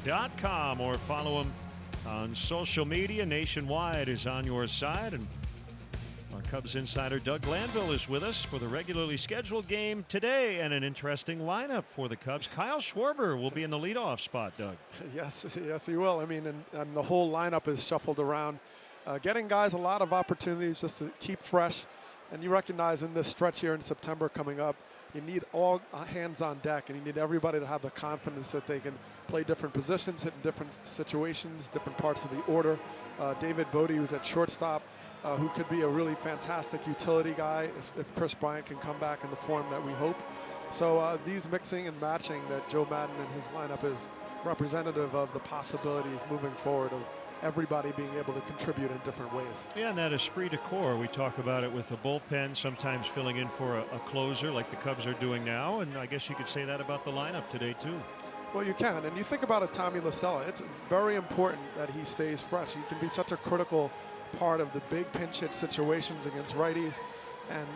.com or follow him on social media. Nationwide is on your side. And our Cubs insider Doug Glanville is with us for the regularly scheduled game today, and an interesting lineup for the Cubs. Kyle Schwarber will be in the leadoff spot, Doug. Yes, he will. I mean, and the whole lineup is shuffled around, getting guys a lot of opportunities just to keep fresh. And you recognize in this stretch here in September coming up, you need all hands on deck, and you need everybody to have the confidence that they can play different positions, hit in different situations, different parts of the order. David Bodie, who's at shortstop, who could be a really fantastic utility guy if Chris Bryant can come back in the form that we hope. So these mixing and matching that Joe Madden and his lineup is representative of the possibilities moving forward of everybody being able to contribute in different ways. Yeah, and that esprit de corps, we talk about it with the bullpen, sometimes filling in for a closer like the Cubs are doing now, and I guess you could say that about the lineup today too. Well, you can, and you think about a Tommy LaSella, it's very important that he stays fresh. He can be such a critical part of the big pinch hit situations against righties, and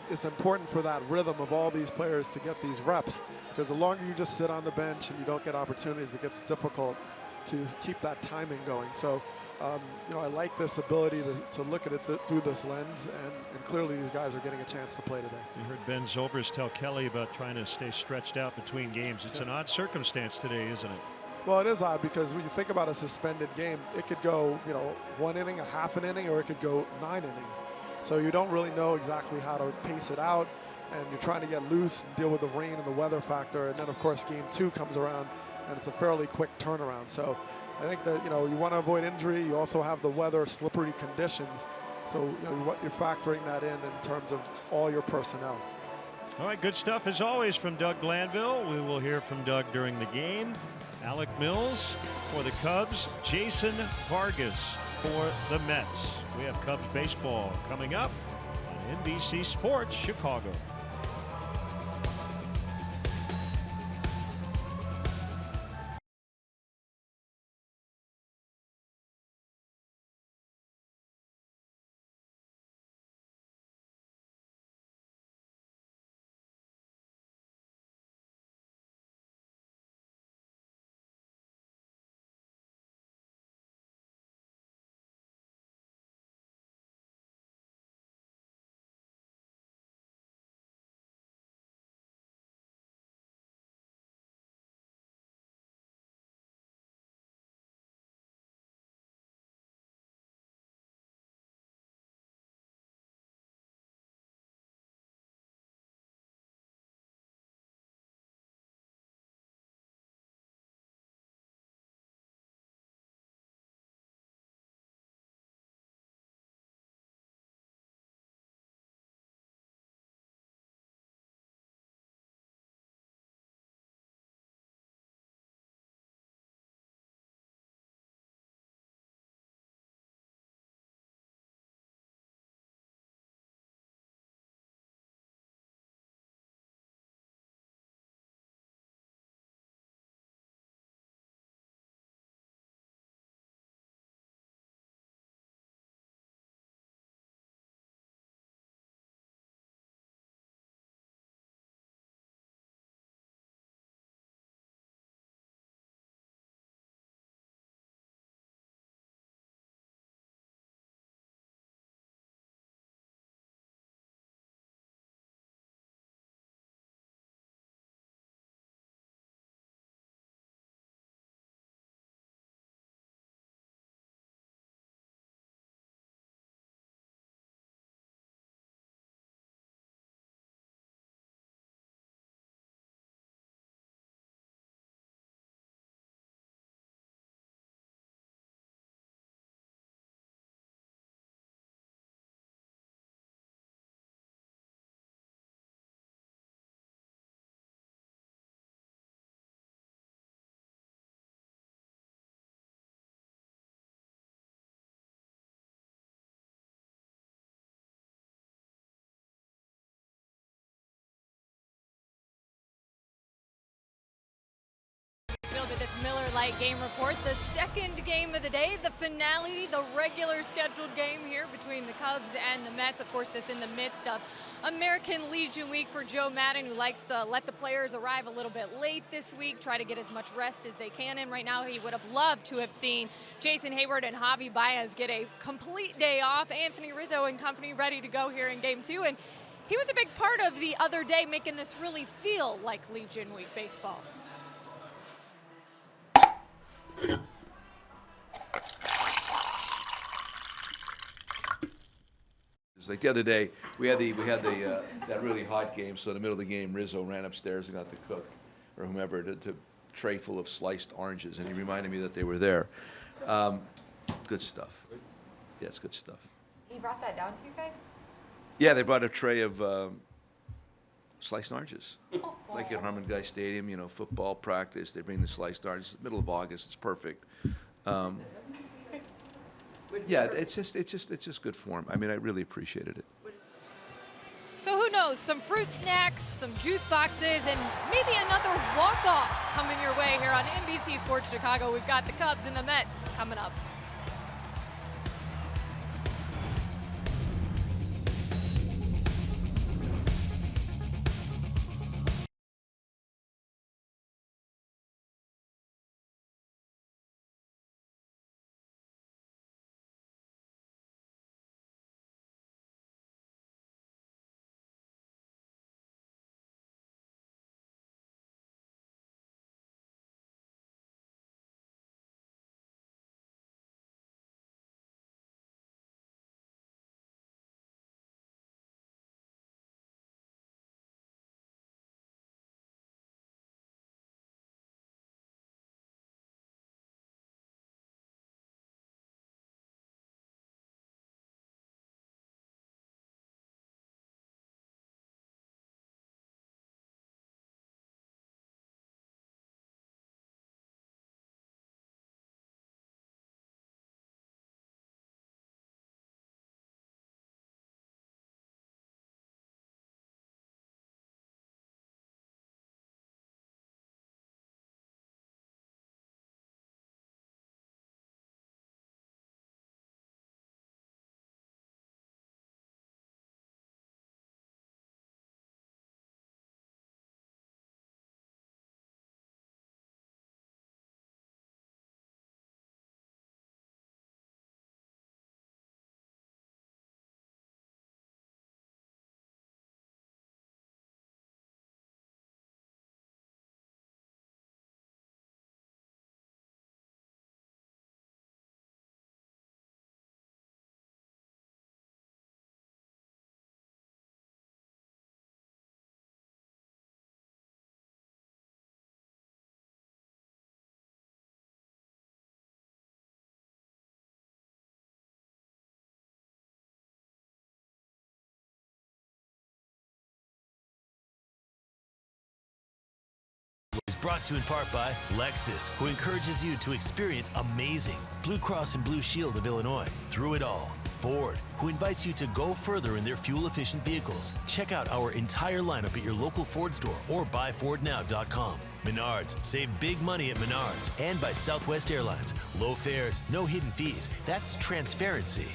it's important for that rhythm of all these players to get these reps, because the longer you just sit on the bench and you don't get opportunities, it gets difficult to keep that timing going. So, I like this ability to look at it through this lens, and clearly these guys are getting a chance to play today. You heard Ben Zobrist tell Kelly about trying to stay stretched out between games. It's an odd circumstance today, isn't it? Well, it is odd, because when you think about a suspended game, it could go, 1 inning, a half an inning, or it could go 9 innings. So you don't really know exactly how to pace it out, and you're trying to get loose and deal with the rain and the weather factor. And then, of course, game 2 comes around, and it's a fairly quick turnaround. So I think that, you want to avoid injury. You also have the weather, slippery conditions. So, you're factoring that in terms of all your personnel. All right, good stuff as always from Doug Glanville. We will hear from Doug during the game. Alec Mills for the Cubs, Jason Vargas for the Mets. We have Cubs baseball coming up on NBC Sports Chicago. highlight game report. The second game of the day, the finale, the regular scheduled game here between the Cubs and the Mets. Of course, this in the midst of American Legion Week for Joe Madden, who likes to let the players arrive a little bit late this week, try to get as much rest as they can. And right now, he would have loved to have seen Jason Hayward and Javi Baez get a complete day off. Anthony Rizzo and company ready to go here in game two. And he was a big part of the other day, making this really feel like Legion Week baseball. Like the other day, we had that really hot game. So in the middle of the game, Rizzo ran upstairs and got the cook or whomever to tray full of sliced oranges, and he reminded me that they were there. Good stuff. Yeah, it's good stuff. He brought that down to you guys? Yeah, they brought a tray of sliced oranges. Like at Harmon Guy Stadium, you know, football practice, they bring the sliced oranges. Middle of August, it's perfect. Yeah, it's just good form. I mean, I really appreciated it. So who knows, some fruit snacks, some juice boxes, and maybe another walk-off coming your way here on NBC Sports Chicago. We've got the Cubs and the Mets coming up. Is brought to you in part by Lexus, who encourages you to experience amazing. Blue Cross and Blue Shield of Illinois, through it all. Ford, who invites you to go further in their fuel-efficient vehicles. Check out our entire lineup at your local Ford store or buyfordnow.com. Menards, save big money at Menards. And by Southwest Airlines, low fares, no hidden fees. That's transparency.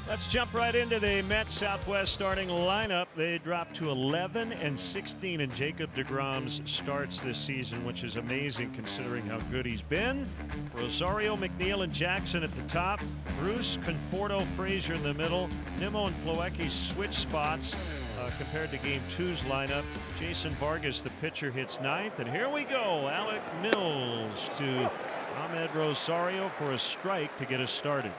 Let's jump right into the Mets Southwest starting lineup. They dropped to 11-16 in Jacob deGrom's starts this season, which is amazing considering how good he's been. Rosario, McNeil, and Jackson at the top. Bruce, Conforto, Frazier in the middle. Nimmo and Plawecki switch spots compared to Game 2's lineup. Jason Vargas, the pitcher, hits ninth. And here we go. Alec Mills to Ahmed Rosario for a strike to get us started.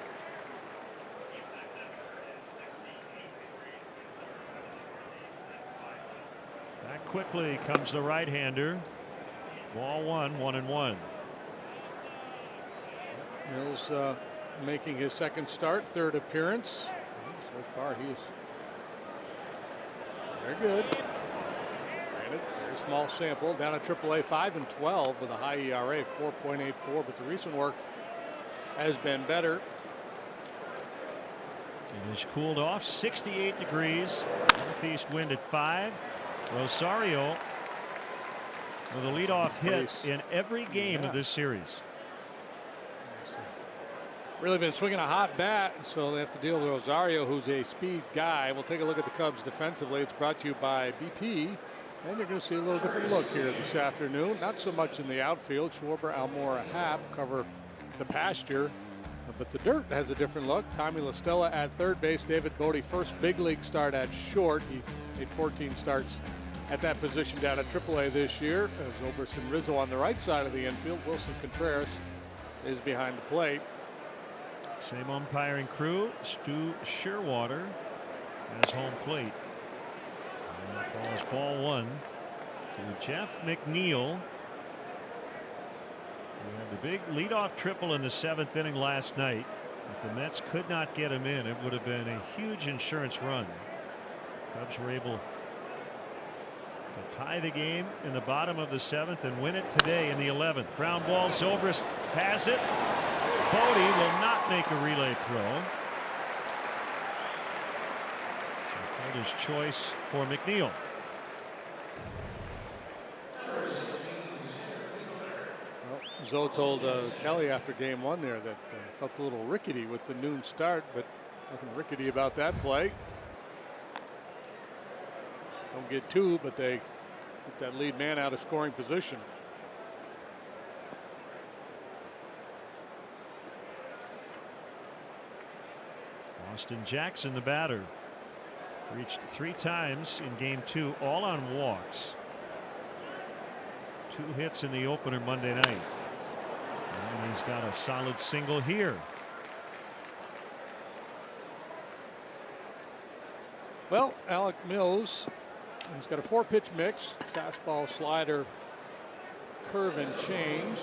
Quickly comes the right-hander. Ball one, 1-1. Mills making his second start, third appearance. So far, he's very good. Granted, very small sample. Down at AAA, 5-12 with a high ERA, 4.84. But the recent work has been better. It has cooled off. 68 degrees. Northeast wind at 5. Rosario With a leadoff hit in every game of this series. Really been swinging a hot bat, so they have to deal with Rosario, who's a speed guy. We'll take a look at the Cubs defensively. It's brought to you by BP. And you're going to see a little different look here this afternoon. Not so much in the outfield. Schwarber, Almora, Happ cover the pasture. But the dirt has a different look. Tommy La Stella at third base. David Bodie, first big league start at short. He made 14 starts at that position down at AAA this year. Zobrist and Rizzo on the right side of the infield. Wilson Contreras is behind the plate. Same umpiring crew. Stu Shearwater has home plate. And that ball is ball one to Jeff McNeil. We had the big leadoff triple in the 7th inning last night. If the Mets could not get him in, it would have been a huge insurance run. Cubs were able to tie the game in the bottom of the 7th and win it today in the 11th. Ground ball. Zobrist has it. Bodie will not make a relay throw. So his choice for McNeil. Well, Zoe told Kelly after game one there that felt a little rickety with the noon start, but nothing rickety about that play. Don't get two, but they get that lead man out of scoring position. Austin Jackson, the batter, reached 3 times in game 2, all on walks. 2 hits in the opener Monday night. And he's got a solid single here. Well, Alec Mills, he's got a 4-pitch mix: fastball, slider, curve, and change.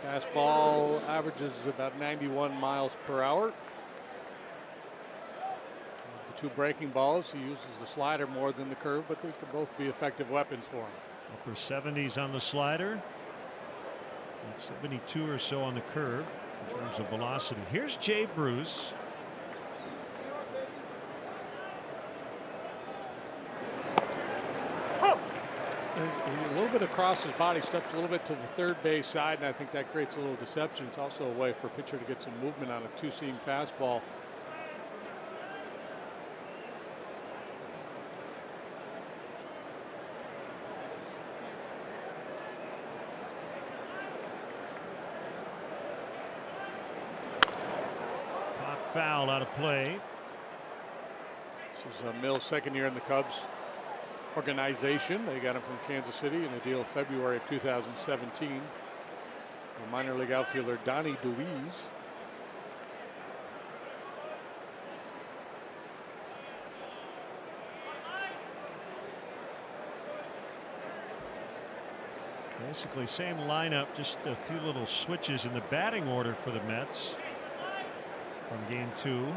Fastball averages about 91 miles per hour. The 2 breaking balls, he uses the slider more than the curve, but they can both be effective weapons for him. Upper 70s on the slider, and 72 or so on the curve in terms of velocity. Here's Jay Bruce. A little bit across his body, steps a little bit to the third base side, and I think that creates a little deception. It's also a way for a pitcher to get some movement on a 2-seam fastball. Pop foul out of play. This is Mills' second year in the Cubs organization. They got him from Kansas City in a deal February of 2017. The minor league outfielder Donnie DeWeese. Basically same lineup, just a few little switches in the batting order for the Mets from game 2.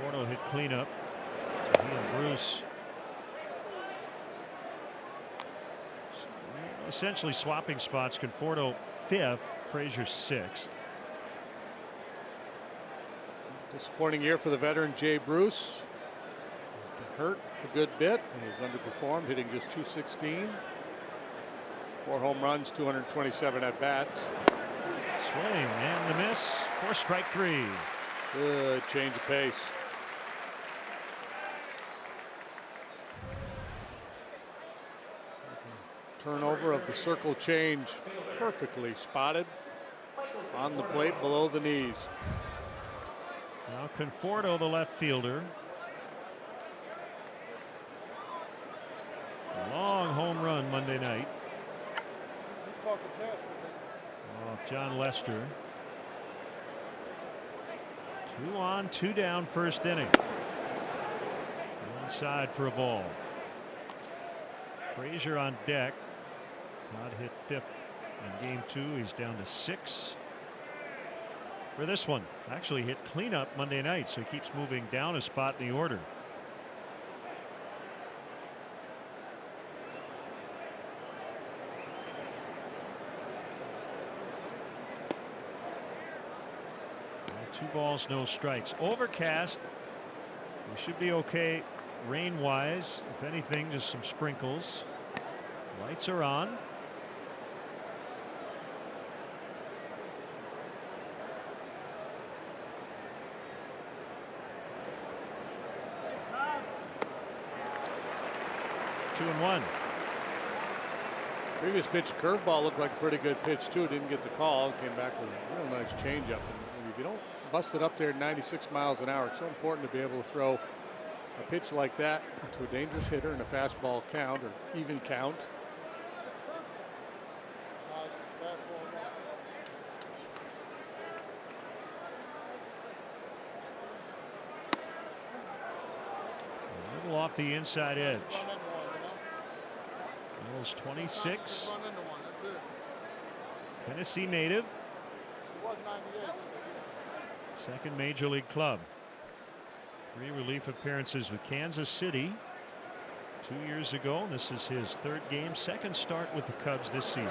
Conforto hit cleanup. So he and Bruce essentially swapping spots. Conforto 5th, Frazier 6th. Disappointing year for the veteran Jay Bruce. He's been hurt a good bit. He's underperformed, hitting just .216. 4 home runs, 227 at bats. Swing and the miss for strike 3. Good change of pace. Turnover of the circle change, perfectly spotted on the plate below the knees. Now Conforto, the left fielder. A long home run Monday night. Off John Lester. 2 on, 2 down, first inning. Inside for a ball. Frazier on deck. Todd hit 5th in game 2. He's down to 6 for this one. Actually hit cleanup Monday night, so he keeps moving down a spot in the order. Well, 2 balls, no strikes. Overcast. We should be okay rain-wise. If anything, just some sprinkles. Lights are on. Two and one. Previous pitch curveball looked like a pretty good pitch too. Didn't get the call. Came back with a real nice changeup. And if you don't bust it up there at 96 miles an hour, it's so important to be able to throw a pitch like that to a dangerous hitter in a fastball count or even count. A little off the inside edge. Mills 26. Tennessee native. Second major league club. 3 relief appearances with Kansas City 2 years ago. This is his 3rd game, 2nd start with the Cubs this season.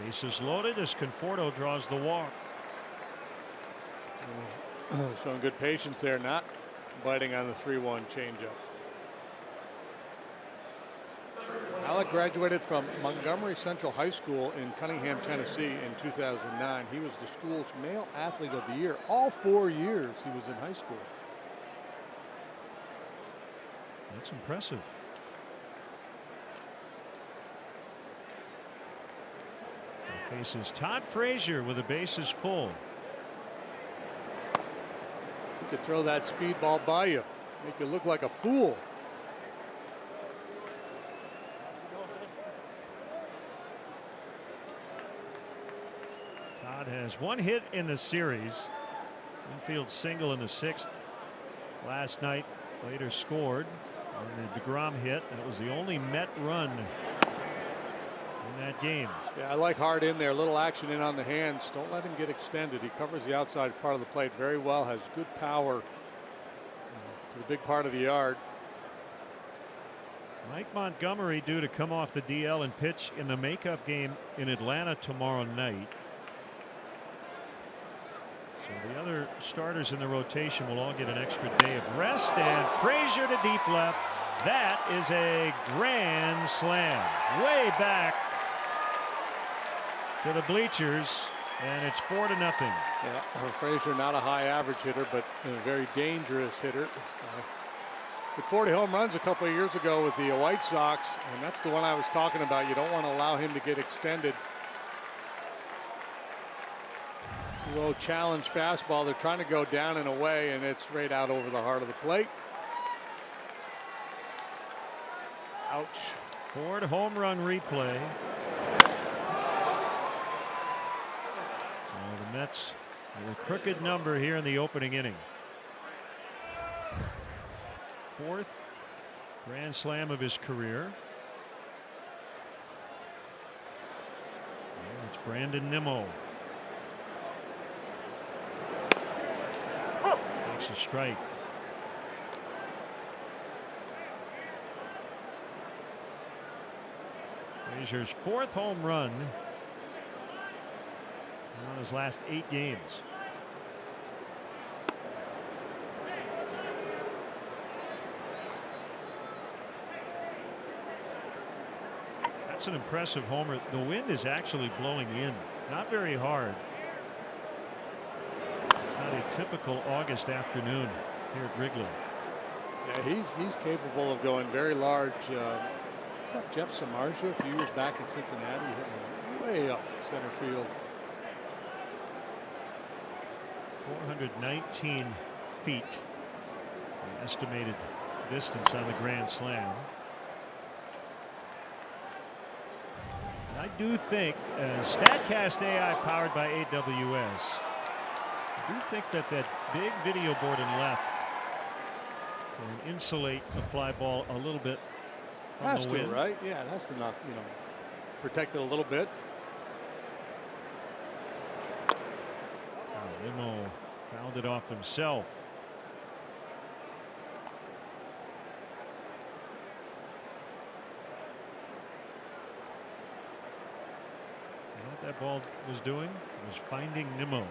Bases loaded as Conforto draws the walk. Showing good patience there, not biting on the 3-1 changeup. Alec graduated from Montgomery Central High School in Cunningham, Tennessee in 2009. He was the school's male athlete of the year. All 4 years he was in high school. That's impressive. He faces Todd Frazier with the bases full. He could throw that speed ball by you, make you look like a fool. Todd has 1 hit in the series. Infield single in the 6th last night. Later scored on the DeGrom hit. That was the only Met run in that game. Yeah, I like hard in there. A little action in on the hands. Don't let him get extended. He covers the outside part of the plate very well. Has good power to the big part of the yard. Mike Montgomery due to come off the DL and pitch in the makeup game in Atlanta tomorrow night. So the other starters in the rotation will all get an extra day of rest. And Frazier to deep left. That is a grand slam. Way back to the bleachers. And it's 4-0. Yeah, Frazier not a high average hitter, but a very dangerous hitter. Hit 40 home runs a couple of years ago with the White Sox, and that's the one I was talking about. You don't want to allow him to get extended. Low challenge fastball. They're trying to go down and away, and it's right out over the heart of the plate. Ouch. Ford home run replay. So the Mets with a crooked number here in the opening inning. 4th grand slam of his career. And it's Brandon Nimmo. Takes a strike. Frazier's 4th home run on his last 8 games. That's an impressive homer. The wind is actually blowing in, not very hard. It's not a typical August afternoon here at Wrigley. Yeah, he's capable of going very large. Except Jeff Samardzija a few years back in Cincinnati, hit him way up center field. 419 feet, the estimated distance on the grand slam. I do think StatCast AI powered by AWS. I do think that big video board in left can insulate the fly ball a little bit from Has the to, wind. right? Yeah, it has to knock, protect it a little bit. Nimmo fouled it off himself. You know what that ball was doing? It was finding Nimmo.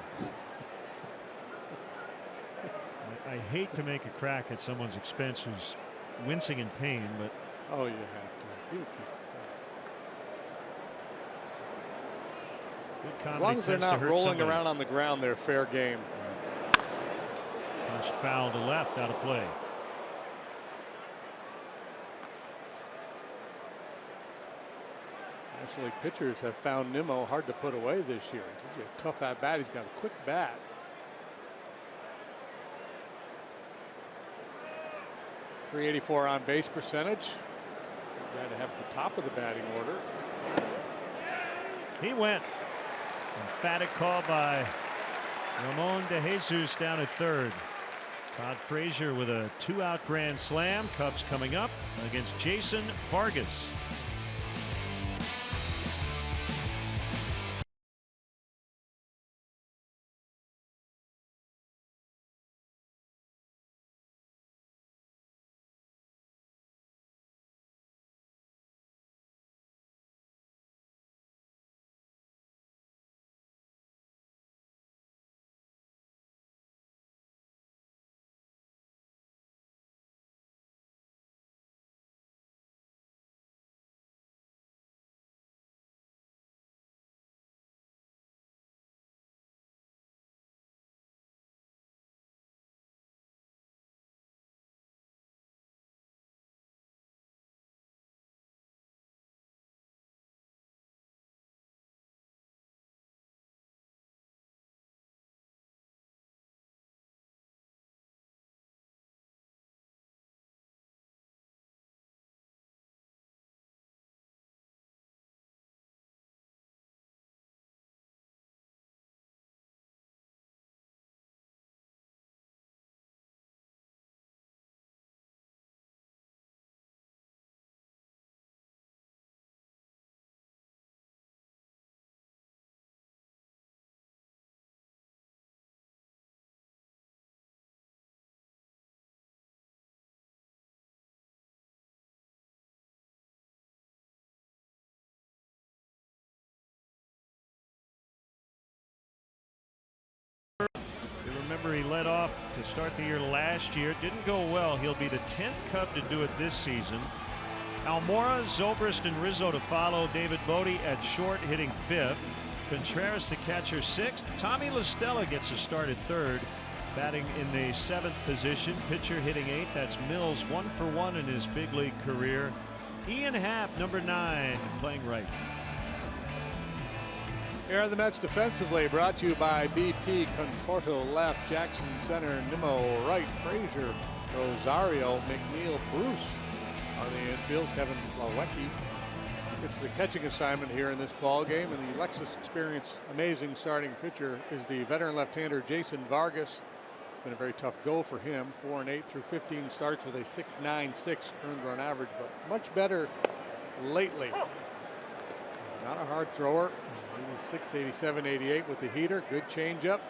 I hate to make a crack at someone's expense who's wincing in pain, but oh, you have to. You keep good as long as they're not rolling around on the ground, they're fair game. Punched foul to left, out of play. National League pitchers have found Nimmo hard to put away this year. He's a tough at bat. He's got a quick bat. .384 on base percentage. Got to have the top of the batting order. He went. Emphatic call by Ramon De Jesus down at third. Todd Frazier with a 2-out grand slam. Cubs coming up against Jason Vargas. Remember, he led off to start the year last year. Didn't go well. He'll be the 10th Cub to do it this season. Almora, Zobrist, and Rizzo to follow. David Bodie at short, hitting 5th. Contreras, the catcher, 6th. Tommy LaStella gets a start at 3rd, batting in the 7th position. Pitcher hitting 8th. That's Mills, 1 for 1 in his big league career. Ian Happ, number 9, playing right. Here are the Mets defensively, brought to you by BP. Conforto left, Jackson center, Nimmo right, Frazier, Rosario, McNeil, Bruce on the infield. Kevin Plawecki gets the catching assignment here in this ball game, and the Lexus experienced amazing starting pitcher is the veteran left-hander Jason Vargas. It's been a very tough go for him. 4-8 through 15 starts with a 6.96 earned run average, but much better lately. Not a hard thrower. 86, 87, 88 with the heater. Good changeup.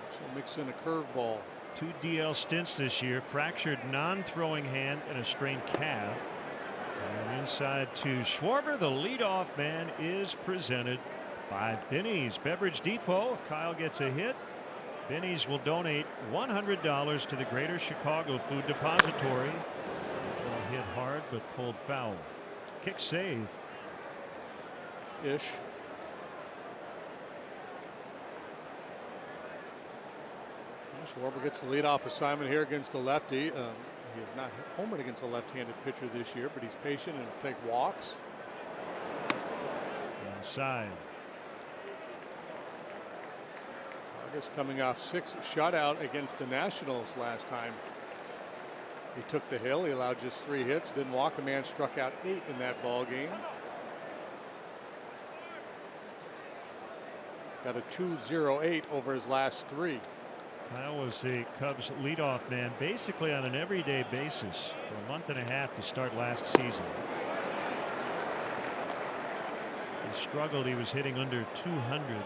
So mix in a curveball. 2 DL stints this year. Fractured non-throwing hand and a strained calf. And inside to Schwarber. The leadoff man is presented by Binny's Beverage Depot. If Kyle gets a hit, Binny's will donate $100 to the Greater Chicago Food Depository. Ball hit hard but pulled foul. Kick save. Ish. Schwarber gets the leadoff assignment here against the lefty. He has not homered against a left-handed pitcher this year, but he's patient and will take walks. Inside. Vargas coming off 6 shutout against the Nationals last time. He took the hill. He allowed just 3 hits. Didn't walk a man. Struck out 8 in that ball game. Got a 2.08 over his last 3. Kyle was the Cubs leadoff man basically on an everyday basis for a month and a half to start last season. He struggled. He was hitting under 200. And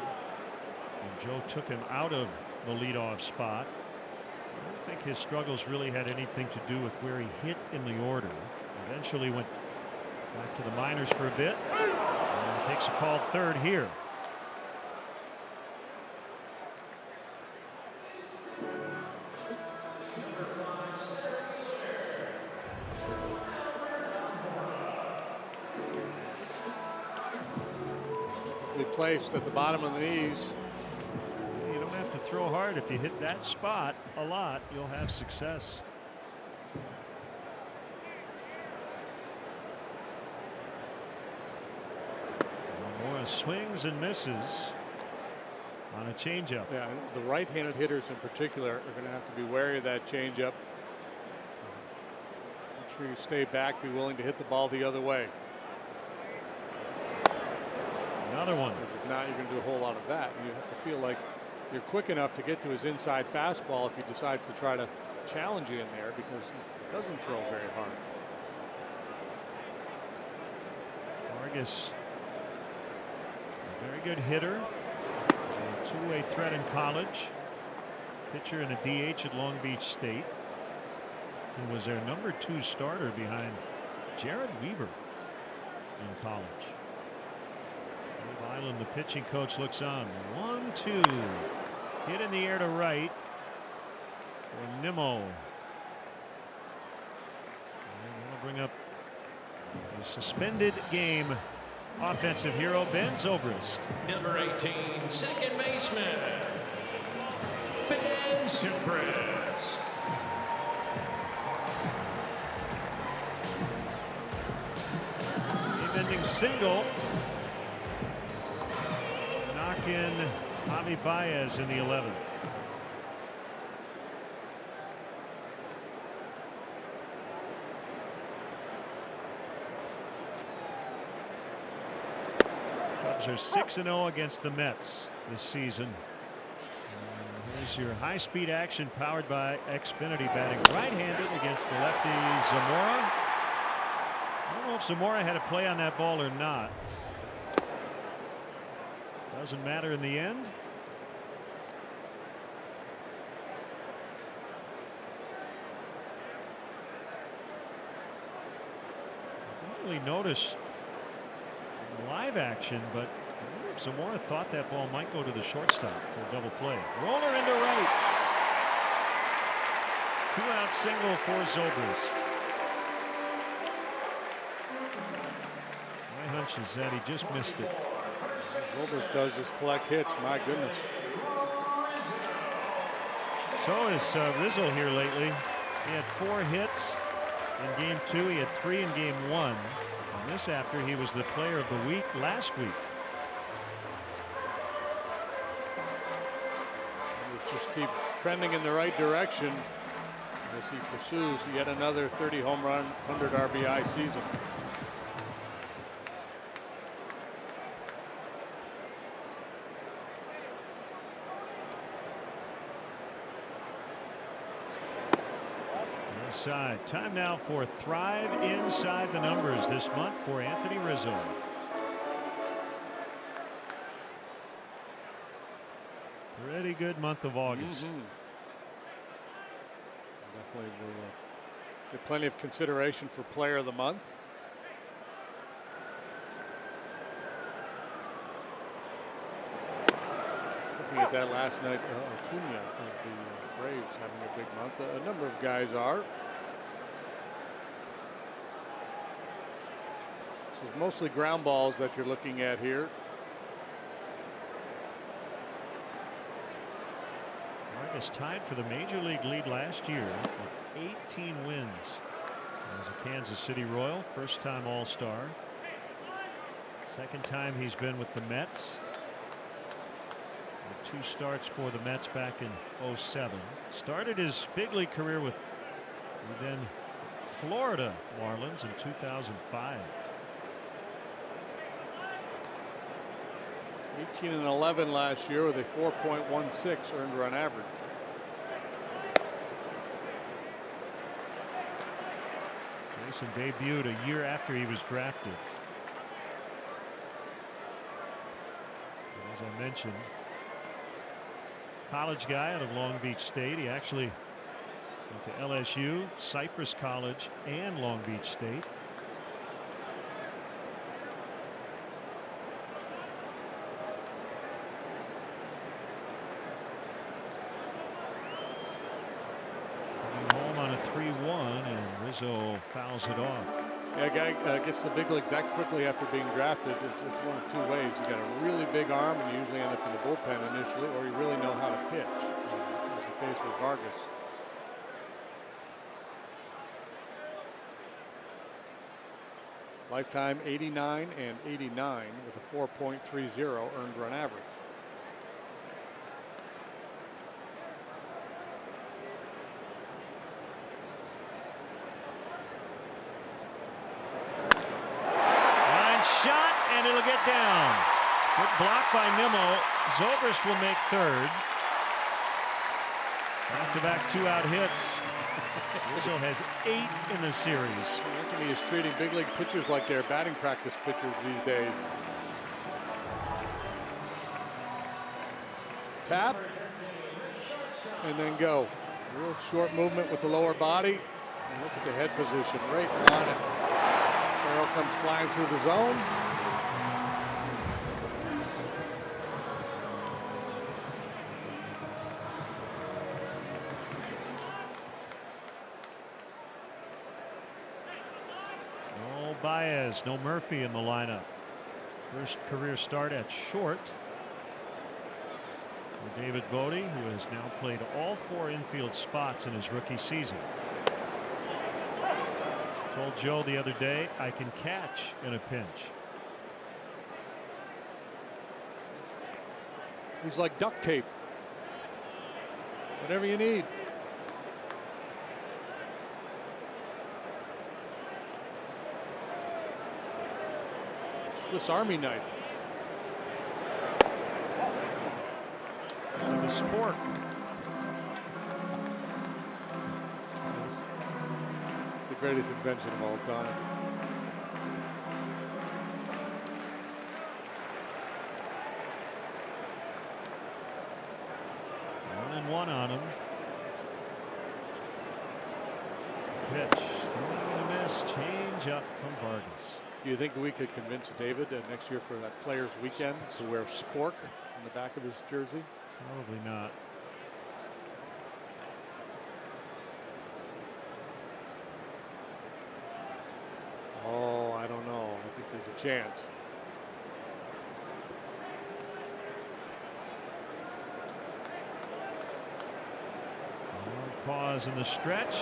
Joe took him out of the leadoff spot. I don't think his struggles really had anything to do with where he hit in the order. Eventually went back to the minors for a bit and takes a called third here. perfectly placed at the bottom of the knees. You don't have to throw hard. If you hit that spot a lot, you'll have success. Morris swings and misses on a changeup. Yeah, the right-handed hitters in particular are going to have to be wary of that changeup. Make sure you stay back, be willing to hit the ball the other way. Another one. Because if not, you're going to do a whole lot of that. And you have to feel like you're quick enough to get to his inside fastball if he decides to try to challenge you in there, because he doesn't throw very hard. Vargas, a very good hitter. A two-way threat in college. Pitcher and a DH at Long Beach State. He was their #2 starter behind Jared Weaver in college. Dave Island, the pitching coach, looks on. 1-2. Hit in the air to right for Nimmo. And we'll bring up the suspended game offensive hero, Ben Zobrist. Number 18, second baseman, Ben Zobrist. Game-ending single. Knock in Javi Baez in the 11th. Cubs are 6-0 against the Mets this season. Here's your high-speed action powered by Xfinity, batting right-handed against the lefty Zamora. I don't know if Zamora had a play on that ball or not. Doesn't matter in the end. I didn't really notice live action, but I wonder if Zamora thought that ball might go to the shortstop for a double play. Roller into right. 2-out single for Zobrist. My hunch is that he just missed it. Zobrist does is collect hits. My goodness. So is Rizzo here lately. He had 4 hits in game 2. He had 3 in game 1. And this after he was the player of the week last week. Let's just keep trending in the right direction as he pursues yet another 30 home run, 100 RBI season. Inside. Time now for Thrive Inside the Numbers this month for Anthony Rizzo. Pretty good month of August. Definitely will get plenty of consideration for Player of the Month. Looking at that last night, Acuna of the Braves having a big month. A number of guys are. This is mostly ground balls that you're looking at here. Vargas tied for the major league lead last year with 18 wins as a Kansas City Royal, first time All-Star. Second time he's been with the Mets. 2 starts for the Mets back in 07. Started his big league career with the then Florida Marlins in 2005. 18 and 11 last year with a 4.16 earned run average. Grayson debuted a year after he was drafted. As I mentioned, college guy out of Long Beach State. He actually went to LSU, Cypress College, and Long Beach State. Coming home on a 3-1, and Rizzo fouls it off. Yeah, a guy gets to the big leagues that quickly after being drafted. It's one of two ways. You got a really big arm, and you usually end up in the bullpen initially, or you really know how to pitch. As the case with Vargas. Lifetime 89 and 89 with a 4.30 earned run average. And it'll get down. Good block by Nimmo. Zobrist will make third. Back-to-back 2-out hits. Rizzo has 8 in the series. Anthony is treating big league pitchers like they're batting practice pitchers these days. Tap and then go. Real short movement with the lower body. And look at the head position right on it. Arrow comes flying through the zone. Baez, no Murphy in the lineup. First career start at short for David Bodie, who has now played all 4 infield spots in his rookie season. Told Joe the other day, I can catch in a pinch. He's like duct tape. Whatever you need. Swiss Army knife. Like a spork. That's the greatest invention of all time. One and one on him. Pitch. Swing and a miss. Change up from Vargas. Do you think we could convince David next year for that Players Weekend to wear spork on the back of his jersey? Probably not. Oh, I don't know. I think there's a chance. Pause in the stretch.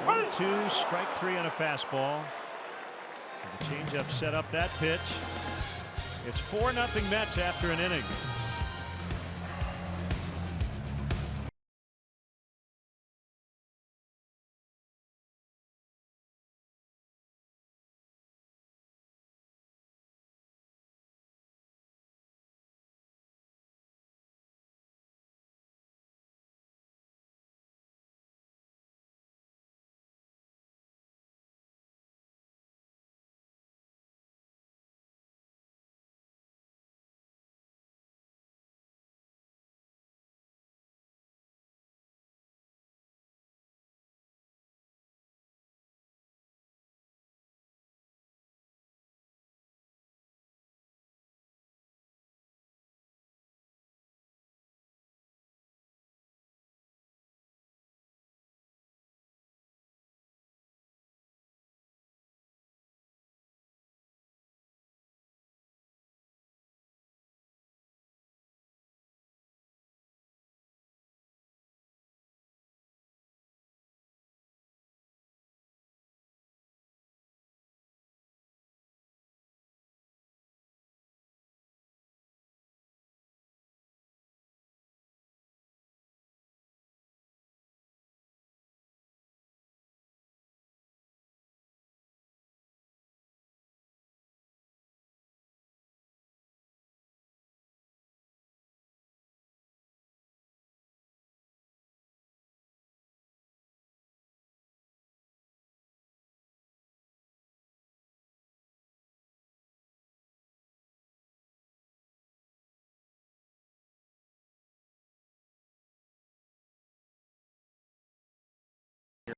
1-2, strike 3 on a fastball. The changeup set up that pitch. It's 4-0 Mets after an inning.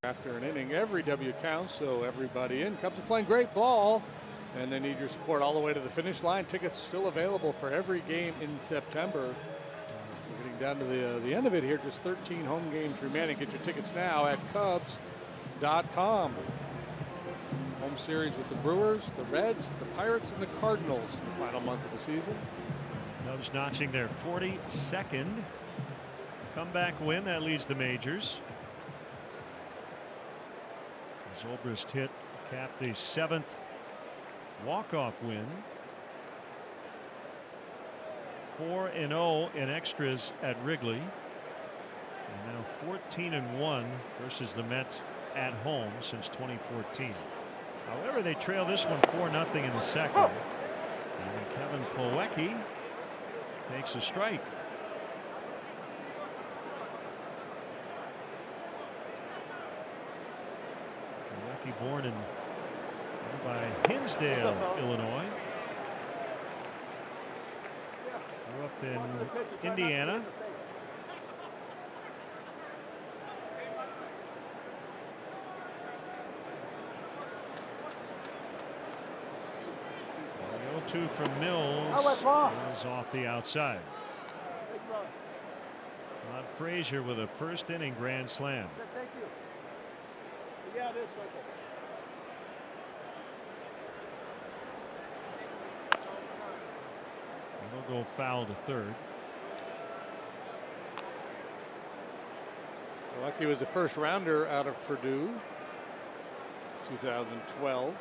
After an inning, every W counts, so everybody in. Cubs are playing great ball, and they need your support all the way to the finish line. Tickets still available for every game in September. We're getting down to the end of it here. Just 13 home games remaining. Get your tickets now at Cubs.com. Home series with the Brewers, the Reds, the Pirates, and the Cardinals in the final month of the season. Cubs notching their 42nd comeback win. That leads the majors. Zobrist hit capped the 7th walk-off win. 4-0 in extras at Wrigley. And now 14-1 versus the Mets at home since 2014. However, they trail this one 4-0 in the second. And Kevin Plawecki takes a strike. Plawecki born by Hinsdale, Illinois. Grew up in Indiana. The 0-2 from Mills is off the outside. Todd Frazier with a first inning grand slam. Thank you. Yeah, it is. He'll go foul to third. Plawecki was the first rounder out of Purdue, 2012.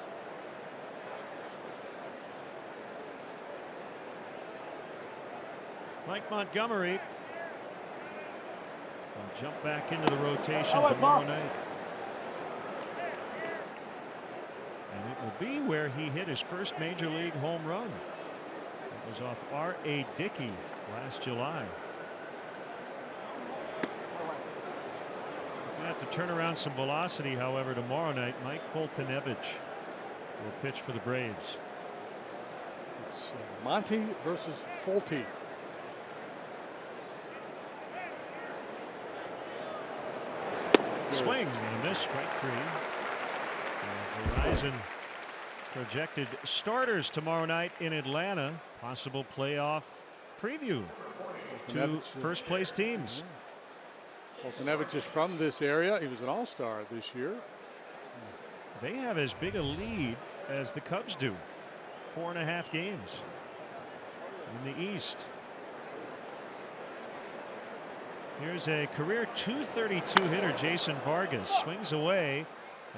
Mike Montgomery will jump back into the rotation tomorrow night. And it will be where he hit his first major league home run. It was off R.A. Dickey last July. He's going to have to turn around some velocity, however, tomorrow night. Mike Foltynewicz will pitch for the Braves. It's Monty versus Folty. Swing and a miss, strike three. Verizon projected starters tomorrow night in Atlanta. Possible playoff preview. Two first place teams. Foltynewicz is from this area. He was an all-star this year. They have as big a lead as the Cubs do. 4.5 games in the East. Here's a career .232 hitter, Jason Vargas. Swings away,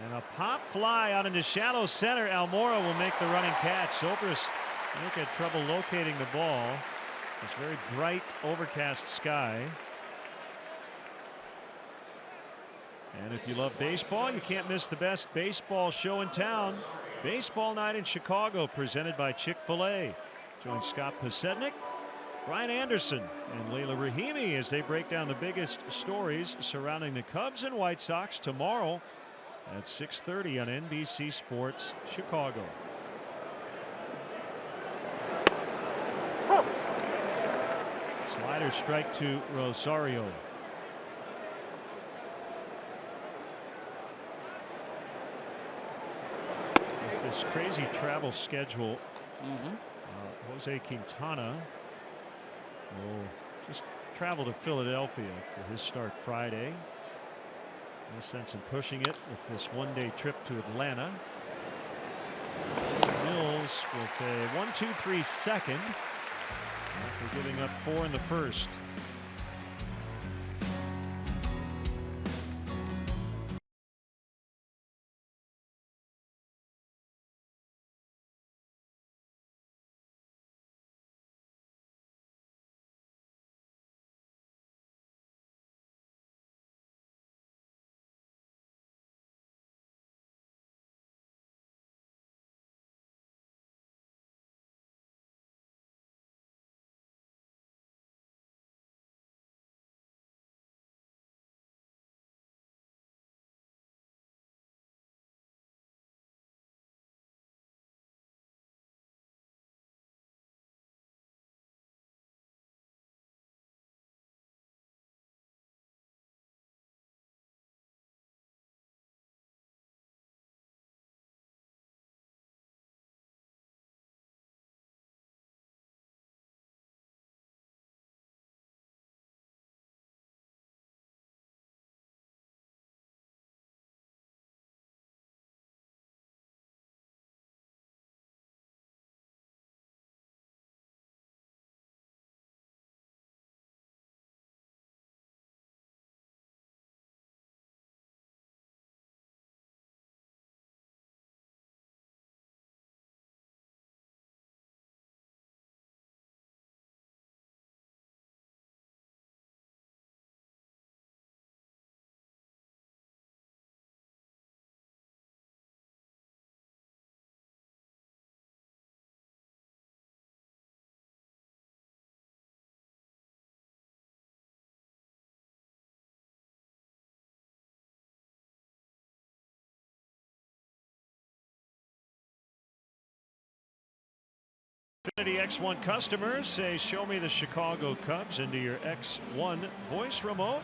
and a pop fly out into shallow center. Almora will make the running catch. Zobrist, I think, had trouble locating the ball. It's very bright, overcast sky. And if you love baseball, you can't miss the best baseball show in town. Baseball Night in Chicago, presented by Chick-fil-A. Join Scott Pasednik, Brian Anderson, and Leila Rahimi as they break down the biggest stories surrounding the Cubs and White Sox tomorrow at 6:30 on NBC Sports Chicago. Slider strike to Rosario. With this crazy travel schedule, Jose Quintana will just travel to Philadelphia for his start Friday. No sense in pushing it with this one-day trip to Atlanta. Mills with a 1-2-3 second after giving up 4 in the first. Xfinity X1 customers say, show me the Chicago Cubs into your X1 voice remote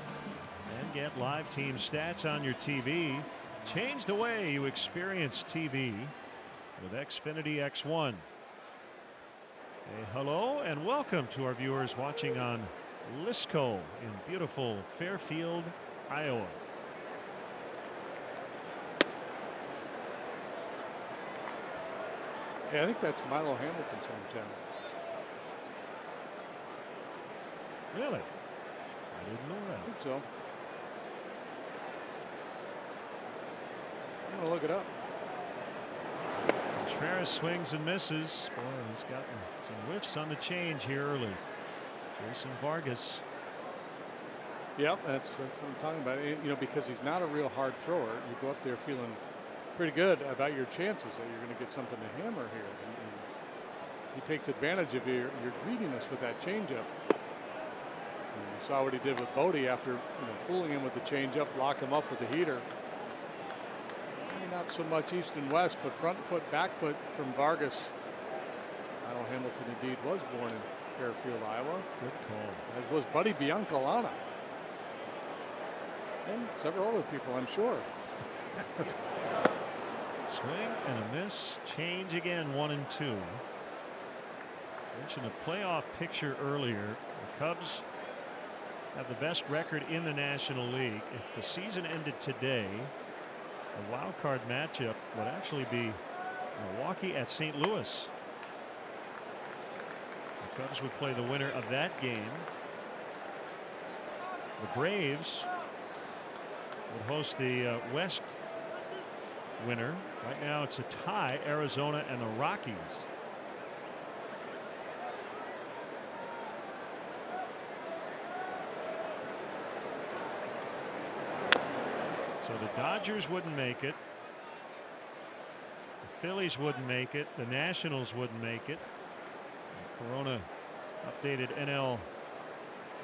and get live team stats on your TV. Change the way you experience TV with Xfinity X1. Hey, hello and welcome to our viewers watching on Lisco in beautiful Fairfield, Iowa. Yeah, I think that's Milo Hamilton's hometown. Really? I didn't know that. I think so. I'm going to look it up. Contreras swings and misses. Boy, he's gotten some whiffs on the change here early. Jason Vargas. Yep, that's what I'm talking about. You know, because he's not a real hard thrower. You go up there feeling pretty good about your chances that you're going to get something to hammer here. And he takes advantage of your greediness with that changeup. You saw what he did with Bodie after fooling him with the changeup, lock him up with the heater. Maybe not so much east and west, but front foot, back foot from Vargas. Milo Hamilton indeed was born in Fairfield, Iowa. Good call. As was Buddy Biancalana. And several other people, I'm sure. Swing and a miss. Change again, 1-2. Mentioned a playoff picture earlier. The Cubs have the best record in the National League. If the season ended today, the wild card matchup would actually be Milwaukee at St. Louis. The Cubs would play the winner of that game. The Braves would host the West winner. Right now it's a tie, Arizona and the Rockies. So the Dodgers wouldn't make it. The Phillies wouldn't make it. The Nationals wouldn't make it. The Corona updated NL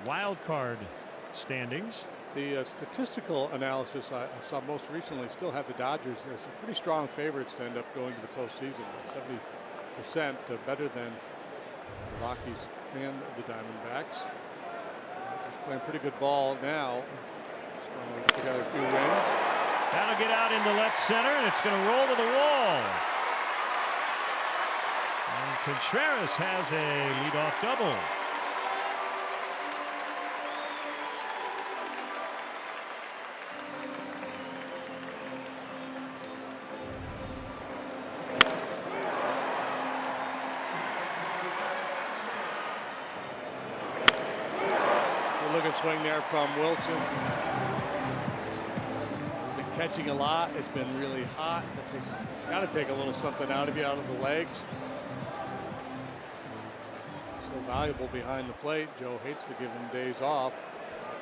wild card standings. The statistical analysis I saw most recently still had the Dodgers as pretty strong favorites to end up going to the postseason. 70% better than the Rockies and the Diamondbacks. Dodgers playing pretty good ball now. Strong together a few wins. That'll get out into left center, and it's going to roll to the wall. And Contreras has a leadoff double. Swing there from Wilson. Been catching a lot. It's been really hot. Got to take a little something out of you, out of the legs. So valuable behind the plate. Joe hates to give him days off.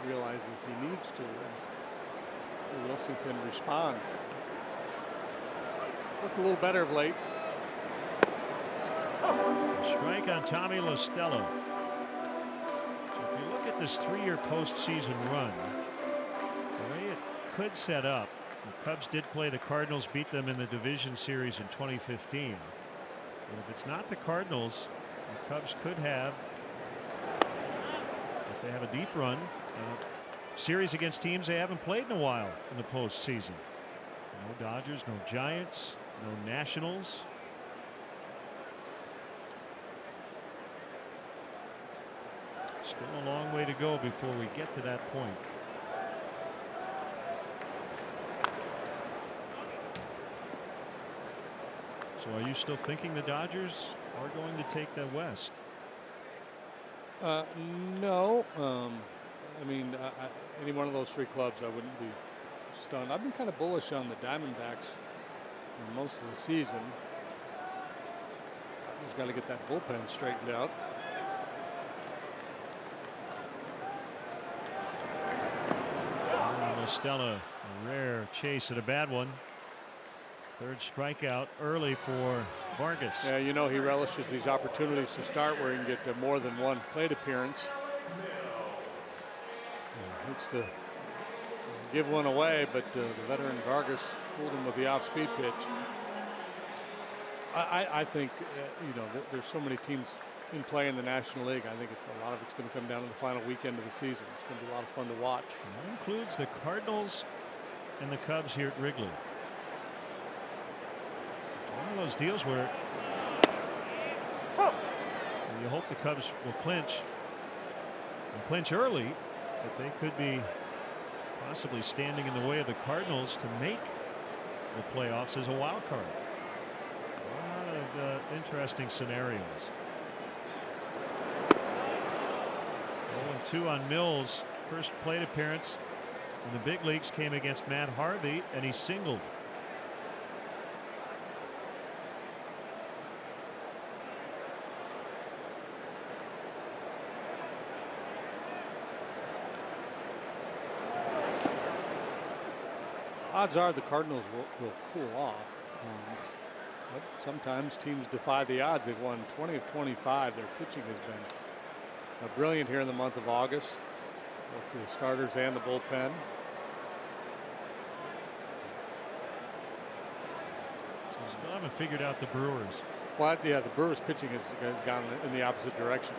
Realizes he needs to. And Wilson can respond. Looked a little better of late. Strike on Tommy LaStella. This 3-year postseason run, the way it could set up, the Cubs did play the Cardinals, beat them in the division series in 2015. And if it's not the Cardinals, the Cubs could have, if they have a deep run, a series against teams they haven't played in a while in the postseason. No Dodgers, no Giants, no Nationals. Still a long way to go before we get to that point. So are you still thinking the Dodgers are going to take the West? No. I mean, any one of those three clubs, I wouldn't be stunned. I've been kind of bullish on the Diamondbacks most of the season. Just got to get that bullpen straightened out. Stella, a rare chase at a bad one. Third strikeout early for Vargas. Yeah, you know he relishes these opportunities to start where he can get more than one plate appearance. Needs to give one away, but the veteran Vargas fooled him with the off-speed pitch. I think there's so many teams in play in the National League. I think a lot of it's going to come down to the final weekend of the season. It's going to be a lot of fun to watch. And that includes the Cardinals and the Cubs here at Wrigley. One of those deals where you hope the Cubs will clinch and clinch early, but they could be possibly standing in the way of the Cardinals to make the playoffs as a wild card. A lot of interesting scenarios. 0-2 on Mills. First plate appearance in the big leagues came against Matt Harvey, and he singled. Odds are the Cardinals will cool off. But sometimes teams defy the odds. They've won 20 of 25. Their pitching has been brilliant here in the month of August, both the starters and the bullpen. Still haven't figured out the Brewers. Well, yeah, the Brewers pitching has gone in the opposite direction.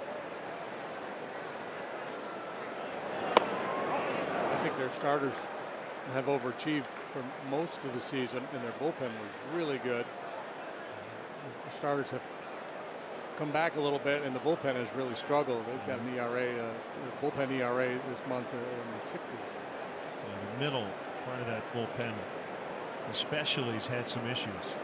I think their starters have overachieved for most of the season, and their bullpen was really good. The starters have come back a little bit, and the bullpen has really struggled. They've got an ERA, bullpen ERA this month in the 6s. The middle part of that bullpen especially has had some issues.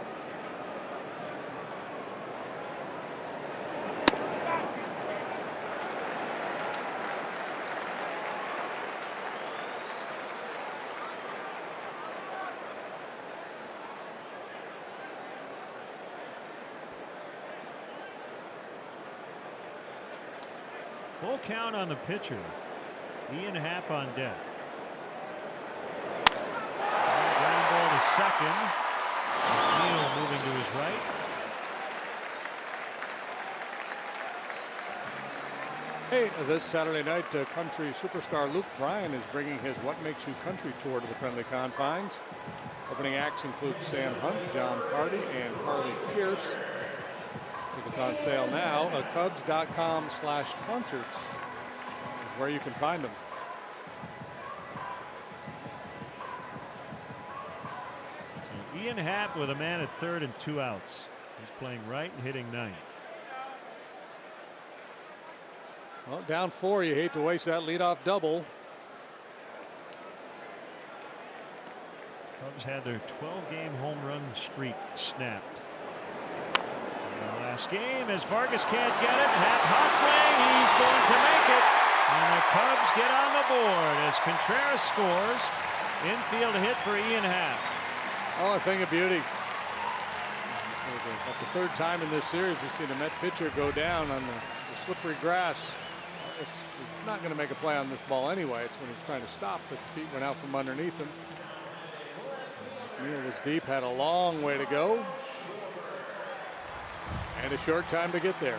Full count on the pitcher. Ian Happ on deck. Ground ball to second. Neal moving to his right. Hey, this Saturday night, country superstar Luke Bryan is bringing his What Makes You Country tour to the friendly confines. Opening acts include Sam Hunt, John Party, and Carly Pierce. Tickets on sale now at Cubs.com/concerts is where you can find them. So Ian Happ with a man at third and 2 outs. He's playing right and hitting ninth. Well, down 4, you hate to waste that leadoff double. Cubs had their 12-game home run streak snapped. Last game as Vargas can't get it. Happ hustling. He's going to make it. And the Cubs get on the board as Contreras scores. Infield hit for Ian Happ. Oh, a thing of beauty. At the third time in this series, we've seen a Met pitcher go down on the slippery grass. It's not going to make a play on this ball anyway. It's when he's trying to stop that the feet went out from underneath him. Neal was deep, had a long way to go. And a short time to get there.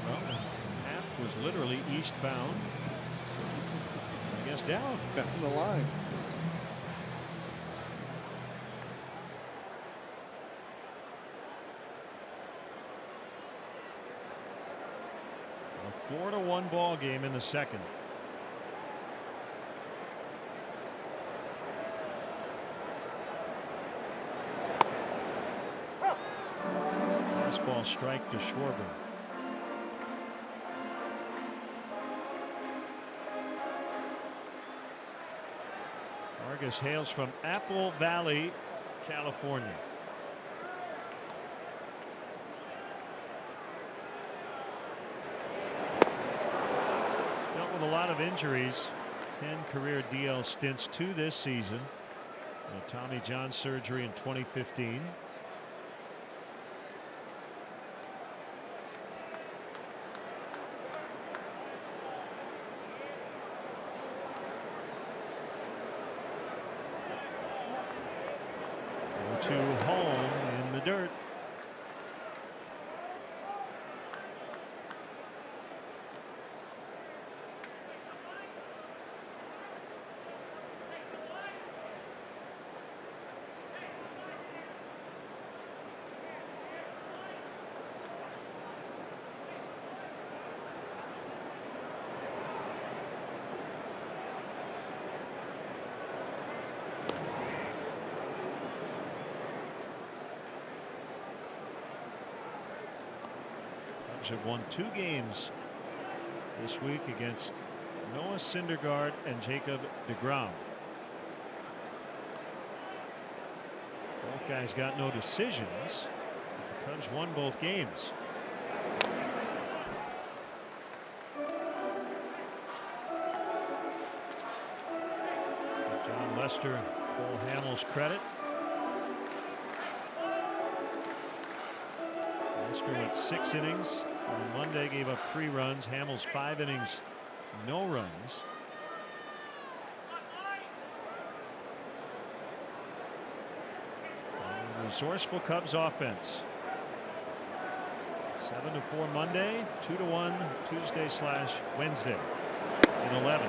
Well, Happ was literally eastbound. I guess down the line. A 4-1 ball game in the second. Fastball strike to Schwarber. Vargas hails from Apple Valley, California. A lot of injuries, 10 career DL stints, 2 this season. Tommy John surgery in 2015. To home in the dirt. Cubs have won 2 games this week against Noah Syndergaard and Jacob deGrom. Both guys got no decisions. The Cubs won both games. John Lester, Cole Hamels credit. Lester went 6 innings on Monday, gave up 3 runs. Hamels 5 innings, no runs. Resourceful Cubs offense. 7-4 Monday, 2-1 Tuesday/Wednesday in 11.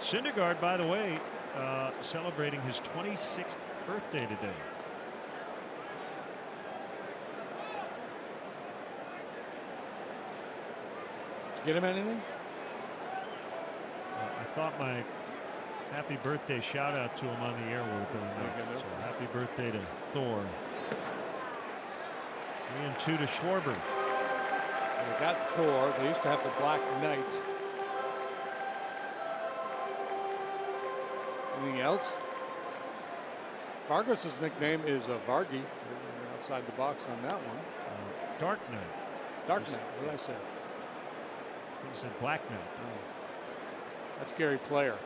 Syndergaard, by the way, celebrating his 26th birthday today. Did you get him anything? I thought my happy birthday shout out to him on the air would have been enough. So happy birthday to Thor. 3-2 to Schwarber. They got Thor. They used to have the Black Knight. Anything else? Vargas's nickname is Vargy. Outside the box on that one. Dark Knight. Dark Knight. What did I say? He said Black Knight. Oh. That's Gary Player.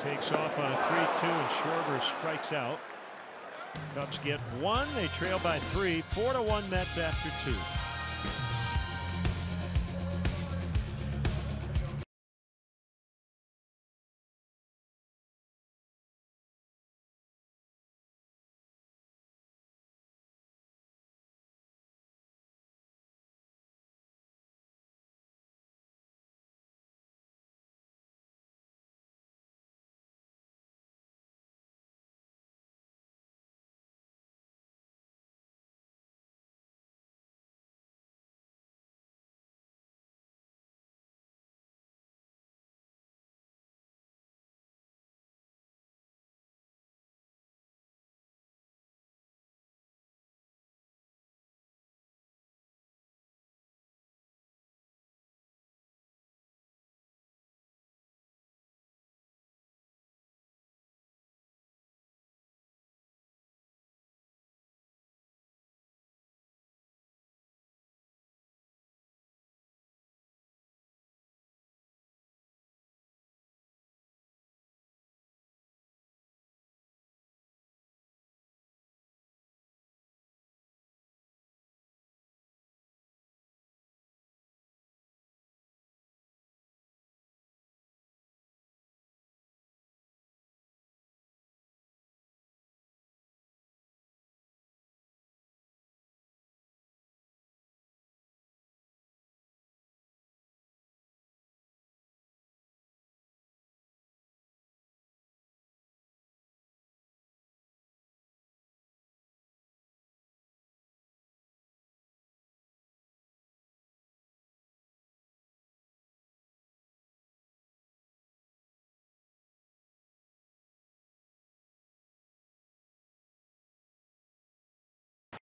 Takes off on a 3-2 and Schwarber strikes out. Cubs get 1. They trail by 3. 4-1 Mets after 2.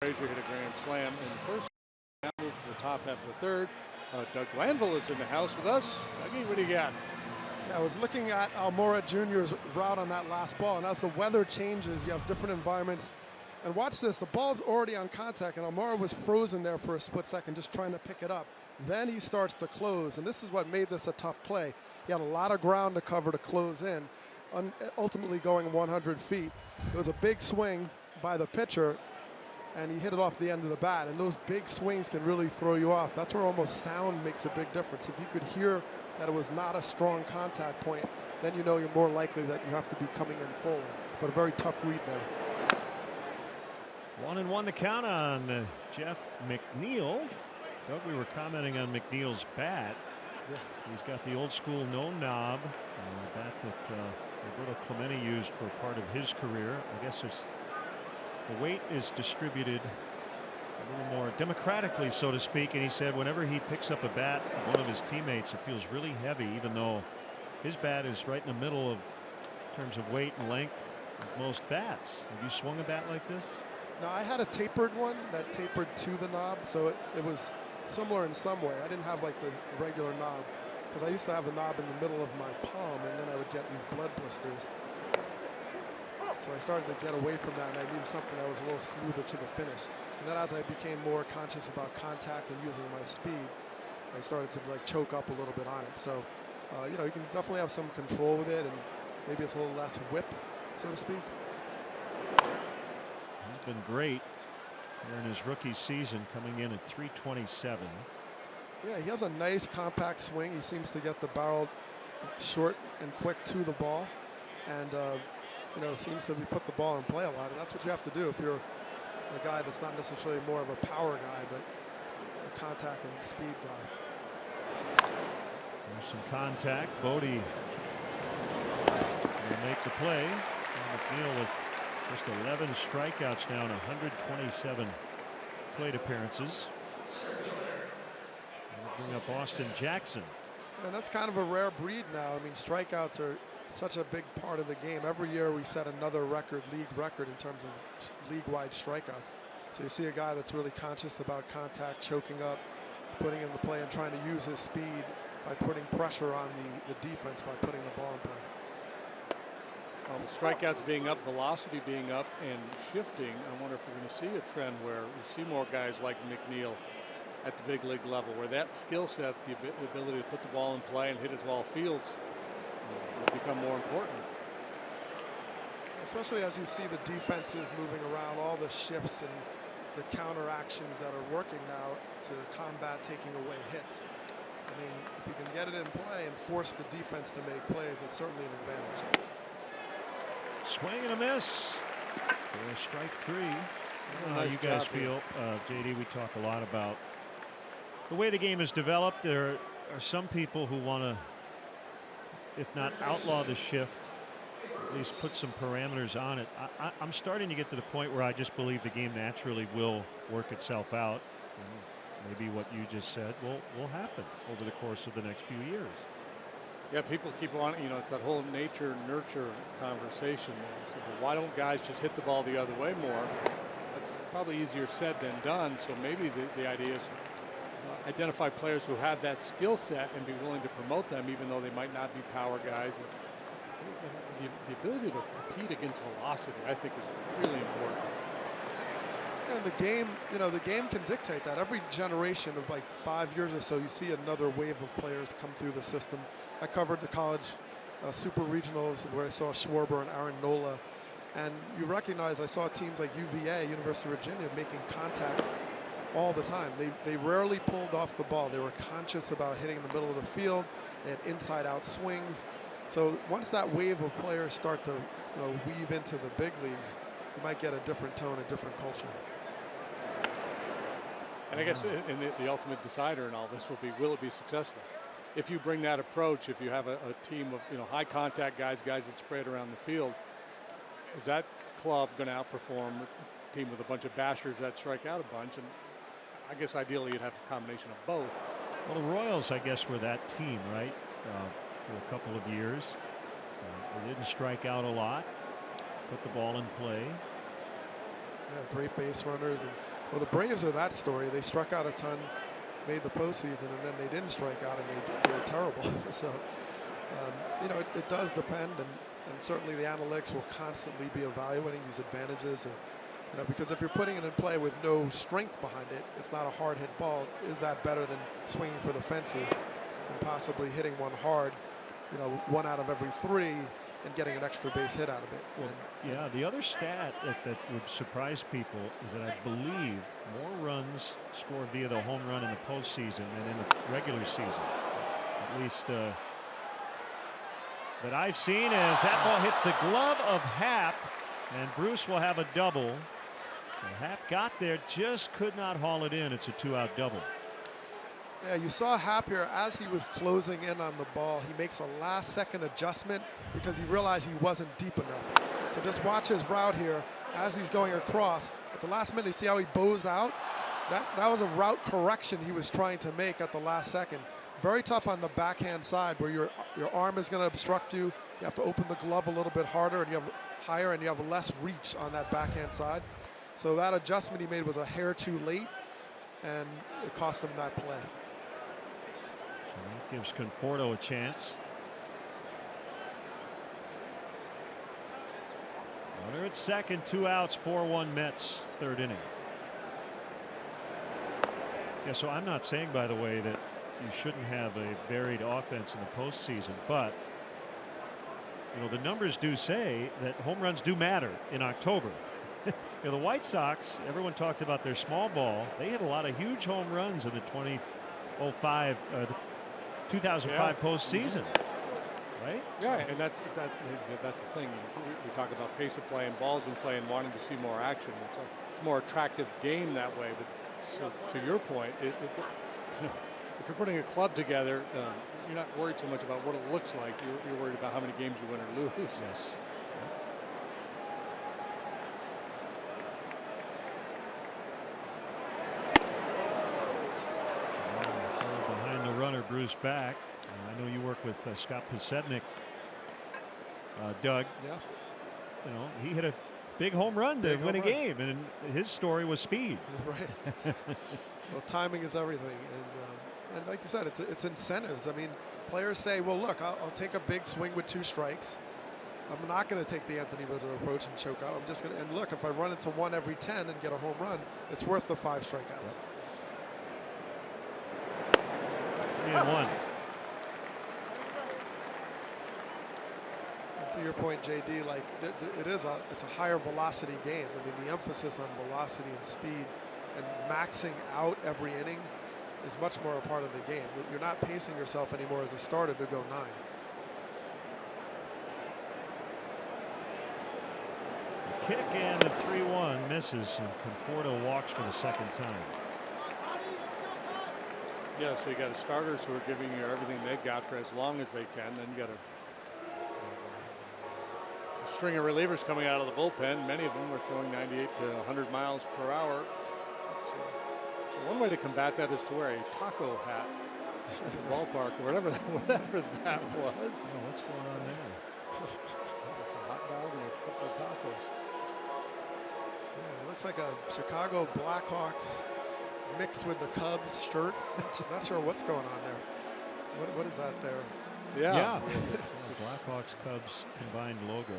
Frazier hit a grand slam in the first. Now move to the top half of the third. Doug Glanville is in the house with us. Dougie, what do you got? Yeah, I was looking at Almora Jr.'s route on that last ball, and as the weather changes, you have different environments. And watch this, the ball's already on contact, and Almora was frozen there for a split second, just trying to pick it up. Then he starts to close, and this is what made this a tough play. He had a lot of ground to cover to close in, ultimately going 100 feet. It was a big swing by the pitcher, and he hit it off the end of the bat, and those big swings can really throw you off. That's where almost sound makes a big difference. If you could hear that it was not a strong contact point, then you know you're more likely that you have to be coming in forward. But a very tough read there. 1-1 the count on Jeff McNeil. Doug, we were commenting on McNeil's bat. Yeah. He's got the old school no knob bat that Roberto Clemente used for part of his career. I guess the weight is distributed a little more democratically, so to speak, and he said whenever he picks up a bat, one of his teammates, it feels really heavy, even though his bat is right in the middle of, in terms of weight and length, of most bats. Have you swung a bat like this? No, I had a tapered one that tapered to the knob, so it was similar in some way. I didn't have like the regular knob, because I used to have the knob in the middle of my palm, and then I would get these blood blisters. So I started to get away from that, and I needed something that was a little smoother to the finish. And then as I became more conscious about contact and using my speed, I started to like choke up a little bit on it. So, you know, you can definitely have some control with it, and maybe it's a little less whip, so to speak. He's been great here in his rookie season, coming in at 327. Yeah, he has a nice compact swing. He seems to get the barrel short and quick to the ball, and you know, seems to be put the ball in play a lot, and that's what you have to do if you're a guy that's not necessarily more of a power guy, but a contact and speed guy. There's some contact. Bodie will make the play. McNeil with just 11 strikeouts now in 127 plate appearances. We'll bring up Austin Jackson. And that's kind of a rare breed now. I mean, strikeouts are such a big part of the game. Every year we set another record, league record, in terms of league-wide strikeouts. So you see a guy that's really conscious about contact, choking up, putting in the play, and trying to use his speed by putting pressure on the defense by putting the ball in play. Well, with strikeouts being up, velocity being up, and shifting, I wonder if we're going to see a trend where we see more guys like McNeil at the big league level, where that skill set, the ability to put the ball in play and hit it to all fields, will become more important. Especially as you see the defenses moving around, all the shifts and the counter actions that are working now to combat taking away hits. I mean, if you can get it in play and force the defense to make plays, it's certainly an advantage. Swing and a miss for strike three. I don't know how you guys feel, JD. We talk a lot about the way the game is developed. There are some people who want to, if not outlaw the shift, at least put some parameters on it. I'm starting to get to the point where I just believe the game naturally will work itself out. And maybe what you just said will happen over the course of the next few years. Yeah, people keep on, you know, it's that whole nature-nurture conversation. So, well, why don't guys just hit the ball the other way more? That's probably easier said than done. So maybe the idea is identify players who have that skill set and be willing to promote them, even though they might not be power guys. The ability to compete against velocity, I think, is really important. And the game, you know, the game can dictate that. Every generation of like 5 years or so, you see another wave of players come through the system. I covered the college super regionals where I saw Schwarber and Aaron Nola. And you recognize, I saw teams like UVA, University of Virginia, making contact all the time. They rarely pulled off the ball. They were conscious about hitting in the middle of the field. They had inside-out swings. So once that wave of players start to, you know, weave into the big leagues, you might get a different tone, a different culture. And I guess in the ultimate decider in all this will it be successful? If you bring that approach, if you have a team of, you know, high contact guys that spread around the field, is that club going to outperform a team with a bunch of bashers that strike out a bunch? And I guess ideally you'd have a combination of both. Well, the Royals, I guess, were that team, right? For a couple of years. They didn't strike out a lot, put the ball in play. Yeah, great base runners. And well, the Braves are that story. They struck out a ton, made the postseason, and then they didn't strike out, and they were terrible. So, you know, it does depend, and certainly the analytics will constantly be evaluating these advantages. And, you know, because if you're putting it in play with no strength behind it, it's not a hard hit ball. Is that better than swinging for the fences and possibly hitting one hard, you know, 1 out of every 3 and getting an extra base hit out of it? Yeah, the other stat that would surprise people is that I believe more runs scored via the home run in the postseason than in the regular season. At least that I've seen, as that ball hits the glove of Happ, and Bruce will have a double. So Happ got there, just could not haul it in. It's a 2-out double. Yeah, you saw Happ here as he was closing in on the ball. He makes a last-second adjustment because he realized he wasn't deep enough. So just watch his route here as he's going across. At the last minute, you see how he bows out? That was a route correction he was trying to make at the last second. Very tough on the backhand side where your arm is going to obstruct you. You have to open the glove a little bit harder, and you have higher, and you have less reach on that backhand side. So that adjustment he made was a hair too late, and it cost him that play. So that gives Conforto a chance. Runner at second, 2 outs, 4-1 Mets, third inning. Yeah, so I'm not saying, by the way, that you shouldn't have a varied offense in the postseason, but you know the numbers do say that home runs do matter in October. You know, the White Sox, everyone talked about their small ball. They hit a lot of huge home runs in the 2005 postseason. Right? Yeah, and that's the thing. We talk about pace of play and balls in play and wanting to see more action. It's a more attractive game that way. But so to your point, you know, if you're putting a club together, you're not worried so much about what it looks like. You're worried about how many games you win or lose. Yes. Behind the runner, Bruce back. I know you work with Scott Pasetnik, Doug. Yeah. You know, he hit a big home run to win a game, and his story was speed. Right. Well, timing is everything, and like you said, it's incentives. I mean, players say, well, look, I'll take a big swing with 2 strikes. I'm not going to take the Anthony Rizzo approach and choke out. I'm just going to, and look, if I run into 1 every 10 and get a home run, it's worth the 5 strikeouts. Yep. 3-1. To your point, JD, like it's a higher velocity game. I mean, the emphasis on velocity and speed and maxing out every inning is much more a part of the game. You're not pacing yourself anymore as a starter to go 9. The kick and the 3-1 misses, and Conforto walks for the second time. Yeah, so you got starters who are giving you everything they got for as long as they can. Then you got a string of relievers coming out of the bullpen. Many of them are throwing 98 to 100 miles per hour. So one way to combat that is to wear a taco hat at the ballpark, or whatever that was. Oh, what's going on there? It's a hot dog and a couple of tacos. Yeah, it looks like a Chicago Blackhawks mixed with the Cubs shirt. Not sure what's going on there. What is that there? Yeah. The Blackhawks Cubs combined logo.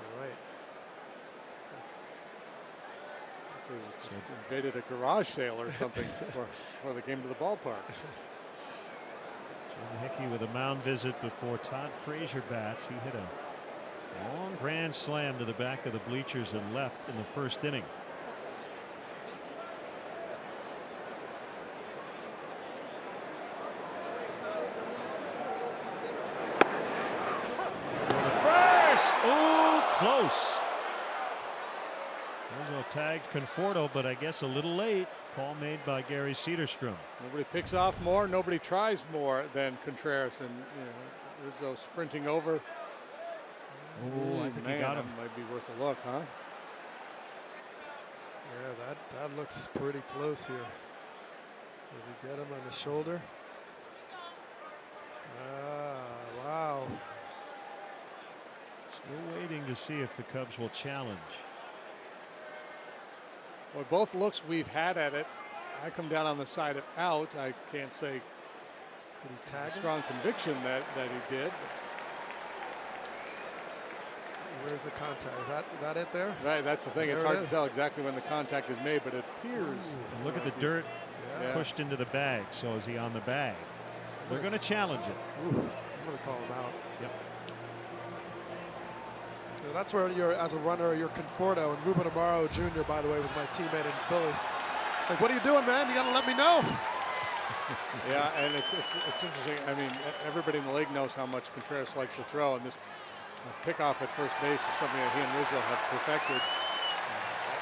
All right. They just invaded a garage sale or something before they came to the ballpark. Jim Hickey with a mound visit before Todd Frazier bats. He hit a long grand slam to the back of the bleachers and left in the first inning. Close. Rizzo tagged Conforto, but I guess a little late. Call made by Gary Cederstrom. Nobody picks off more, nobody tries more than Contreras, and Rizzo sprinting over. Oh, I think he got him. Might be worth a look, huh? Yeah, that looks pretty close here. Does he get him on the shoulder? Wow. Still waiting to see if the Cubs will challenge. Well, both looks we've had at it, I come down on the side of out. I can't say did he tag strong conviction that he did. Where's the contact? Is that it there? Right, that's the thing. It's hard to tell exactly when the contact is made, but it appears. And look at the dirt pushed into the bag. So is he on the bag? They're going to challenge it. I'm going to call him out. Yep. That's where you're, as a runner, you're Conforto. And Ruben Amaro Jr., by the way, was my teammate in Philly. It's like, what are you doing, man? You got to let me know. Yeah, and it's interesting. I mean, everybody in the league knows how much Contreras likes to throw, and this pickoff at first base is something that he and Rizzo have perfected.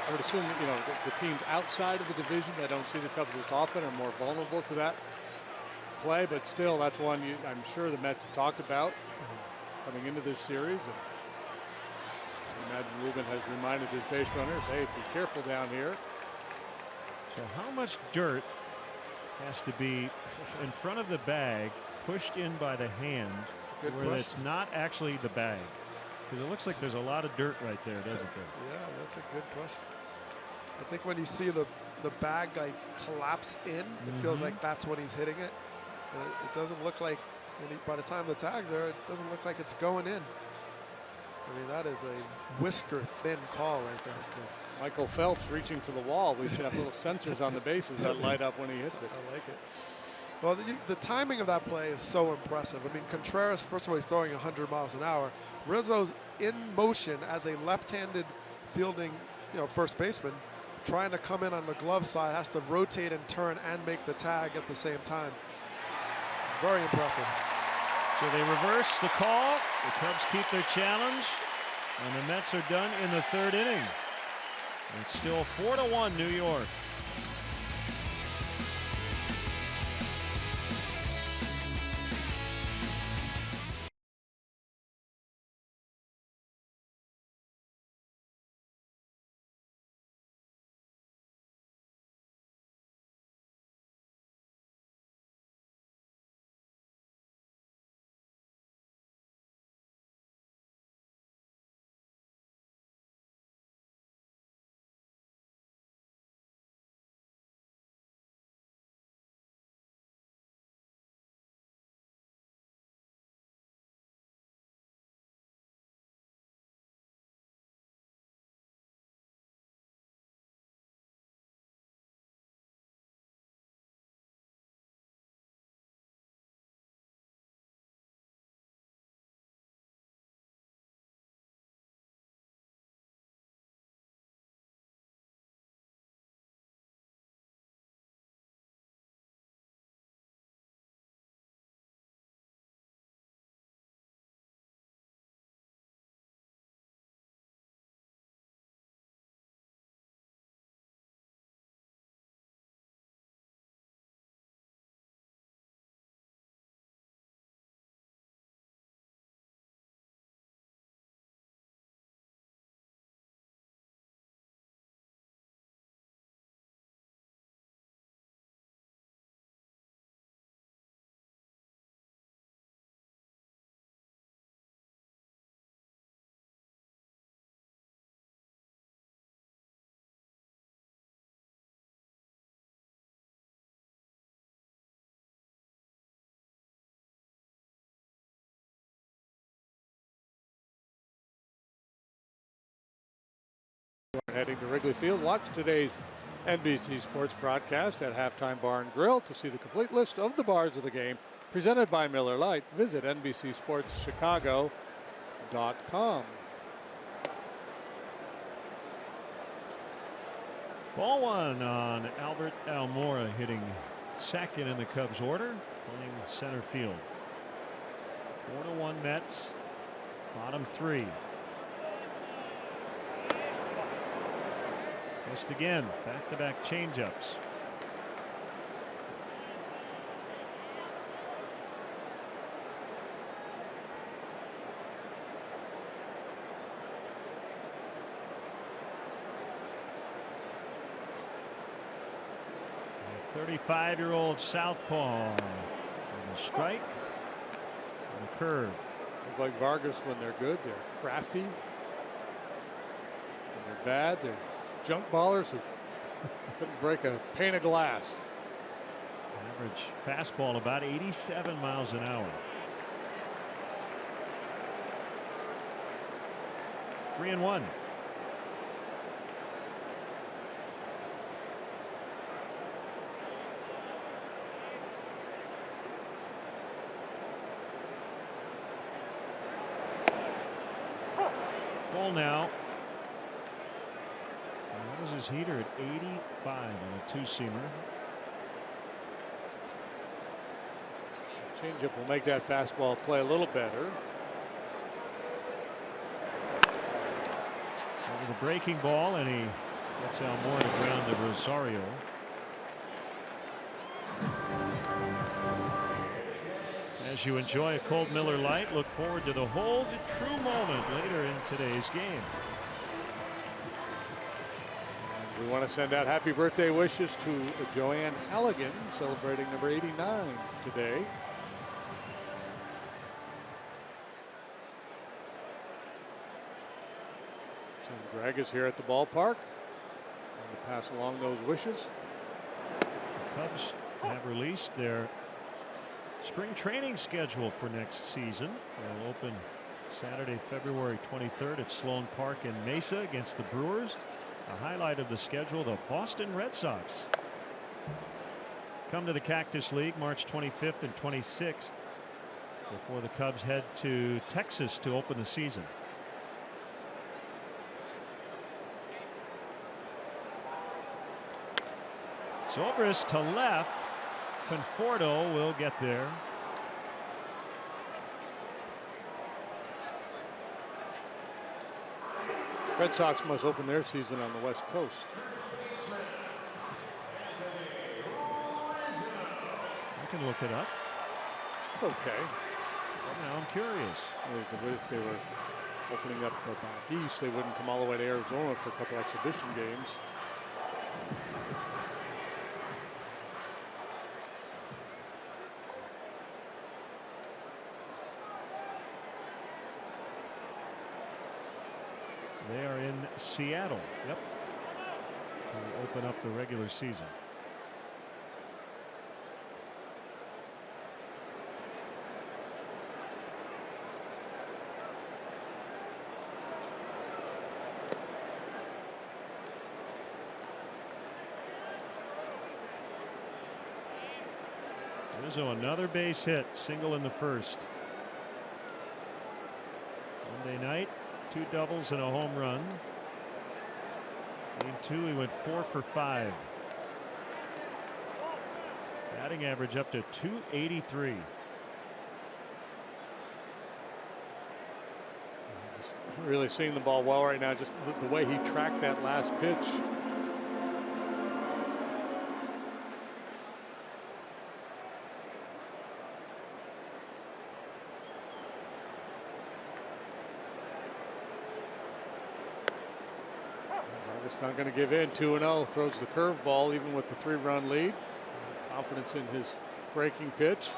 I would assume, the teams outside of the division that don't see the Cubs as often are more vulnerable to that play, but still, that's one I'm sure the Mets have talked about coming into this series. And I imagine Ruben has reminded his base runners, hey, be careful down here. So how much dirt has to be in front of the bag, pushed in by the hand, Good where question. it's not actually the bag. Because it looks like there's a lot of dirt right there, doesn't there? Yeah, that's a good question. I think when you see the bag like collapse in, it feels like that's when he's hitting it. It doesn't look like, by the time the tag's there, it doesn't look like it's going in. I mean, that is a whisker-thin call right there. Michael Phelps reaching for the wall. We should have little sensors on the bases that light up when he hits it. I like it. Well, the timing of that play is so impressive. I mean, Contreras, first of all, he's throwing 100 miles an hour. Rizzo's in motion as a left-handed fielding, first baseman, trying to come in on the glove side, has to rotate and turn and make the tag at the same time. Very impressive. So they reverse the call. The Cubs keep their challenge, and the Mets are done in the third inning. It's still 4-1 New York. Heading to Wrigley Field, watch today's NBC Sports broadcast at Halftime Bar and Grill. To see the complete list of the bars of the game presented by Miller Lite, visit NBCSportsChicago.com. Ball one on Albert Almora, hitting second in the Cubs order, playing center field. 4-1 Mets, bottom three. Missed again, back-to-back changeups. The 35-year-old southpaw. And a strike and a curve. It's like Vargas when they're good, they're crafty. When they're bad, they're junk ballers who couldn't break a pane of glass. Average fastball about 87 miles an hour. 3-1. Full now. That was his heater at 85 on a two-seamer. Changeup will make that fastball play a little better. Over the breaking ball, and he gets Almora to ground to Rosario. As you enjoy a cold Miller Lite, look forward to the hold true moment later in today's game. We want to send out happy birthday wishes to Joanne Halligan, celebrating number 89 today. So Greg is here at the ballpark to pass along those wishes. Cubs have released their spring training schedule for next season. They'll open Saturday, February 23rd at Sloan Park in Mesa against the Brewers. A highlight of the schedule, the Boston Red Sox come to the Cactus League March 25th and 26th before the Cubs head to Texas to open the season. Zobrist to left. Conforto will get there. Red Sox must open their season on the West Coast. I can look it up. Okay. Well, now I'm curious. If they were opening up back east, they wouldn't come all the way to Arizona for a couple exhibition games. They are in Seattle. Yep. To open up the regular season. Rizzo another base hit, single in the first. Monday night, 2 doubles and a home run. Game 2, he went 4 for 5. Batting average up to .283. Just really seeing the ball well right now. Just the way he tracked that last pitch. Not going to give in. 2-0, throws the curveball even with the 3-run lead. Confidence in his breaking pitch.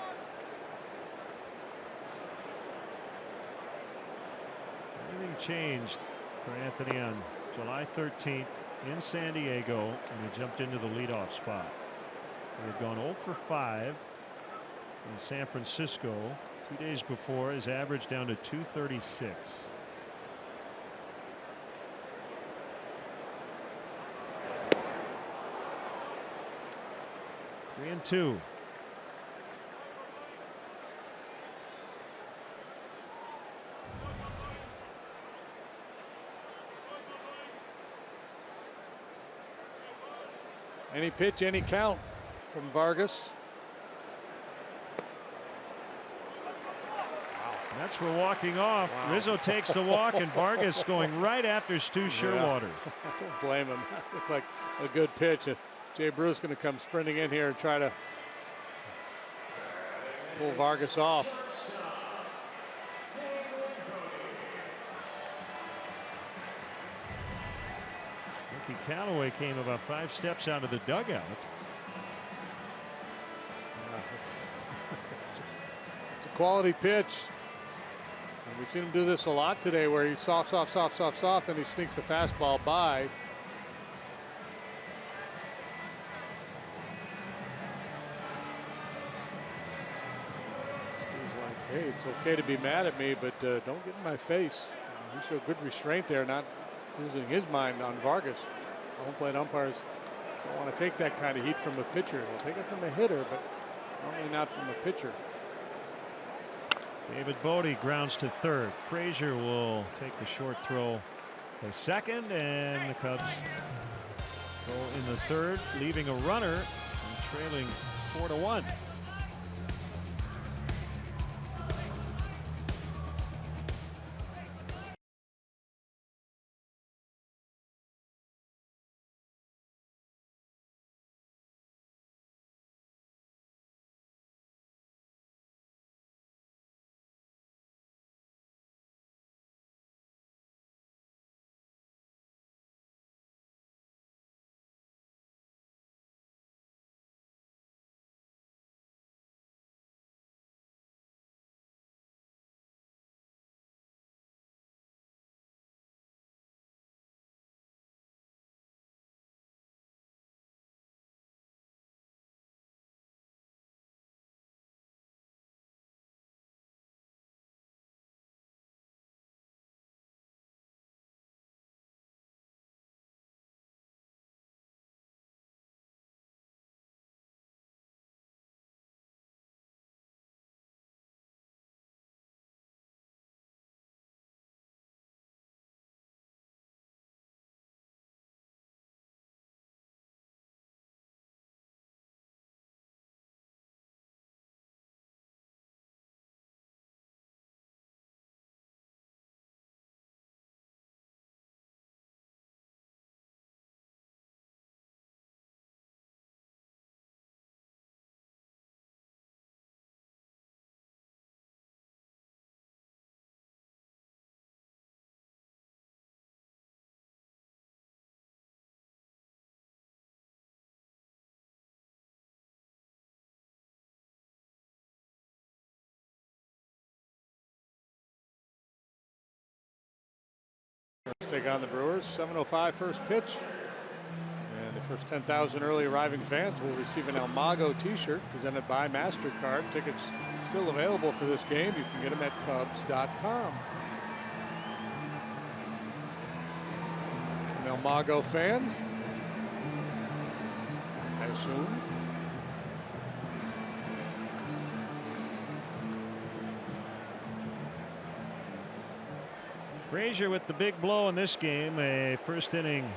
Everything changed for Anthony on July 13th in San Diego when he jumped into the leadoff spot. He had gone 0 for 5 in San Francisco 2 days before. His average down to .236. 3-2. Any pitch, any count from Vargas. That's for walking off. Wow. Rizzo takes the walk, and Vargas going right after Stu Sherwater. I don't blame him. That looked like a good pitch. Jay Bruce going to come sprinting in here and try to pull Vargas off. Ricky Callaway came about 5 steps out of the dugout. It's a quality pitch. And we've seen him do this a lot today, where he's soft, and he sneaks the fastball by. Hey, it's okay to be mad at me, but don't get in my face. He showed good restraint there, not losing his mind on Vargas. Home plate umpires don't want to take that kind of heat from a pitcher. They'll take it from a hitter, but normally not from a pitcher. David Bodie grounds to third. Frazier will take the short throw to second, and the Cubs go in the third, leaving a runner and trailing 4-1. take on the Brewers. 7:05 first pitch. And the first 10,000 early arriving fans will receive an El Mago t-shirt presented by MasterCard. Tickets still available for this game. You can get them at Cubs.com. Some El Mago fans, I assume. Frazier with the big blow in this game, a first inning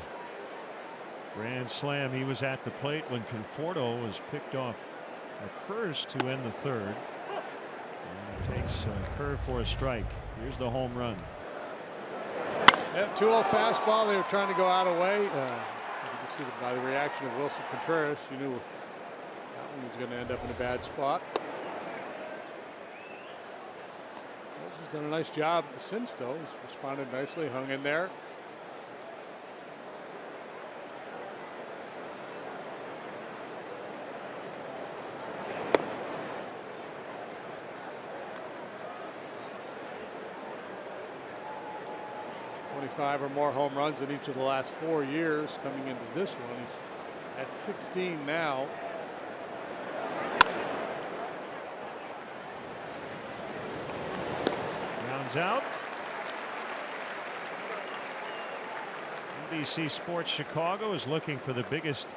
grand slam. He was at the plate when Conforto was picked off at first to end the third. And takes a curve for a strike. Here's the home run. Yeah, 2-0 fastball. They were trying to go out of way. You can see by the reaction of Wilson Contreras, you knew that one was going to end up in a bad spot. He's done a nice job since, though. He's responded nicely, hung in there. '25 or more home runs in each of the last 4 years. Coming into this one, he's at 16 now. Out. NBC Sports Chicago is looking for the biggest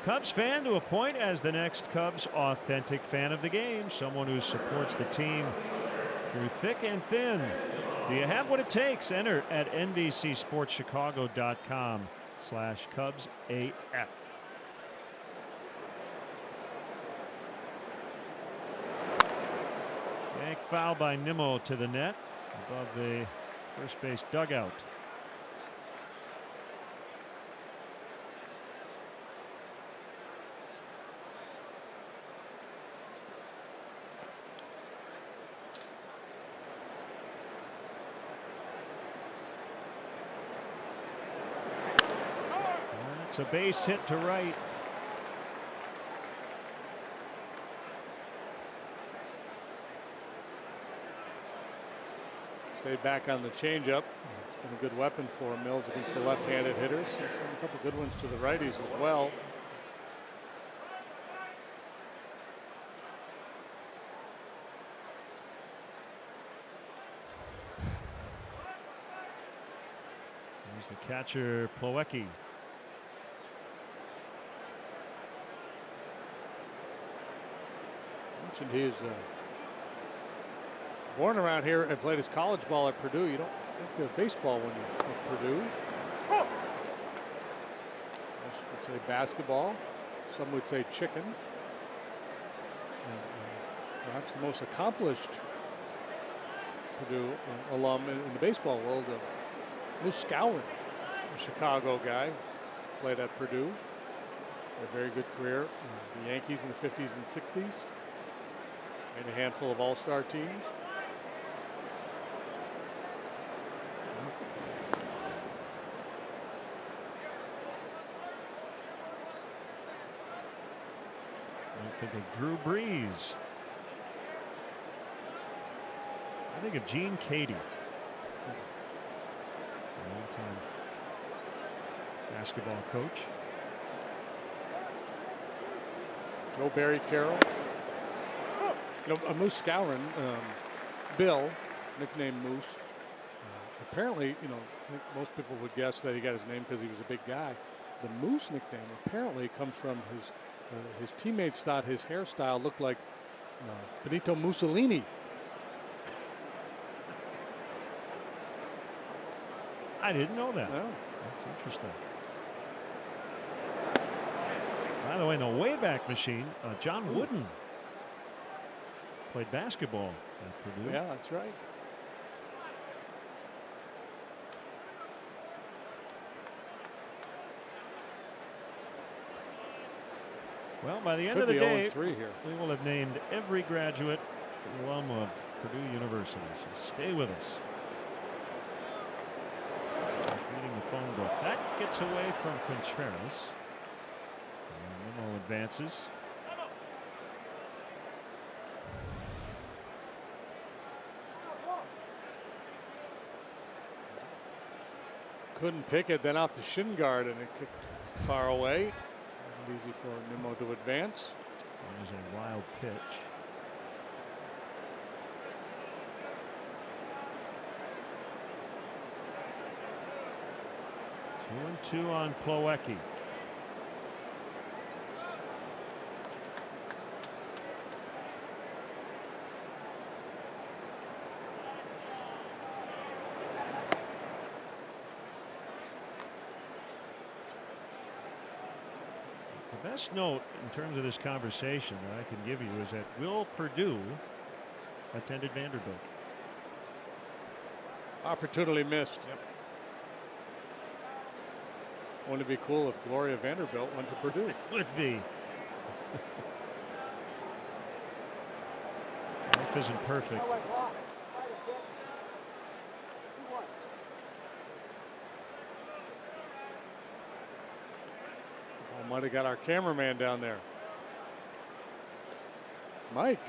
Cubs fan to appoint as the next Cubs authentic fan of the game, someone who supports the team through thick and thin. Do you have what it takes? Enter at NBCSportsChicago.com/CubsAF. Yank foul by Nimmo to the net above the first base dugout. It's a base hit to right. Stayed back on the changeup. It's been a good weapon for Mills against the left-handed hitters. He's shown a couple good ones to the righties as well. There's the catcher, Plawecki. Mentioned he is born around here and played his college ball at Purdue. You don't think of baseball when you're at Purdue. Most would say basketball. Some would say chicken. And perhaps the most accomplished Purdue alum in the baseball world, Moose Skowron, a Chicago guy, played at Purdue. A very good career. The Yankees in the 50s and 60s. Made a handful of all-star teams. I think of Drew Brees. I think of Gene Cady. Long-time basketball coach. Joe Barry Carroll. You know, Moose Skowron, Bill, nicknamed Moose. Apparently, you know, I think most people would guess that he got his name because he was a big guy. The Moose nickname apparently comes from his teammates thought his hairstyle looked like Benito Mussolini. I didn't know that. No. That's interesting. By the way, in the Wayback Machine, John Wooden played basketball at Purdue. Yeah, that's right. Well, by the end Could of the be day, 0-3 here. we will have named every graduate alum of Purdue University. So stay with us. Reading the phone book. That gets away from Contreras. Nimmo advances. Couldn't pick it, then off the shin guard, and it kicked far away. Wasn't easy for Nimmo to advance. That was a wild pitch. 2-2 on Plawecki. The best note in terms of this conversation that I can give you is that Will Perdue attended Vanderbilt. Opportunity missed. Yep. Wouldn't it be cool if Gloria Vanderbilt went to Purdue? It would be. Life isn't perfect. I might have got our cameraman down there. Mike.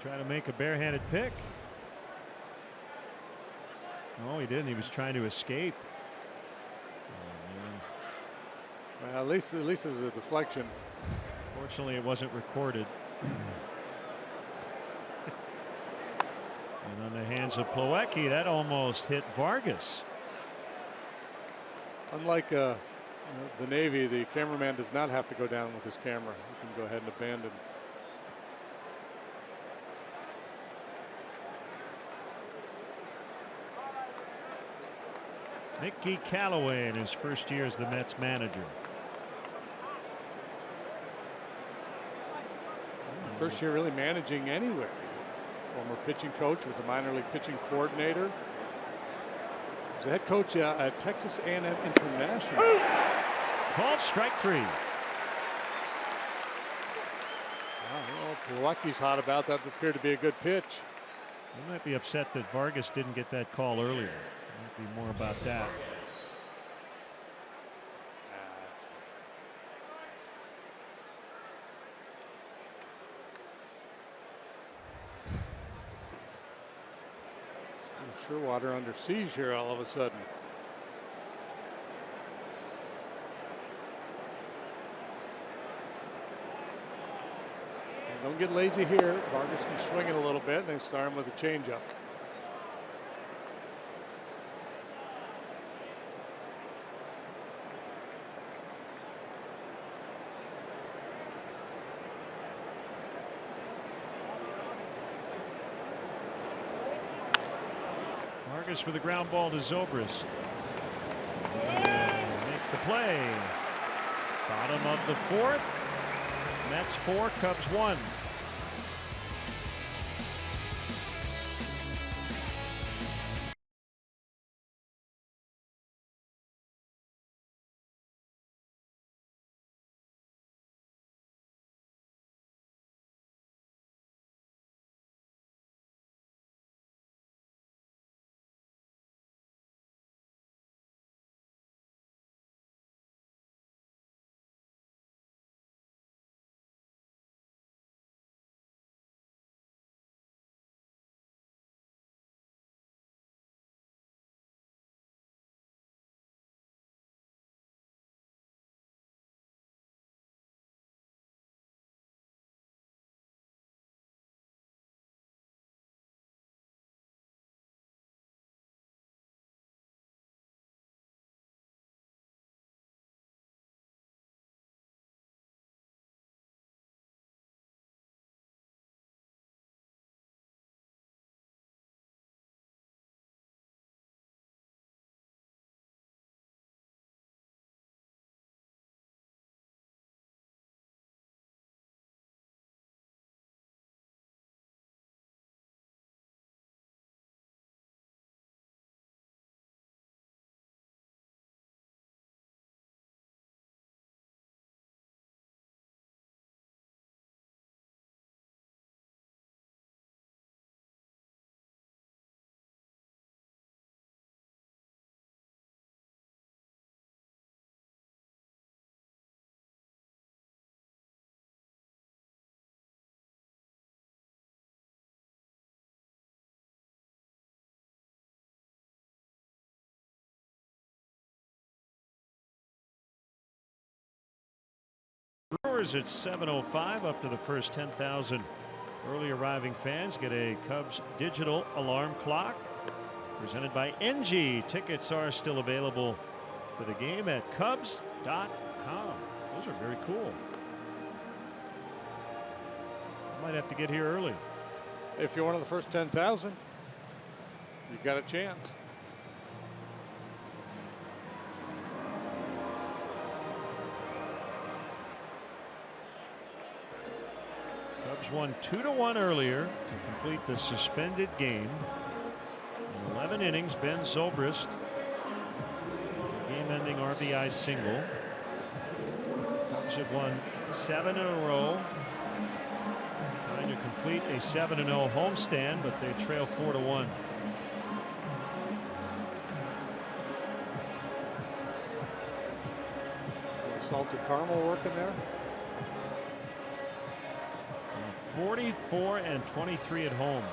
Trying to make a barehanded pick. No, he didn't. He was trying to escape. Oh, well, at least it was a deflection. Fortunately, it wasn't recorded. And on the hands of Plawecki, that almost hit Vargas. Unlike the Navy, the cameraman does not have to go down with his camera. He can go ahead and abandon. Mickey Callaway in his first year as the Mets manager. First year really managing anywhere. Former pitching coach, was a minor league pitching coordinator. Was the head coach at Texas A&M International. Called strike 3. Well, Plawecki's hot about that. Appeared to be a good pitch. He might be upset that Vargas didn't get that call earlier. Might be more about that. Sherwater under siege here all of a sudden. And don't get lazy here. Vargas can swing it a little bit and then start him with a changeup. Vargas with a ground ball to Zobrist. Make the play. Bottom of the 4th. Mets 4, Cubs 1. Brewers at 7:05 up to the first 10,000 early arriving fans. Get a Cubs digital alarm clock presented by NG. Tickets are still available for the game at Cubs.com. Those are very cool. I might have to get here early. If you're one of the first 10,000, you've got a chance. Cubs won 2-1 earlier to complete the suspended game. In 11 innings, Ben Zobrist, game-ending RBI single. Cubs have won 7 in a row. Trying to complete a 7-0 homestand, but they trail 4-1. Salted caramel working there. 44 and 23 at home.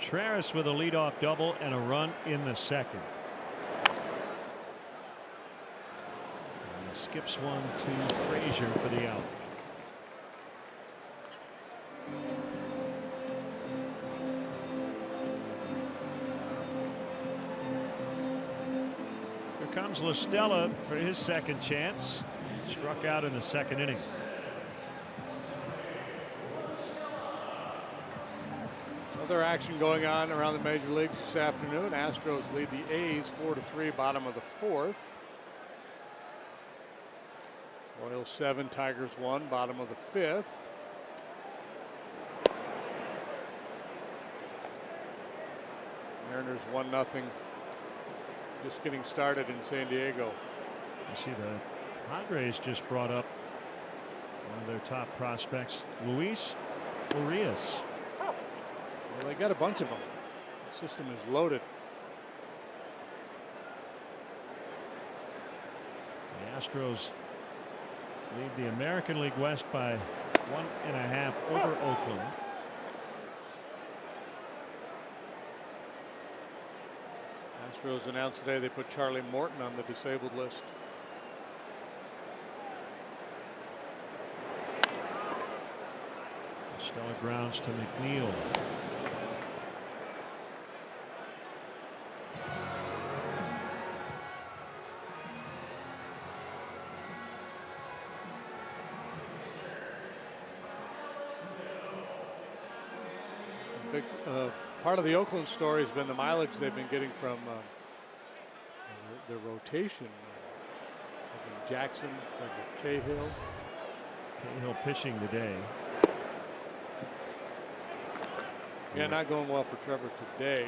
Contreras with a leadoff double and a run in the second. And he skips one to Frazier for the out. Here comes La Stella for his second chance. Struck out in the second inning. Other action going on around the major leagues this afternoon. Astros lead the A's 4-3, bottom of the fourth. Royals 7, Tigers 1, bottom of the fifth. Mariners 1-0. Just getting started in San Diego. You see the Padres just brought up one of their top prospects, Luis Urias. Well, they got a bunch of them. The system is loaded. The Astros lead the American League West by 1.5 over Oakland. Astros announced today they put Charlie Morton on the disabled list. Stella grounds to McNeil. Big part of the Oakland story has been the mileage they've been getting from their rotation. Jackson, Cahill. Cahill pitching today. Yeah, not going well for Trevor today.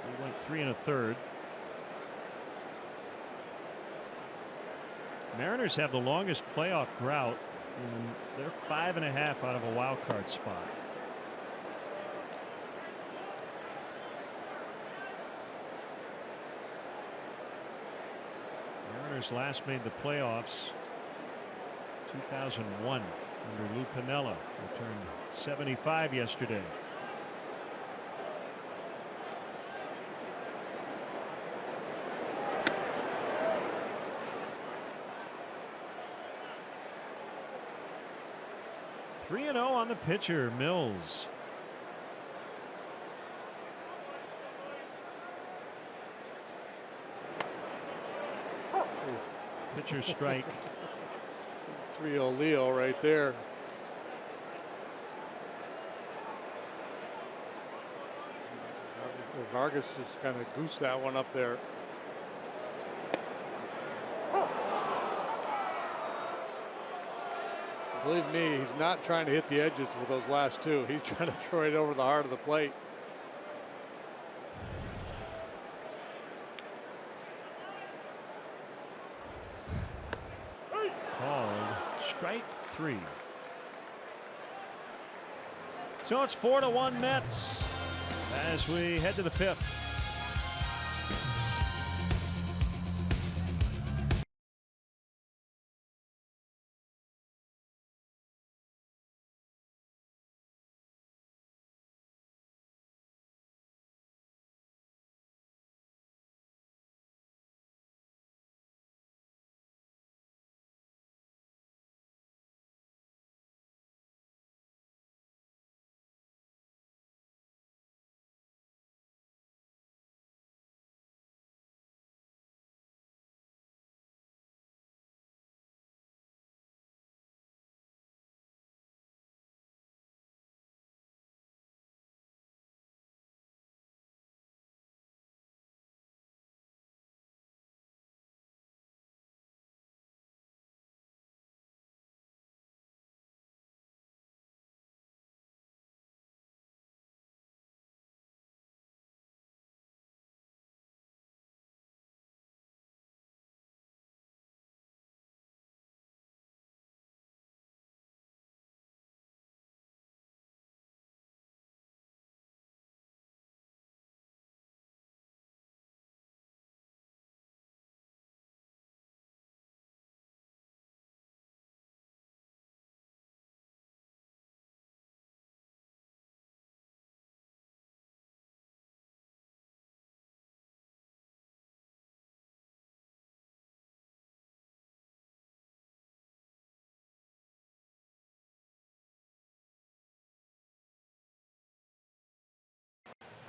He went 3 1/3. Mariners have the longest playoff drought, and they're 5.5 out of a wild card spot. Mariners last made the playoffs 2001 under Lou Piniella, who turned 75 yesterday. Three 3-0 on the pitcher, Mills. Pitcher strike. 3-0 Leo right there. Vargas just kind of goosed that one up there. Believe me, he's not trying to hit the edges with those last two. He's trying to throw it over the heart of the plate. Called strike 3. So it's 4-1 Mets as we head to the 5th.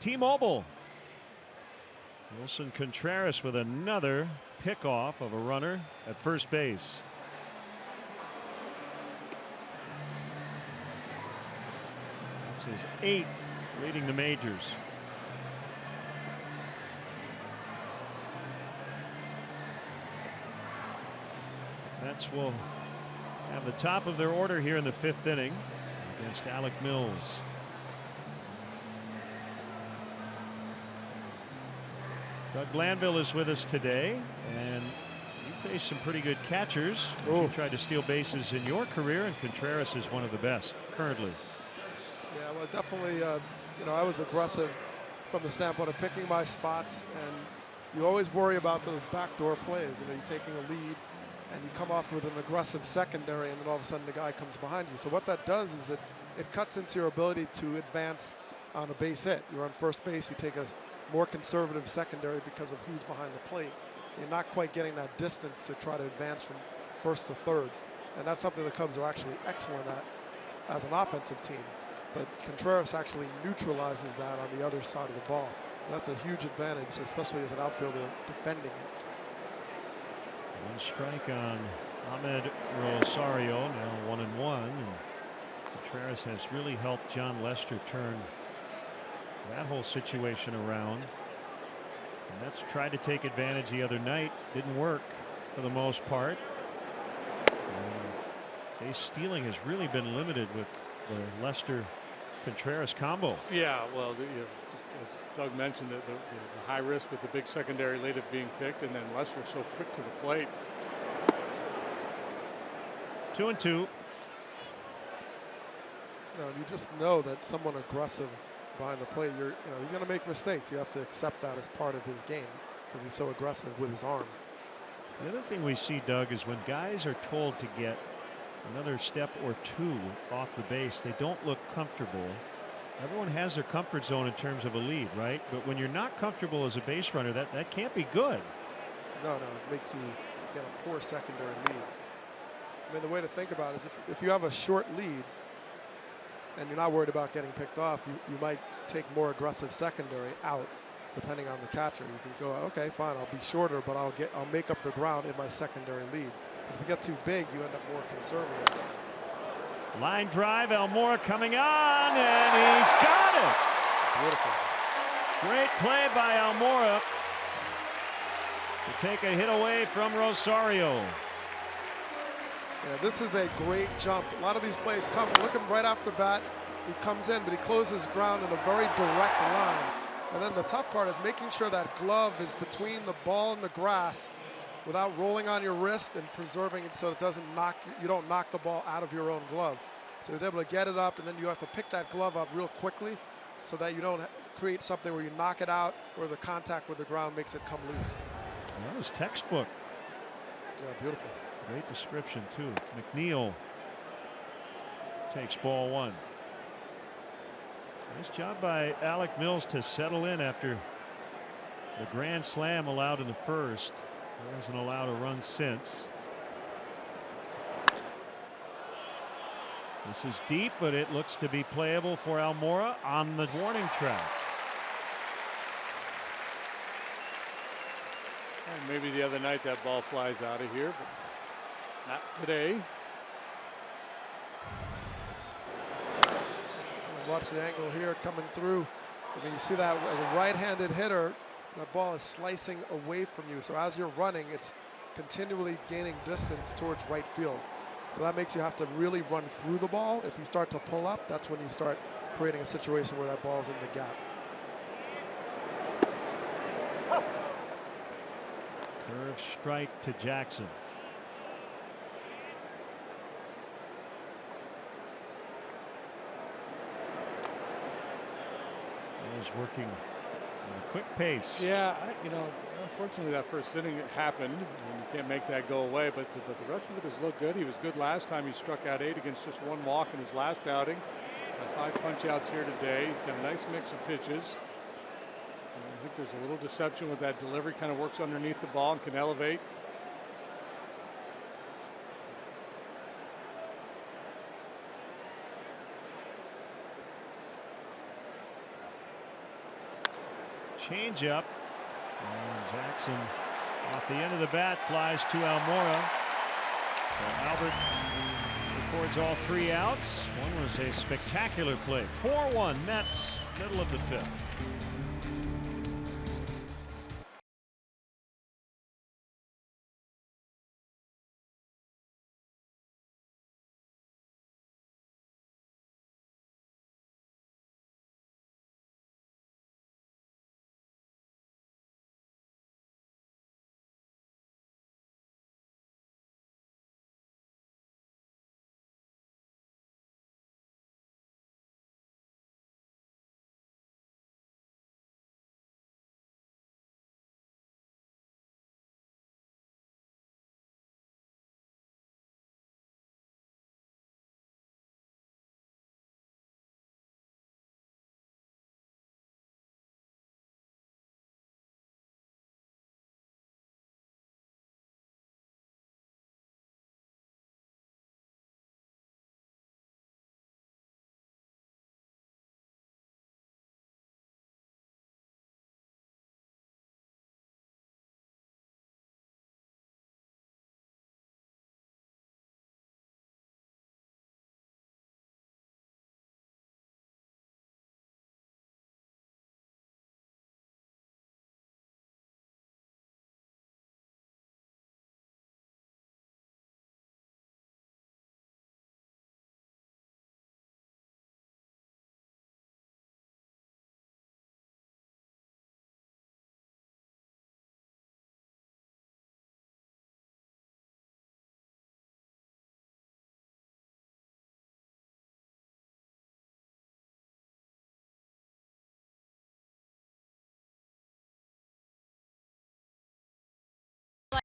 T-Mobile. Wilson Contreras with another pickoff of a runner at first base. That's his 8th, leading the majors. Mets will have the top of their order here in the 5th inning against Alec Mills. Doug Glanville is with us today, and you faced some pretty good catchers. You tried to steal bases in your career, and Contreras is one of the best currently. Yeah, well, definitely, you know, I was aggressive from the standpoint of picking my spots, and you always worry about those backdoor plays. You know, you're taking a lead, and you come off with an aggressive secondary, and then all of a sudden the guy comes behind you. So what that does is it cuts into your ability to advance on a base hit. You're on first base, you take a more conservative secondary because of who's behind the plate. You're not quite getting that distance to try to advance from first to third. And that's something the Cubs are actually excellent at as an offensive team. But Contreras actually neutralizes that on the other side of the ball. And that's a huge advantage, especially as an outfielder defending it. One strike on Ahmed Rosario, now 1-1. And Contreras has really helped John Lester turn that whole situation around. And that's tried to take advantage the other night. Didn't work for the most part. Base stealing has really been limited with the Lester Contreras combo. Yeah, well, as Doug mentioned, the high risk with the big secondary late of being picked, and then Lester so quick to the plate. 2-2. You just know that someone aggressive behind the plate, you know, he's going to make mistakes. You have to accept that as part of his game because he's so aggressive with his arm. The other thing we see, Doug, is when guys are told to get another step or two off the base, they don't look comfortable. Everyone has their comfort zone in terms of a lead, right? But when you're not comfortable as a base runner, that can't be good. No, it makes you get a poor secondary lead. I mean, the way to think about it is if you have a short lead and you're not worried about getting picked off, you might take more aggressive secondary out depending on the catcher. You can go, okay, fine, I'll be shorter, but I'll make up the ground in my secondary lead. But if you get too big, you end up more conservative. Line drive, Almora coming on, and he's got it. Beautiful. Great play by Almora to take a hit away from Rosario. Yeah, this is a great jump. A lot of these plays come, look at him right off the bat. He comes in, but he closes ground in a very direct line. And then the tough part is making sure that glove is between the ball and the grass without rolling on your wrist and preserving it so it doesn't you don't knock the ball out of your own glove. So he was able to get it up, and then you have to pick that glove up real quickly so that you don't create something where you knock it out or the contact with the ground makes it come loose. That was textbook. Yeah, beautiful. Great description, too. McNeil takes ball 1. Nice job by Alec Mills to settle in after the grand slam allowed in the first. He hasn't allowed a run since. This is deep, but it looks to be playable for Almora on the warning track. And maybe the other night that ball flies out of here, but not today. Watch the angle here coming through. I mean, you see that as a right-handed hitter, that ball is slicing away from you. So as you're running, it's continually gaining distance towards right field. So that makes you have to really run through the ball. If you start to pull up, that's when you start creating a situation where that ball's in the gap. Curve strike to Jackson. Is working at a quick pace. Yeah, you know, unfortunately that first inning happened, and you can't make that go away. But the rest of it has looked good. He was good last time. He struck out 8 against just 1 walk in his last outing. 5 punch outs here today. He's got a nice mix of pitches. And I think there's a little deception with that delivery. Kind of works underneath the ball and can elevate. Change up. And Jackson off the end of the bat flies to Almora. So Albert records all 3 outs. One was a spectacular play. 4-1 Mets, middle of the 5th.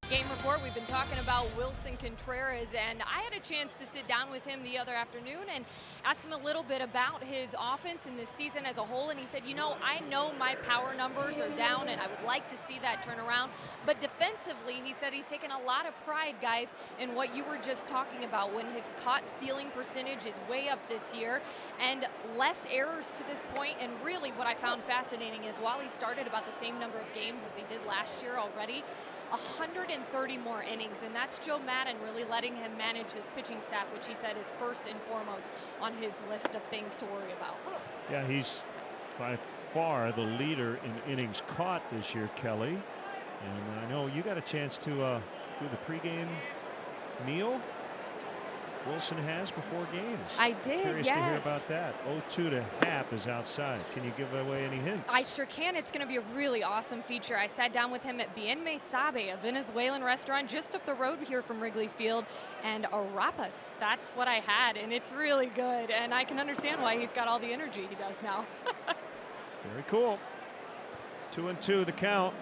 Game report, we've been talking about Wilson Contreras, and I had a chance to sit down with him the other afternoon and ask him a little bit about his offense and this season as a whole. And he said, you know, I know my power numbers are down and I would like to see that turn around, but defensively, he said he's taken a lot of pride, guys, in what you were just talking about, when his caught stealing percentage is way up this year and less errors to this point. And really what I found fascinating is while he started about the same number of games as he did last year already, 130 more innings, and that's Joe Maddon really letting him manage this pitching staff, which he said is first and foremost on his list of things to worry about. Yeah, he's by far the leader in innings caught this year, Kelly. And I know you got a chance to do the pregame meal Wilson has before games. I did, Curious yes. to hear about that. 0-2 to Happ is outside. Can you give away any hints? I sure can. It's going to be a really awesome feature. I sat down with him at Bien Me Sabe, a Venezuelan restaurant just up the road here from Wrigley Field, and arapas. That's what I had, and it's really good. And I can understand why he's got all the energy he does now. Very cool. 2-2 the count.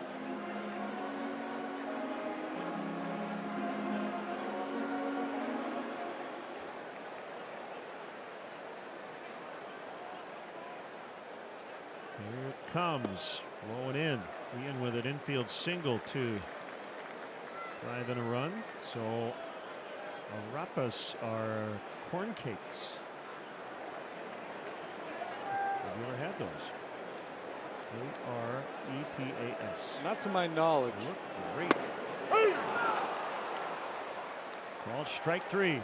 Here it comes, blowing in. Ian with an infield single to drive in a run. So arapas are corn cakes. Have you ever had those? A-R-E-P-A-S. Not to my knowledge. Look great. Called strike 3.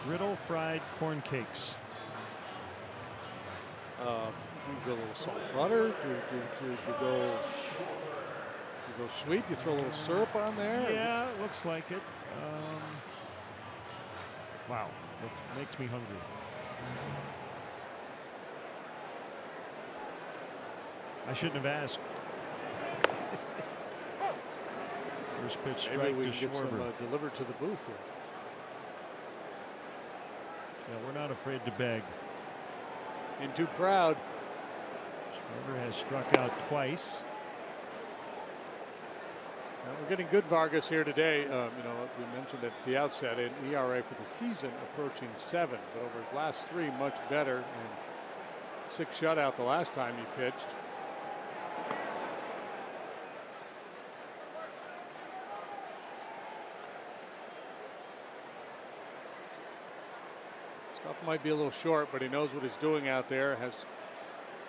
Griddle fried corn cakes. Do you go a little salt and butter? Do you go sweet? Do you throw a little syrup on there? Yeah, it looks like it. Wow, it makes me hungry. I shouldn't have asked. First pitch strike Maybe we to can get some Schwarber. delivered to the booth here. Yeah, we're not afraid to beg. And too proud. Schwarber has struck out twice. Well, we're getting good Vargas here today. You know, we mentioned at the outset an ERA for the season approaching 7, but over his last 3, much better. And 6 shutout the last time he pitched. Stuff might be a little short, but he knows what he's doing out there. Has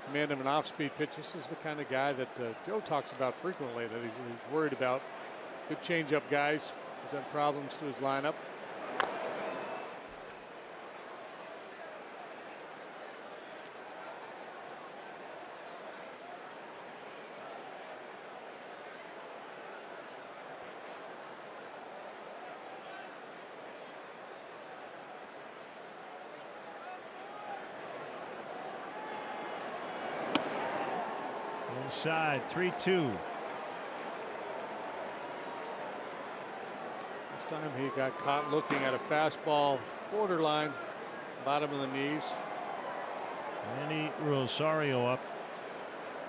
command of an off-speed pitch. This is the kind of guy that Joe talks about frequently, that he's worried about. Good changeup guys present problems to his lineup. Inside, 3-2. This time he got caught looking at a fastball borderline, bottom of the knees. Manny Rosario up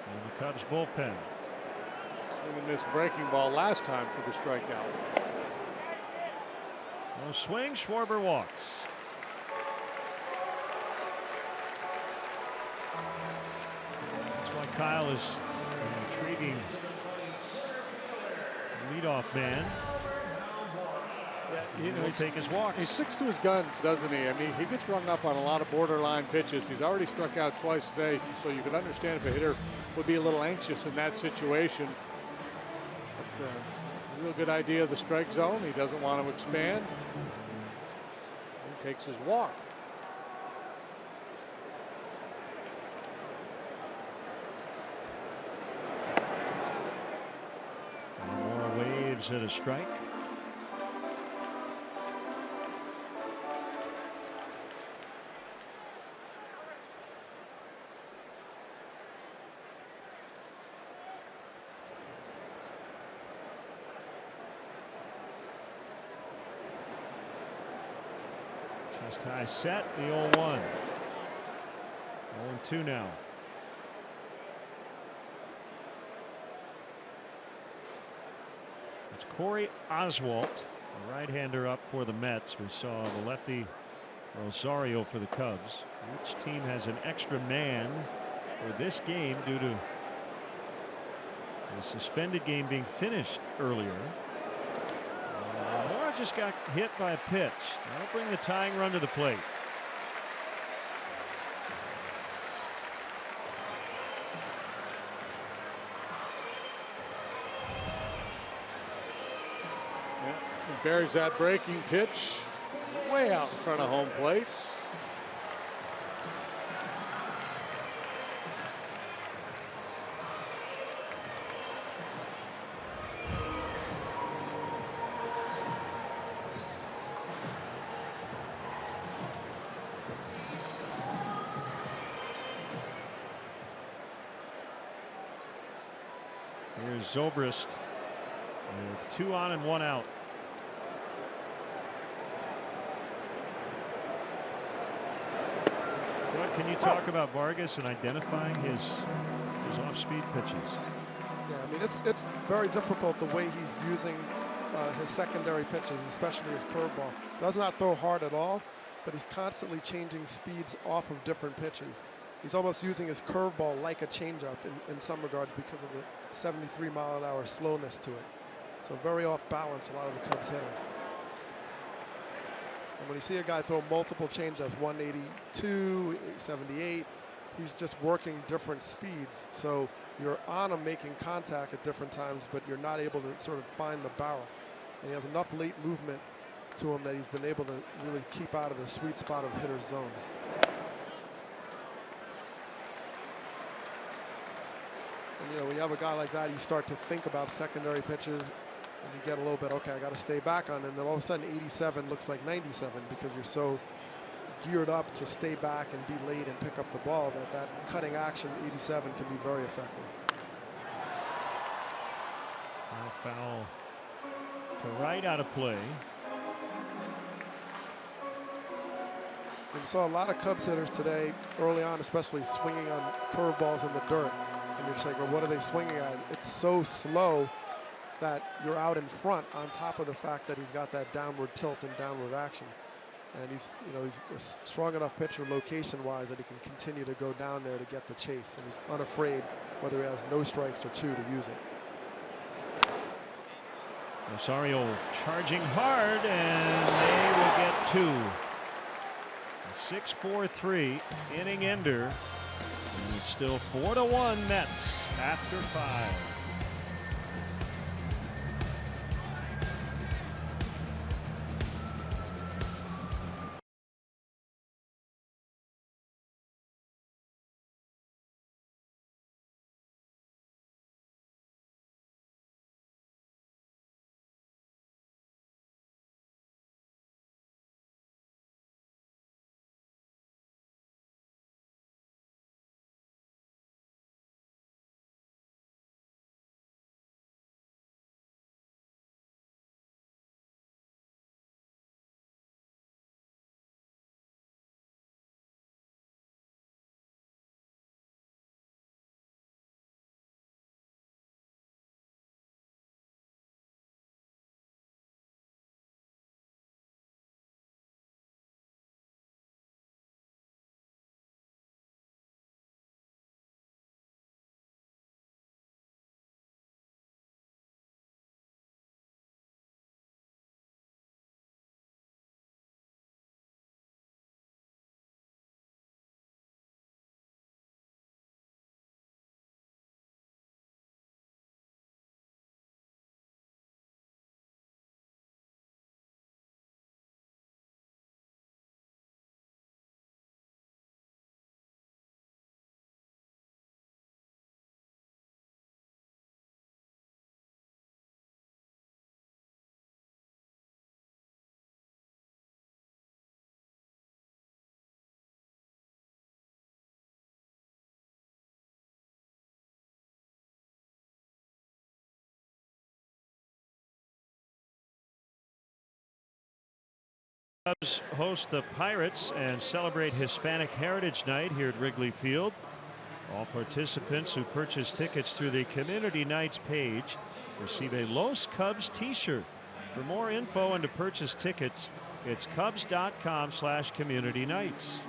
in the Cubs bullpen. Swinging this breaking ball last time for the strikeout. No swing, Schwarber walks. That's why Kyle is an intriguing leadoff man. Yeah, you know, he'll take his walks. He sticks to his guns, doesn't he? I mean, he gets rung up on a lot of borderline pitches. He's already struck out twice today, so you can understand if a hitter would be a little anxious in that situation. But it's a real good idea of the strike zone. He doesn't want to expand. He takes his walk. More waves at a strike. Just high set, the 0-1. 0-2 now. It's Corey Oswalt, the right-hander up for the Mets. We saw the lefty Rosario for the Cubs. Each team has an extra man for this game due to the suspended game being finished earlier. Moore just got hit by a pitch. That'll bring the tying run to the plate. Yeah, he buries that breaking pitch way out in front of home plate. Here's Zobrist with 2 on and 1 out. What can you talk about Vargas and identifying his off-speed pitches? Yeah, I mean it's very difficult the way he's using his secondary pitches, especially his curveball. Does not throw hard at all, but he's constantly changing speeds off of different pitches. He's almost using his curveball like a changeup in some regards because of the 73-mile-an-hour slowness to it. So very off balance, a lot of the Cubs hitters. And when you see a guy throw multiple changeups, 182, 78, he's just working different speeds. So you're on him making contact at different times, but you're not able to sort of find the barrel. And he has enough late movement to him that he's been able to really keep out of the sweet spot of hitters' zones. And, you know, when you have a guy like that, you start to think about secondary pitches, and you get a little bit, okay, I got to stay back on, and then all of a sudden 87 looks like 97 because you're so geared up to stay back and be late and pick up the ball that cutting action 87 can be very effective. Foul to right, out of play. We saw a lot of Cubs hitters today early on, especially swinging on curveballs in the dirt. And you're just like, well, what are they swinging at? It's so slow that you're out in front on top of the fact that he's got that downward tilt and downward action. And he's a strong enough pitcher location-wise that he can continue to go down there to get the chase. And he's unafraid, whether he has no strikes or 2, to use it. Rosario charging hard, and they will get 2. A 6-4-3 inning ender. And it's still 4-1 Mets after 5. Cubs host the Pirates and celebrate Hispanic Heritage Night here at Wrigley Field. All participants who purchase tickets through the Community Nights page receive a Los Cubs t-shirt. For more info and to purchase tickets, it's cubs.com/communitynights.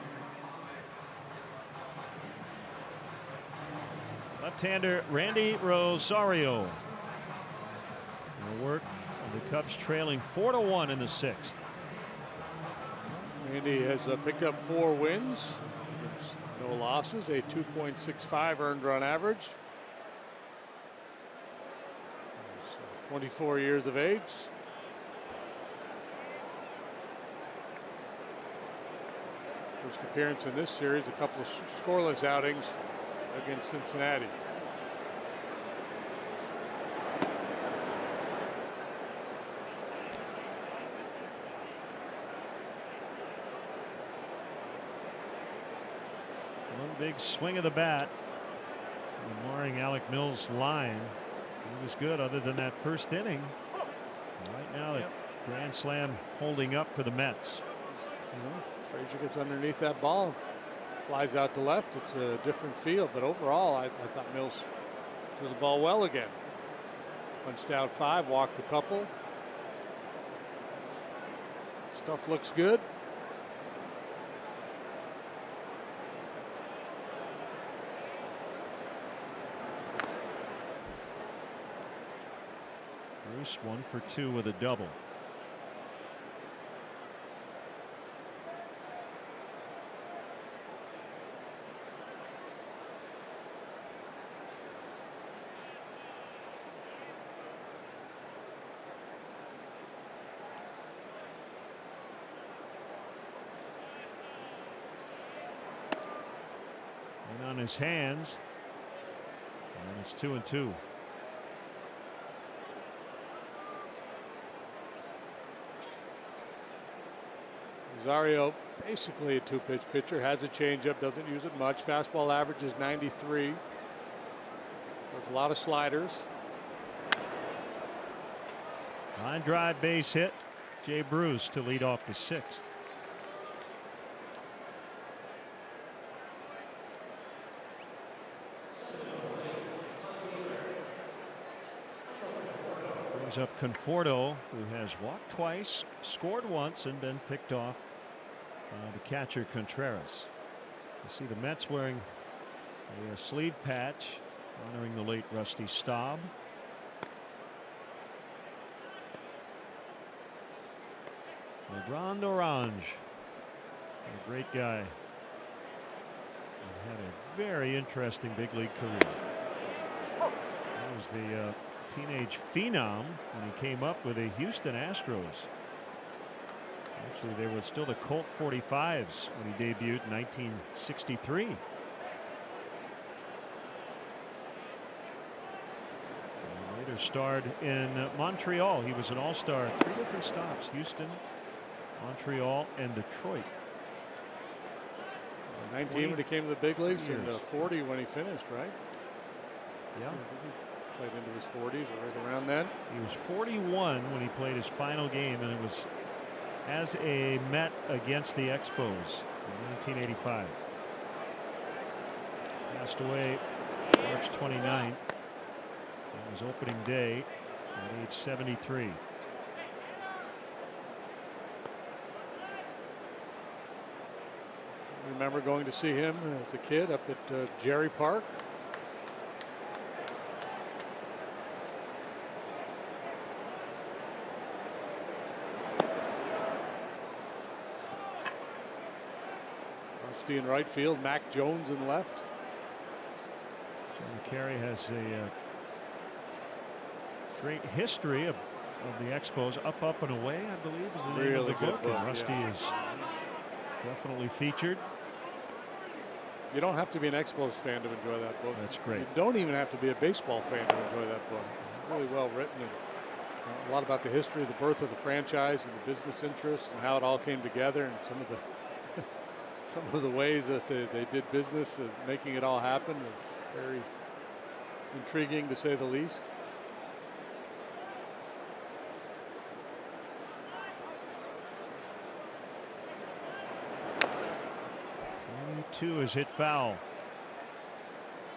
Left-hander Randy Rosario will work the Cubs trailing 4-1 in the 6th. Randy has picked up 4 wins, no losses, a 2.65 earned run average. He's 24 years of age. First appearance in this series, a couple of scoreless outings against Cincinnati. One big swing of the bat, marring Alec Mills' line. He was good other than that first inning. Right now, the grand slam holding up for the Mets. Frazier gets underneath that ball, flies out to left. It's a different field, but overall, I thought Mills threw the ball well again. Punched out 5, walked a couple. Stuff looks good. Bruce 1 for 2 with a double. And on his hands, and it's 2-2. Rosario, basically a 2-pitch pitcher, has a changeup, doesn't use it much. Fastball average is 93. There's a lot of sliders. Line drive base hit. Jay Bruce to lead off the 6th. Brings up Conforto, who has walked twice, scored once, and been picked off the catcher Contreras. You see the Mets wearing a sleeve patch honoring the late Rusty Staub. LeGrand Orange, a great guy. He had a very interesting big league career. He was the teenage phenom when he came up with the Houston Astros. Actually, they were still the Colt 45s when he debuted in 1963. He later starred in Montreal. He was an all-star, 3 different stops: Houston, Montreal, and Detroit. 19 when he came to the big leagues, and 40 when he finished, right? Yeah. Played into his 40s or right around then. He was 41 when he played his final game, and it was as a Met against the Expos in 1985. Passed away March 29th. It was opening day at age 73. I remember going to see him as a kid up at Jerry Park. Rusty in right field, Mac Jones in left. John Carey has a great history of the Expos. Up and Away, I believe, is the name of the book. And Rusty is definitely featured. You don't have to be an Expos fan to enjoy that book. That's great. You don't even have to be a baseball fan to enjoy that book. It's really well written, and a lot about the history of the birth of the franchise and the business interests and how it all came together, and some of the ways that they did business of making it all happen. Very intriguing, to say the least. Two is hit foul.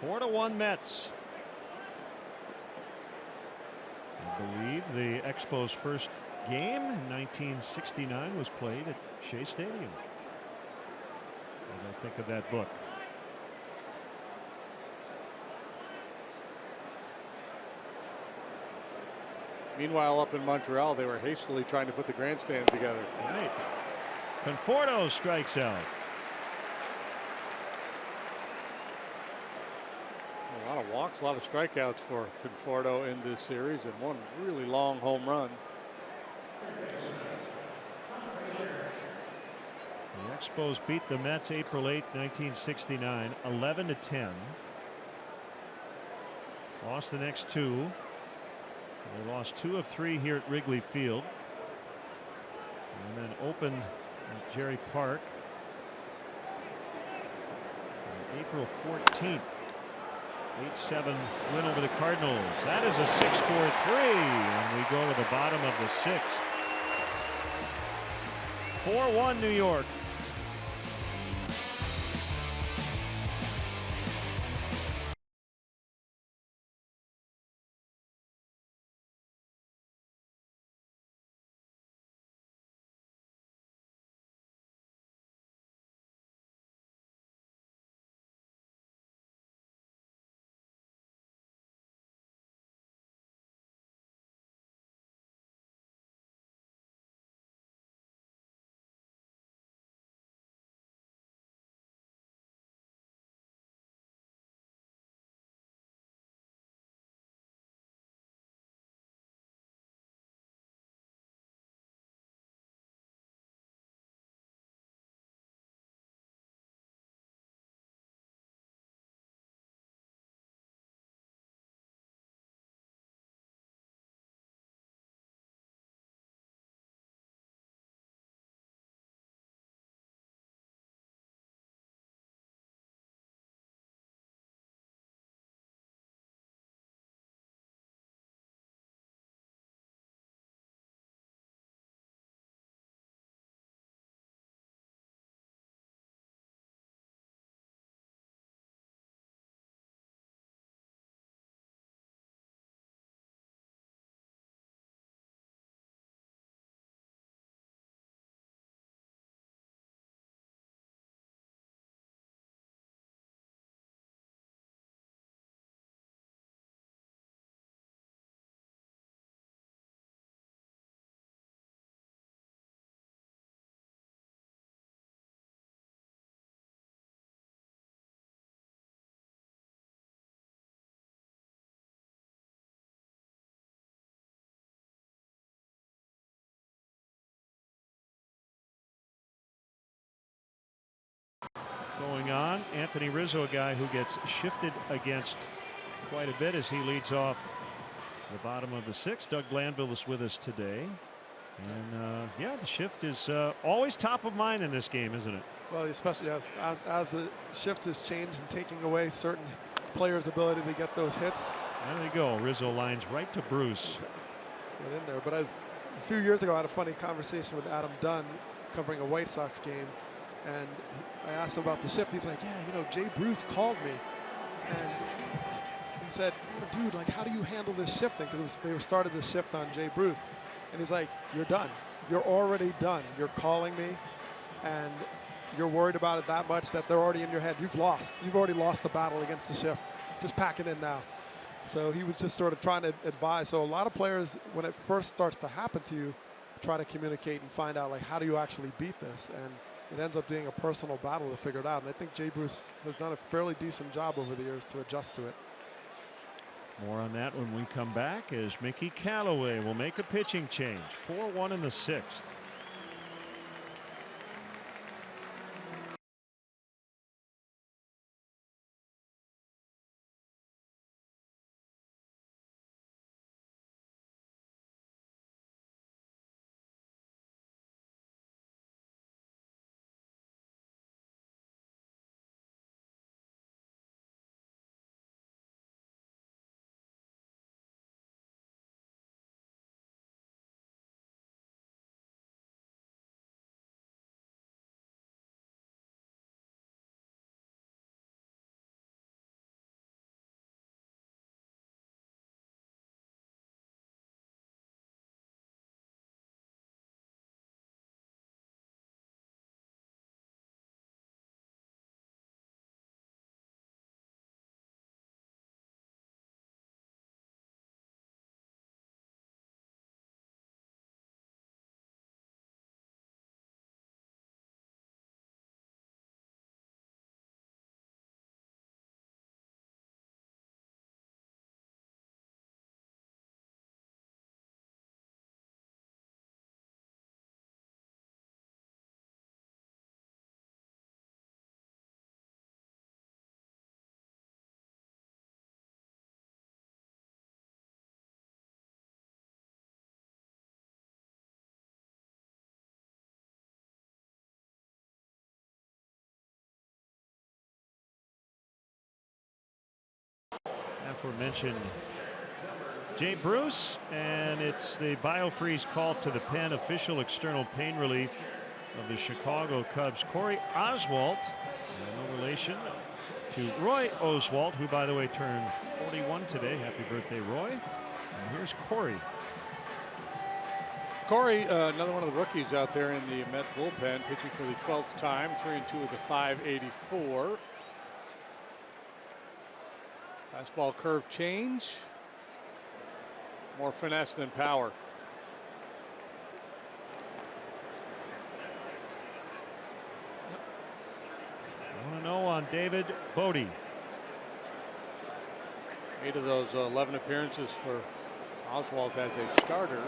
4-1 Mets. I believe the Expos' first game in 1969 was played at Shea Stadium, as I think of that book. Meanwhile, up in Montreal, they were hastily trying to put the grandstand together. Right. Conforto strikes out. A lot of walks, a lot of strikeouts for Conforto in this series, and one really long home run. The Expos beat the Mets April 8th, 1969, 11-10. Lost the next 2. They lost 2 of 3 here at Wrigley Field, and then opened at Jerry Park on April 14th. 8-7 win over the Cardinals. That is a 6-4-3, and we go to the bottom of the 6th. 4-1 New York. Going on, Anthony Rizzo, a guy who gets shifted against quite a bit as he leads off the bottom of the 6th. Doug Glanville is with us today. And yeah, the shift is always top of mind in this game, isn't it? Well, especially as the shift has changed and taking away certain players' ability to get those hits. There you go. Rizzo lines right to Bruce. Right in there. But as a few years ago, I had a funny conversation with Adam Dunn covering a White Sox game. And I asked him about the shift. He's like, yeah, you know, Jay Bruce called me. And he said, dude, like, how do you handle this shifting? Because they started the shift on Jay Bruce. And he's like, you're done. You're already done. You're calling me. And you're worried about it that much that they're already in your head. You've lost. You've already lost the battle against the shift. Just pack it in now. So he was just sort of trying to advise. So a lot of players, when it first starts to happen to you, try to communicate and find out, like, how do you actually beat this? And it ends up being a personal battle to figure it out. And I think Jay Bruce has done a fairly decent job over the years to adjust to it. More on that when we come back as Mickey Callaway will make a pitching change. 4-1 in the 6th. aforementioned Jay Bruce, and it's the BioFreeze call to the pen, official external pain relief of the Chicago Cubs. Corey Oswalt, no relation to Roy Oswalt, who, by the way, turned 41 today. Happy birthday, Roy. And here's Corey. Corey, another one of the rookies out there in the Met bullpen, pitching for the 12th time, 3-2 with the .584. Fastball curve change. More finesse than power. 1-0 on David Bodie. 8 of those 11 appearances for Oswalt as a starter.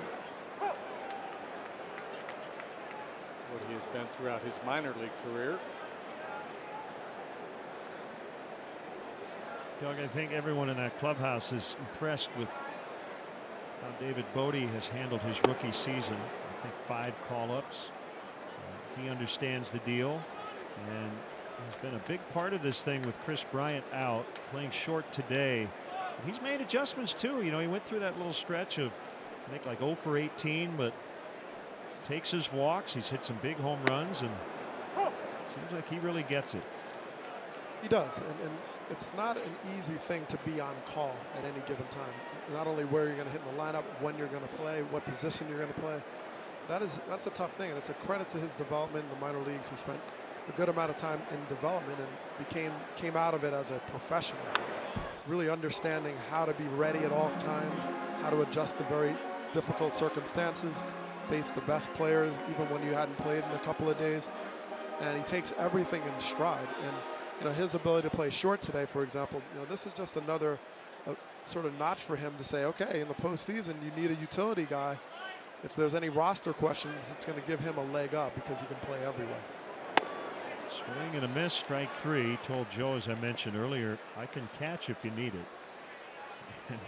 What he has been throughout his minor league career. Doug, I think everyone in that clubhouse is impressed with how David Bodie has handled his rookie season. I think 5 call-ups. He understands the deal, and he's been a big part of this thing with Chris Bryant out, playing short today. He's made adjustments too. You know, he went through that little stretch of, I think, like 0 for 18, but takes his walks. He's hit some big home runs, and seems like he really gets it. He does, and it's not an easy thing to be on call at any given time. Not only where you're going to hit in the lineup, when you're going to play, what position you're going to play. That's a tough thing, and it's a credit to his development in the minor leagues. He spent a good amount of time in development and came out of it as a professional, really understanding how to be ready at all times, how to adjust to very difficult circumstances, face the best players even when you hadn't played in a couple of days, and he takes everything in stride. And you know, his ability to play short today, for example, you know, this is just another sort of notch for him to say, okay, in the postseason you need a utility guy. If there's any roster questions, it's going to give him a leg up because he can play everywhere. Swing and a miss, strike 3. Told Joe, as I mentioned earlier, I can catch if you need it. And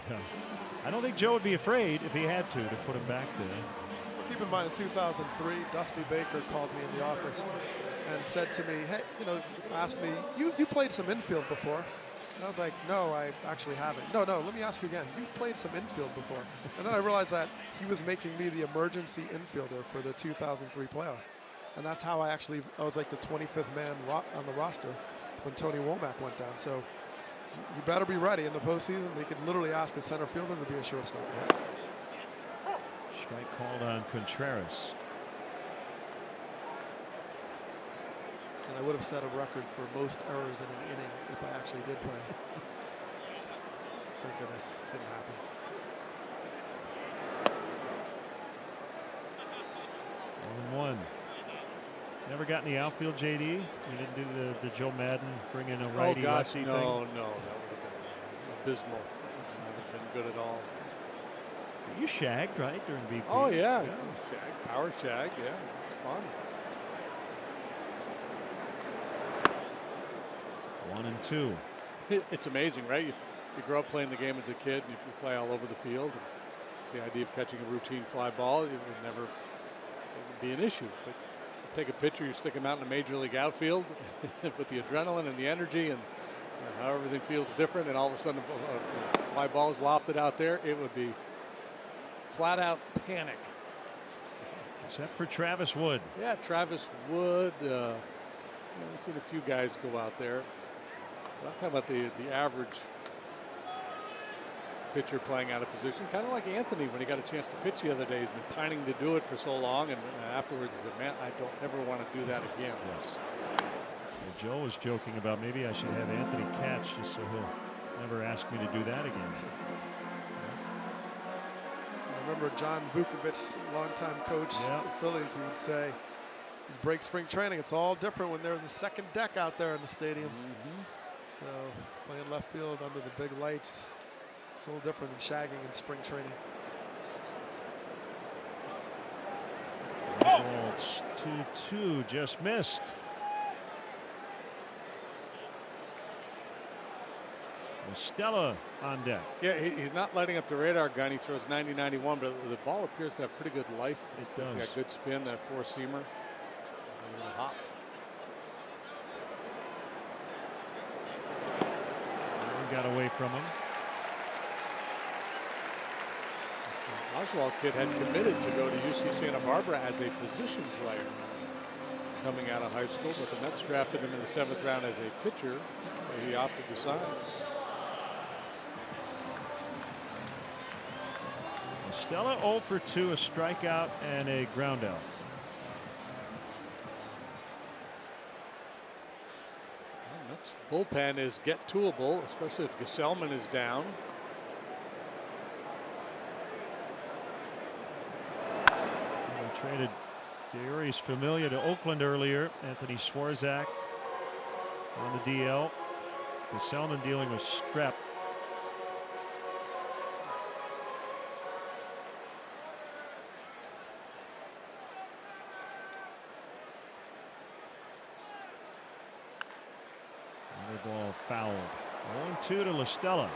I don't think Joe would be afraid if he had to put him back there. Keep in mind, in 2003, Dusty Baker called me in the office and said to me, hey, you know, asked me, you played some infield before? And I was like, no, I actually haven't. No, let me ask you again. You've played some infield before. And then I realized that he was making me the emergency infielder for the 2003 playoffs. And that's how I was like the 25th man on the roster when Tony Womack went down. So you better be ready in the postseason. They could literally ask a center fielder to be a shortstop. Strike called on Contreras. And I would have set a record for most errors in an inning if I actually did play. Thank goodness, didn't happen. 1-1. Never got in the outfield, JD? You didn't do the Joe Madden bring in a righty lefty thing? No, that would have been abysmal. That would have been good at all. You shagged, right, during BP? Oh, yeah. Shag, power shag, yeah. It's fun. 1-2. It's amazing, right? You grow up playing the game as a kid, and you play all over the field. And the idea of catching a routine fly ball, it would be an issue. But you take a pitcher, you stick him out in a major league outfield with the adrenaline and the energy and how everything feels different, and all of a sudden a fly ball is lofted out there, it would be flat out panic. Except for Travis Wood. Yeah, Travis Wood. We've seen a few guys go out there. I'm talking about the average pitcher playing out of position, kind of like Anthony when he got a chance to pitch the other day. He's been pining to do it for so long, and afterwards he said, man, I don't ever want to do that again. Yes. Well, Joe was joking about maybe I should have Anthony catch just so he'll never ask me to do that again. I remember John Vukovic, longtime coach of the Phillies, he would say, break spring training, it's all different when there's a second deck out there in the stadium. So playing left field under the big lights, it's a little different than shagging in spring training. Results 2-2, just missed. Estella on deck. Yeah, he's not lighting up the radar gun. He throws 90-91, but the ball appears to have pretty good life. It does. It's got good spin, that four-seamer. A little hop. Got away from him. Oswald kid had committed to go to UC Santa Barbara as a position player coming out of high school, but the Mets drafted him in the 7th round as a pitcher, so he opted to sign. Stella 0 for 2, a strikeout and a ground out. Mets bullpen is get toolable, especially if Gesellman is down. They traded Gary's familiar to Oakland earlier. Anthony Swarzak on the DL. Gesellman dealing with strep. Ball fouled. 0-2 to La Stella.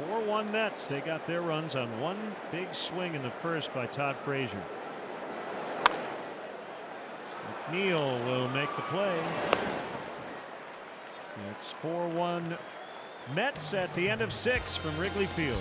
(4-1) Mets. They got their runs on one big swing in the first by Todd Frazier. McNeil will make the play. It's 4-1 Mets at the end of 6 from Wrigley Field.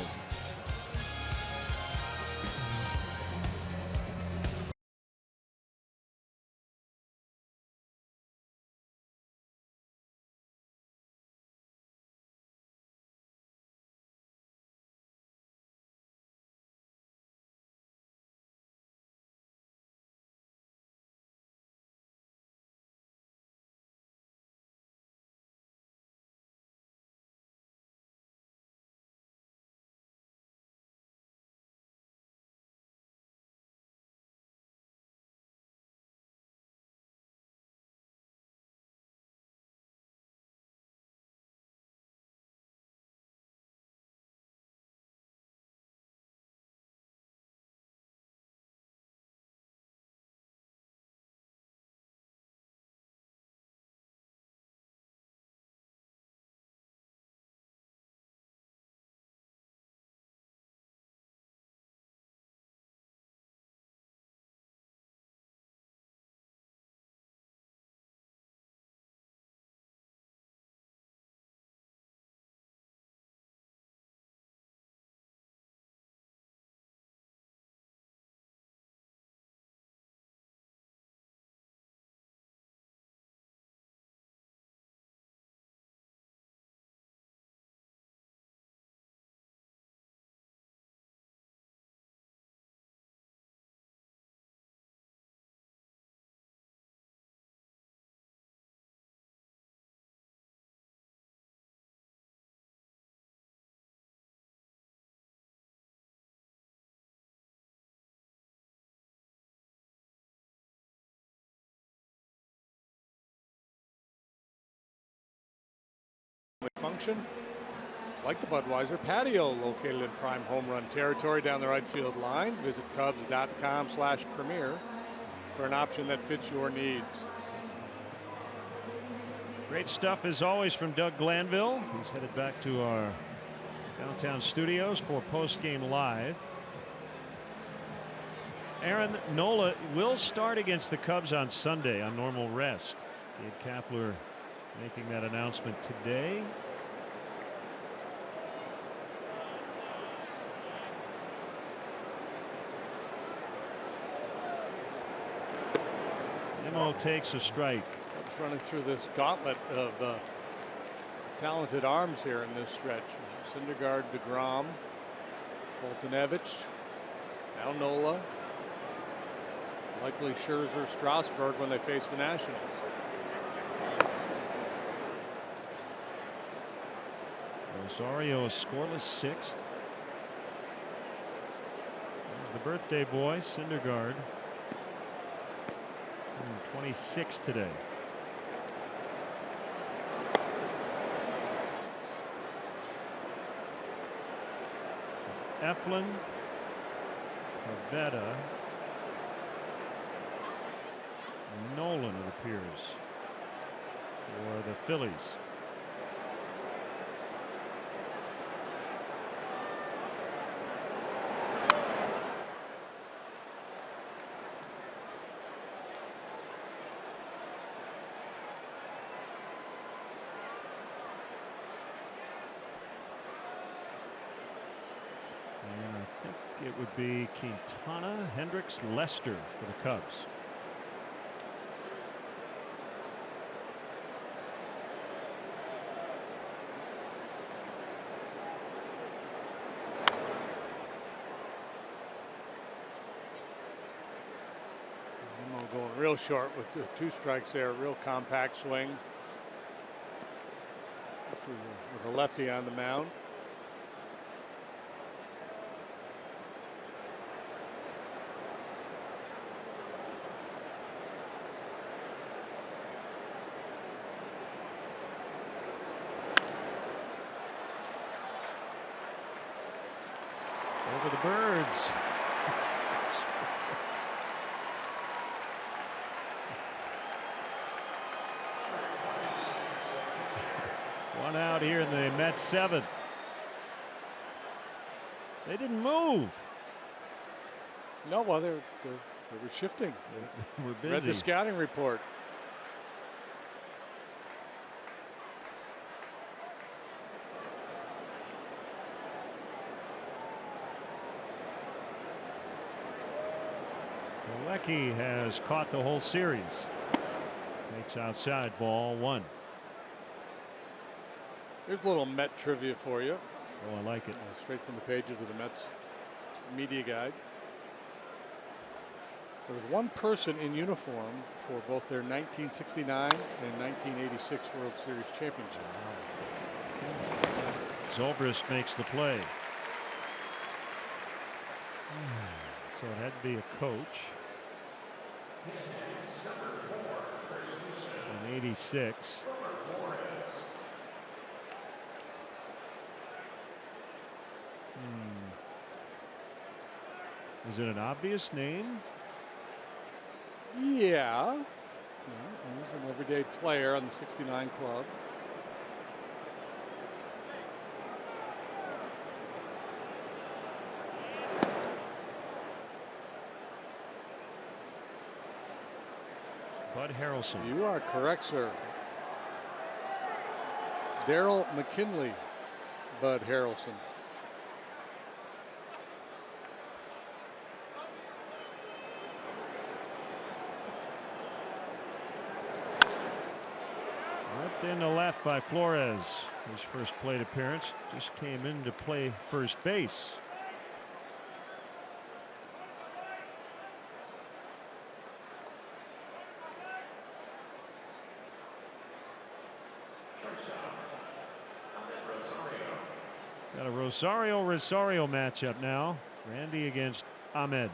Function like the Budweiser patio, located in prime home run territory down the right field line. Visit Cubs.com/premier for an option that fits your needs. Great stuff as always from Doug Glanville. He's headed back to our downtown studios for post-game live. Aaron Nola will start against the Cubs on Sunday on normal rest. Gabe Kapler making that announcement today. Nimmo takes a strike. Cubs running through this gauntlet of talented arms here in this stretch. Syndergaard, DeGrom, Foltynewicz, now Nola. Likely Scherzer, Strasburg when they face the Nationals. Rosario a scoreless 6th. There's the birthday boy, Syndergaard. 26 today. Eflin, Pavetta, Nolan, it appears, for the Phillies. I think it would be Quintana, Hendricks, Lester for the Cubs. Going real short with the 2 strikes there. Real compact swing. With a lefty on the mound. Over the birds. One out here in the Mets 7th. They didn't move. No, well, they were shifting. We're busy. Read the scouting report. Lecky has caught the whole series. Takes outside, ball 1. There's a little Met trivia for you. Oh, I like it. Straight from the pages of the Mets media guide. There was one person in uniform for both their 1969 and 1986 World Series championship. Zobrist makes the play. So it had to be a coach. In 86. Is it an obvious name? Yeah. He's an everyday player on the 69 club. Bud Harrelson. You are correct, sir. Darryl McKinley, Bud Harrelson. Up in the left by Flores. His first plate appearance. Just came in to play first base. Got a Rosario matchup now. Randy against Ahmed.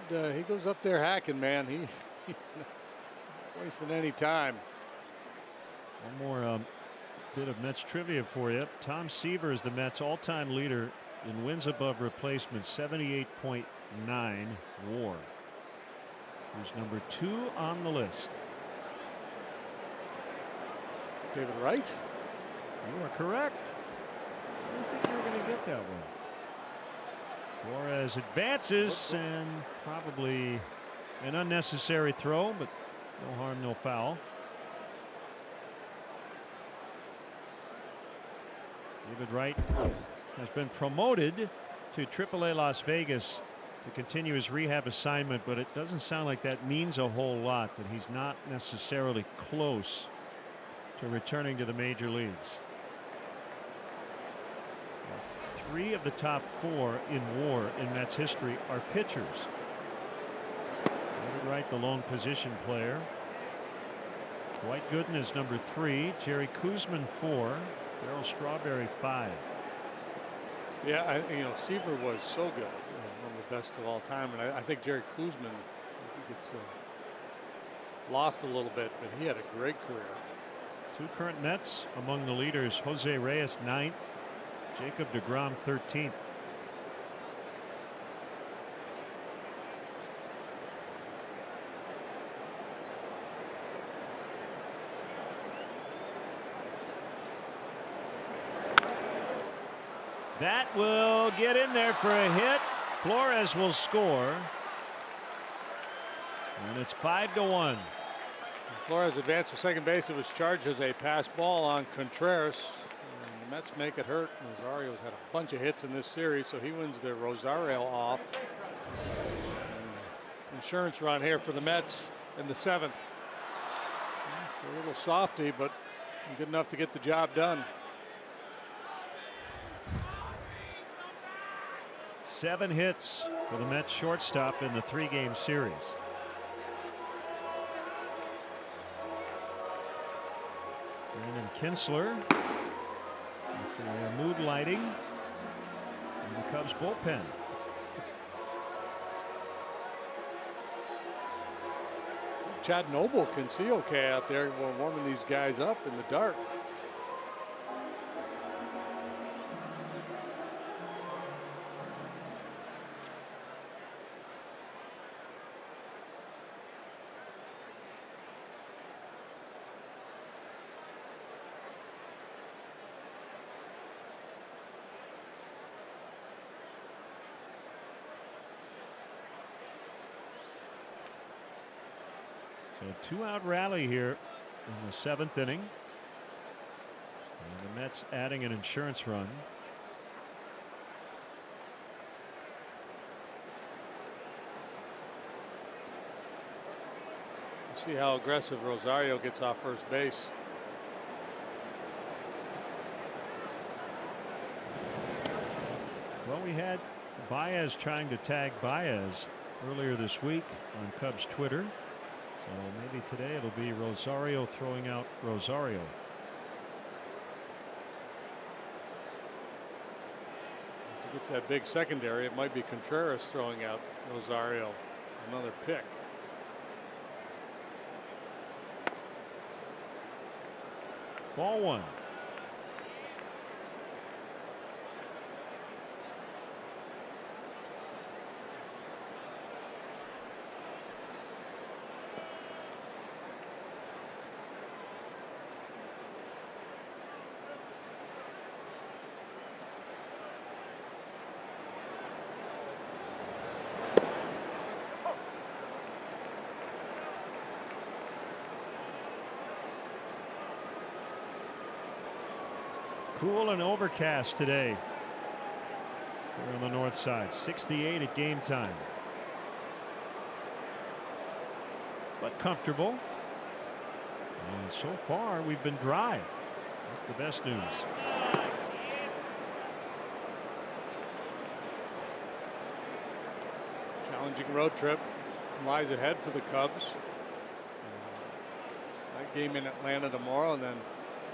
He goes up there hacking, man. He's not wasting any time. One more bit of Mets trivia for you. Tom Seaver is the Mets all-time leader in wins above replacement, 78.9 WAR. Who's number 2 on the list? David Wright. You are correct. I didn't think you were going to get that one. Flores advances, and probably an unnecessary throw, but no harm, no foul. David Wright has been promoted to AAA Las Vegas to continue his rehab assignment, but it doesn't sound like that means a whole lot, that he's not necessarily close to returning to the major leagues. 3 of the top 4 in WAR in Mets history are pitchers. David Wright, the lone position player. Dwight Gooden is number 3. Jerry Koosman 4. Darryl Strawberry 5. Yeah, Seaver was so good, one of the best of all time, and I think Jerry Koosman, he gets lost a little bit, but he had a great career. 2 current Mets among the leaders: Jose Reyes 9th, Jacob deGrom 13th. That will get in there for a hit. Flores will score. And it's 5-1. Flores advanced to second base. It was charged as a pass ball on Contreras. And the Mets make it hurt. Rosario's had a bunch of hits in this series, so he wins the Rosario off. Insurance run here for the Mets in the 7th. It's a little softy, but good enough to get the job done. 7 hits for the Mets shortstop in the 3-game series. And Kinsler with the mood lighting in the Cubs bullpen. Chad Noble can see okay out there. We're warming these guys up in the dark. So 2-out rally here in the 7th inning. And the Mets adding an insurance run. See how aggressive Rosario gets off first base. Well, we had Baez trying to tag Baez earlier this week on Cubs Twitter. So maybe today it'll be Rosario throwing out Rosario. If he gets that big secondary, it might be Contreras throwing out Rosario. Another pick. Ball 1. Cool and overcast today here on the north side. 68 at game time. But comfortable. And so far we've been dry. That's the best news. Challenging road trip lies ahead for the Cubs. That game in Atlanta tomorrow, and then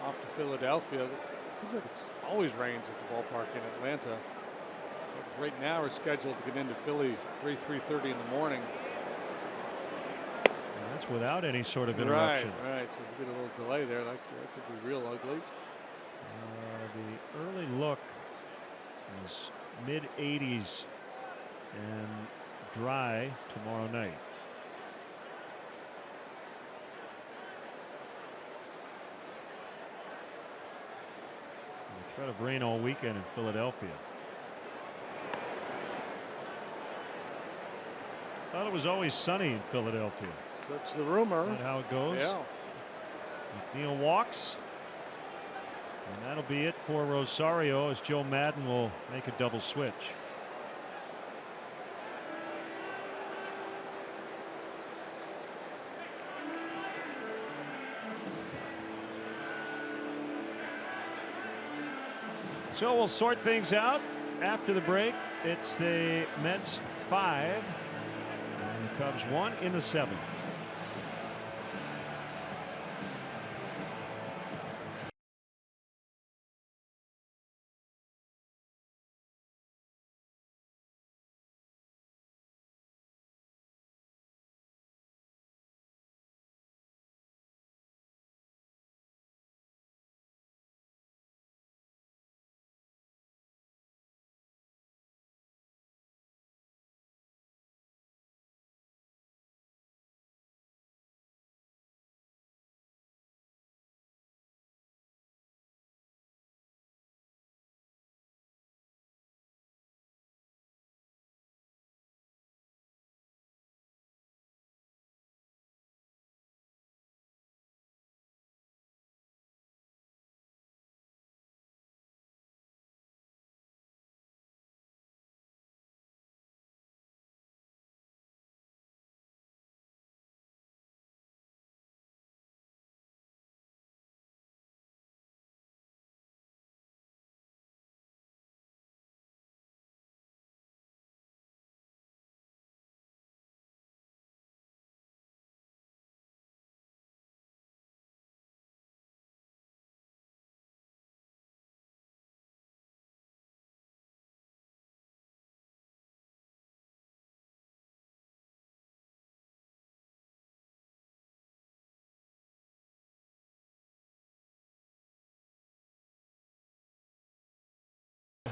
off to Philadelphia. It seems like it's always rains at the ballpark in Atlanta. Cubs right now are scheduled to get into Philly 3:30 in the morning. And that's without any sort of interruption. Right. So we get a little delay there. That could be real ugly. The early look is mid-80s and dry tomorrow night. Threat of rain all weekend in Philadelphia. Thought it was always sunny in Philadelphia. So that's the rumor. That's not how it goes. Yeah. McNeil walks. And that'll be it for Rosario as Joe Madden will make a double switch. So we'll sort things out after the break. It's the Mets 5 and the Cubs 1 in the 7th.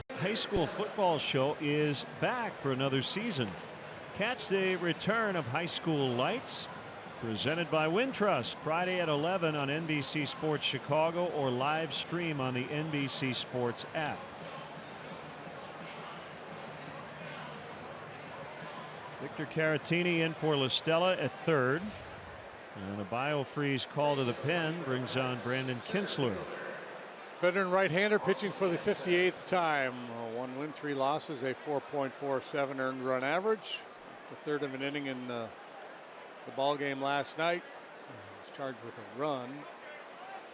High school football show is back for another season. Catch the return of High School Lights, presented by Wintrust, Friday at 11 on NBC Sports Chicago or live stream on the NBC Sports app. Victor Caratini in for La Stella at third. And a biofreeze call to the pen brings on Brandon Kinsler. Veteran right-hander pitching for the 58th time. 1 win, 3 losses, a 4.47 earned run average. The third of an inning in the ball game last night. He was charged with a run.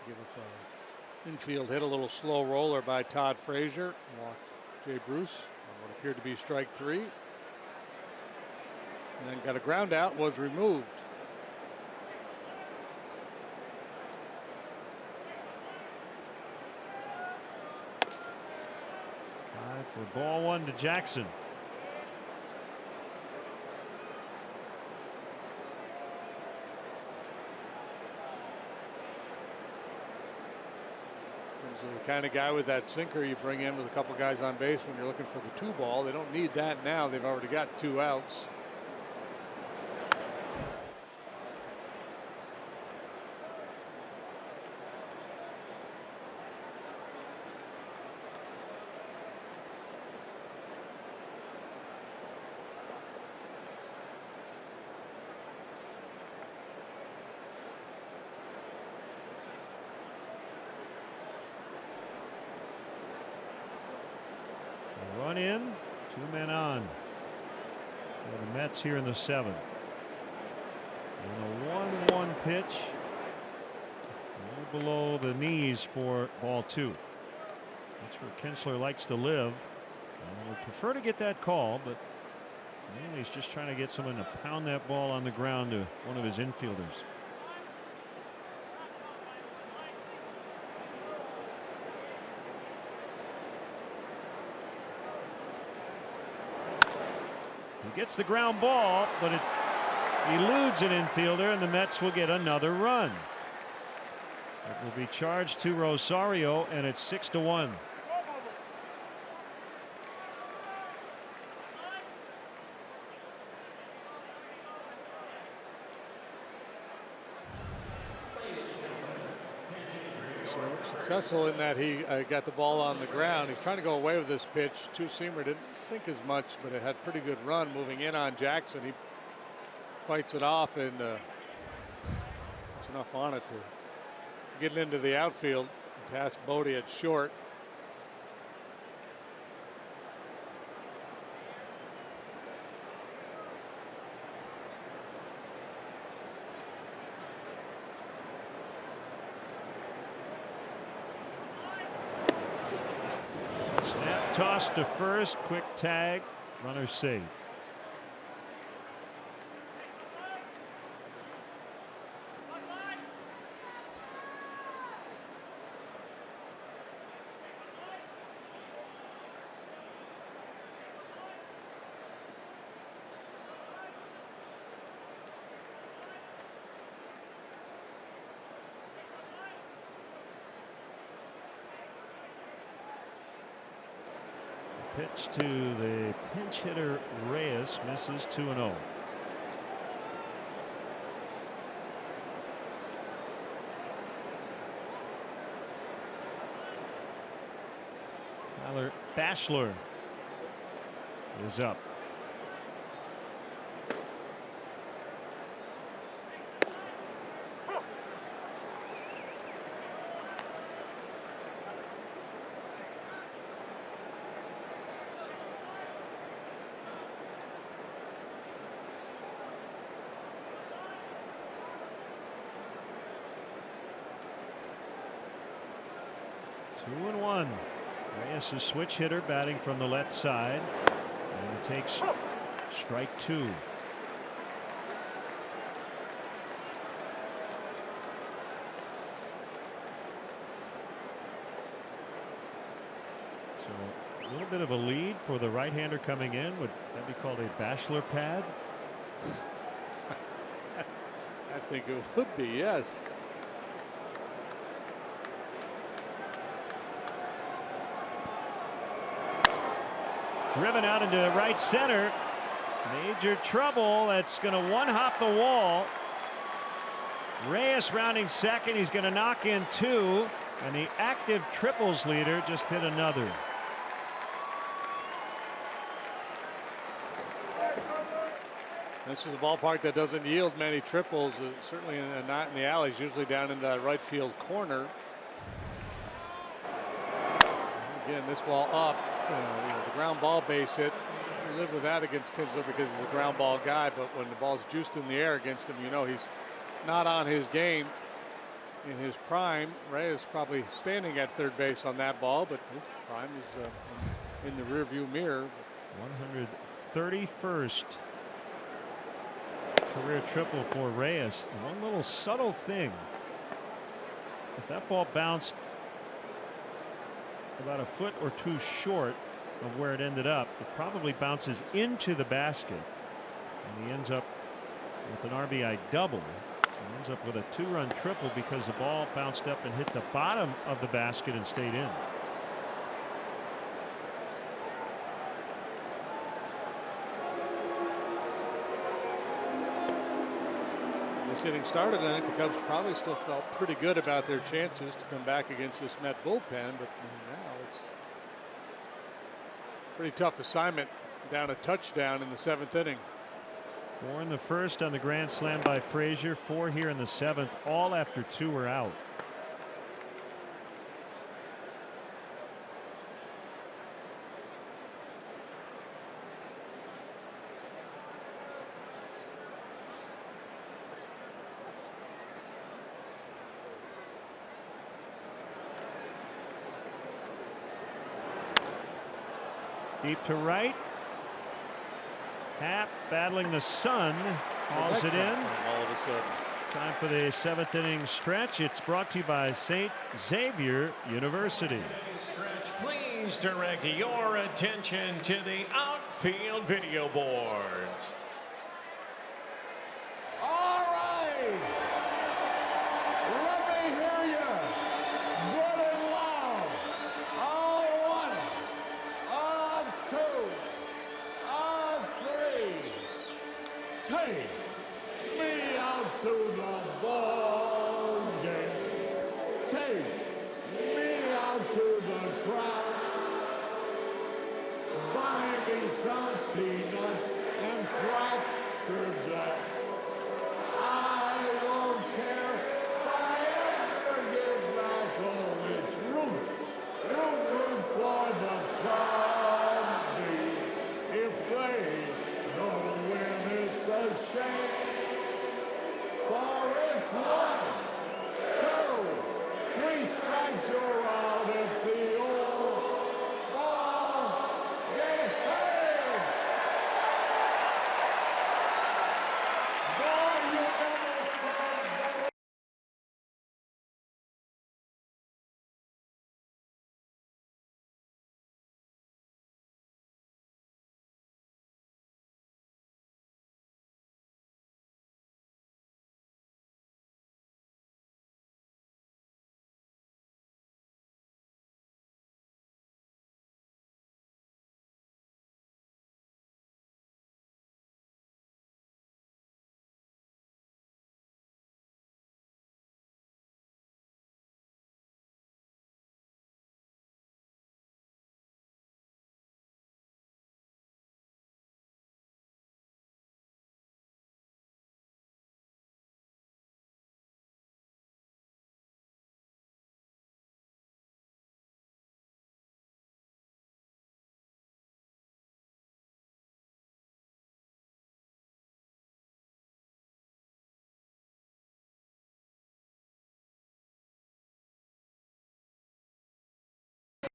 Give up an infield hit, a little slow roller by Todd Frazier. Walked Jay Bruce on what appeared to be strike 3. And then got a ground out, was removed. For ball 1 to Jackson. The kind of guy with that sinker you bring in with a couple guys on base when you're looking for the 2 ball. They don't need that now. They've already got 2 outs. Run in, 2 men on. For the Mets here in the 7th. And a 1-1 pitch. A little below the knees for ball 2. That's where Kinsler likes to live. I would prefer to get that call, but mainly he's just trying to get someone to pound that ball on the ground to one of his infielders. He gets the ground ball, but it eludes an infielder, and the Mets will get another run. It will be charged to Rosario, and it's 6-1. Successful in that he got the ball on the ground. He's trying to go away with this pitch. Two-seamer didn't sink as much, but it had pretty good run moving in on Jackson. He fights it off, and it's enough on it to get it into the outfield. Past Bodie at short. Toss to first, quick tag, runner safe. Pitch to the pinch hitter Reyes, misses, 2-0. Tyler Bachelor is up. Two and one. Reyes is switch hitter, batting from the left side, and he takes strike 2. So a little bit of a lead for the right-hander coming in. Would that be called a bachelor pad? I think it would be, yes. driven out into right center. Major trouble. That's going to one-hop the wall. Reyes rounding second. He's going to knock in 2. And the active triples leader just hit another. This is a ballpark that doesn't yield many triples, certainly not in the alleys, usually down in the right field corner. Again, this ball up, the ground ball base hit. You live with that against Kinsler because he's a ground ball guy, but when the ball's juiced in the air against him, you know he's not on his game in his prime. Reyes probably standing at third base on that ball, but his prime is in the rearview mirror. 131st career triple for Reyes. And one little subtle thing. If that ball bounced about a foot or 2 short of where it ended up, it probably bounces into the basket. And he ends up with an RBI double. He ends up with a 2-run triple because the ball bounced up and hit the bottom of the basket and stayed in. This inning started, and I think the Cubs probably still felt pretty good about their chances to come back against this Met bullpen, but now it's a pretty tough assignment down a touchdown in the 7th inning. 4 in the first on the grand slam by Frazier, 4 here in the 7th, all after 2 were out. Deep to right. Happ battling the sun, hauls it in. All of a sudden. Time for the 7th inning stretch. It's brought to you by St. Xavier University. Stretch, please direct your attention to the outfield video boards. All right. Let me hear you. Good and loud. On 1, on 2, on 3. Take me out to the ball game. Take me out to the crowd. Buy me some peanuts and Cracker Jack. I don't care if I ever get back home. It's root for the Cubbies. If they don't win, it's a shame. For it's 1, 2, 3 strikes, you're out at the old ball game. Boy, you never saw.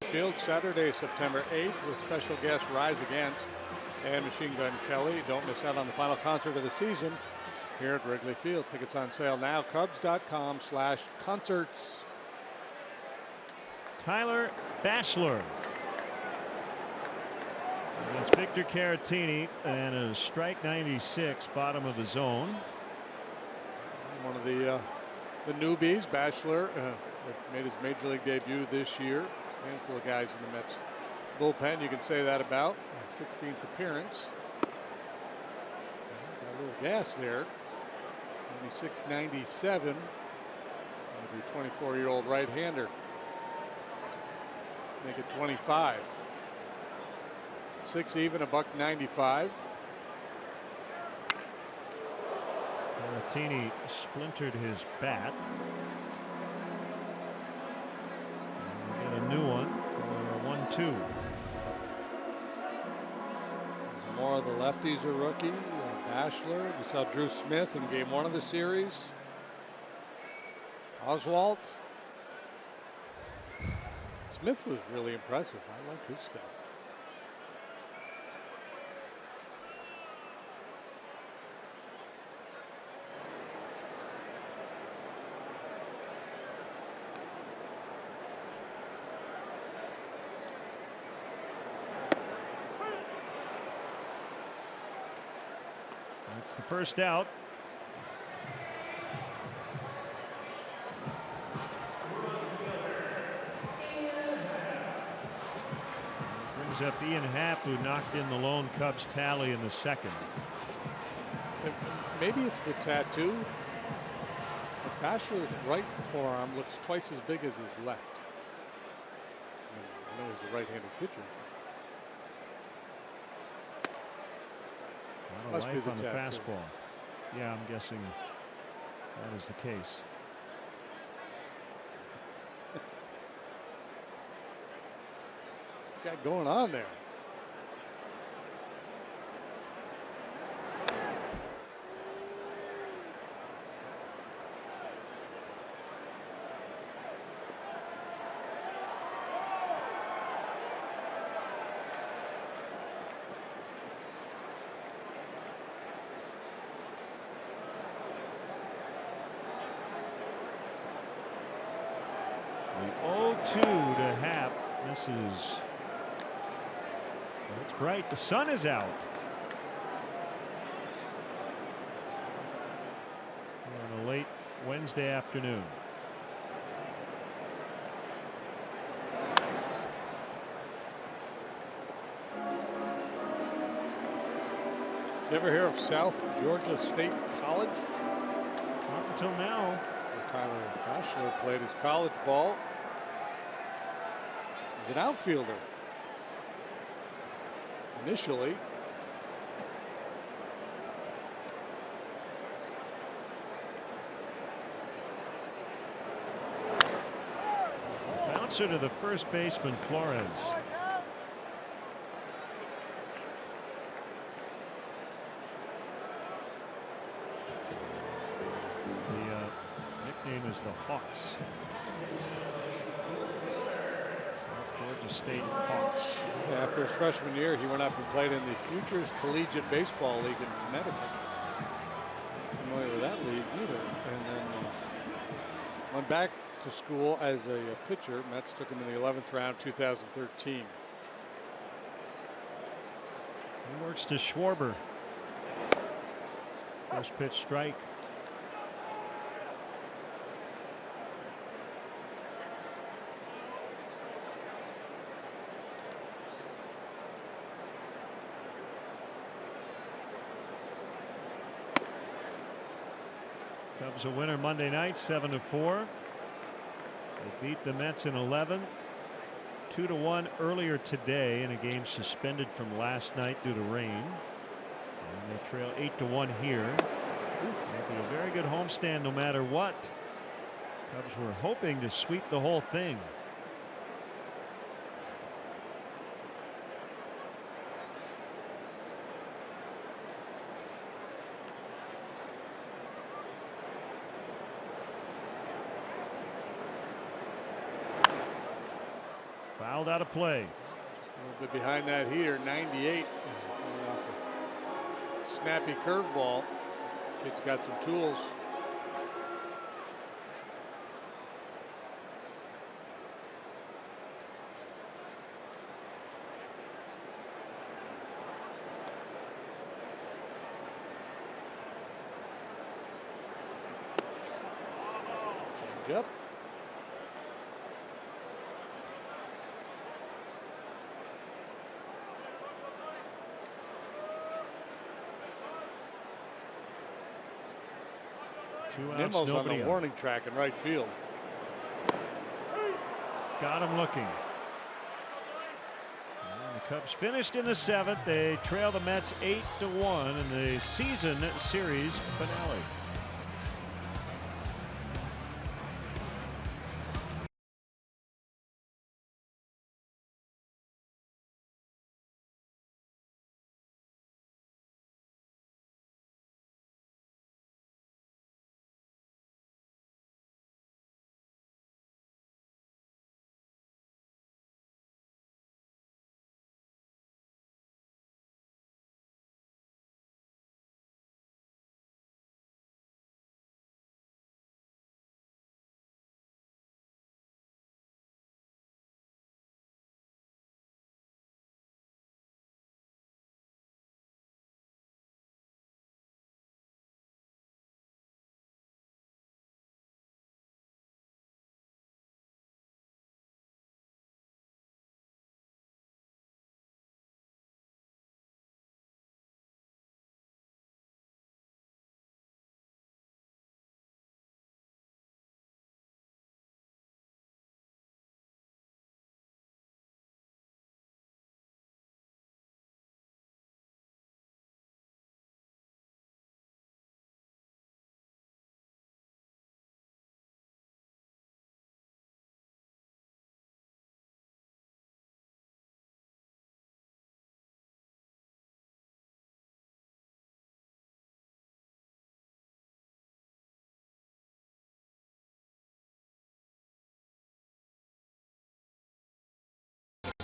Field Saturday, September 8th, with special guest Rise Against and Machine Gun Kelly. Don't miss out on the final concert of the season here at Wrigley Field. Tickets on sale now. Cubs.com/concerts. Tyler Bachelor. That's Victor Caratini, and a strike 96, bottom of the zone. One of the newbies, Bachelor, made his major league debut this year. A handful of guys in the Mets bullpen you can say that about. 16th appearance. Got a little gas there. 96-97. Maybe 24-year-old right-hander. Make it 25. 6 even, $1.95. Caratini splintered his bat. And we'll get a new one for a 1-2. More of the lefties are rookie. Bachelor. We saw Drew Smith in game 1 of the series. Oswalt. Smith was really impressive. I like his stuff. That's the first out. Brings up Ian Happ, who knocked in the lone Cubs tally in the second. Maybe it's the tattoo. But Bachelor's right forearm looks twice as big as his left. I know he's a right-handed pitcher. Must be on the fastball. Yeah, I'm guessing that is the case. What's he got going on there? The 0-2 to Happ. This is. It's bright. The sun is out. On a late Wednesday afternoon. You ever hear of South Georgia State College? Not until now. Tyler Bachelor played his college ball. He's an outfielder. Initially. Bouncer to the first baseman, Flores. Nickname is the Hawks. South Georgia State Hawks. After his freshman year, he went up and played in the Futures Collegiate Baseball League in Connecticut. Not familiar with that league either. And then went back to school as a pitcher. Mets took him in the 11th round, 2013. He works to Schwarber. First pitch strike. Cubs a winner Monday night, 7-4. They beat the Mets in 11. 2-1 earlier today in a game suspended from last night due to rain. And they trail 8-1 here. It'll be a very good homestand no matter what. Cubs were hoping to sweep the whole thing. Fouled out of play. A little bit behind that heater, 98. Snappy curveball. Kid's got some tools. Change up. 2 outs, Nimmo's on nobody the out. warning track in right field. Got him looking. And the Cubs finished in the 7th. They trail the Mets 8-1 in the season series finale.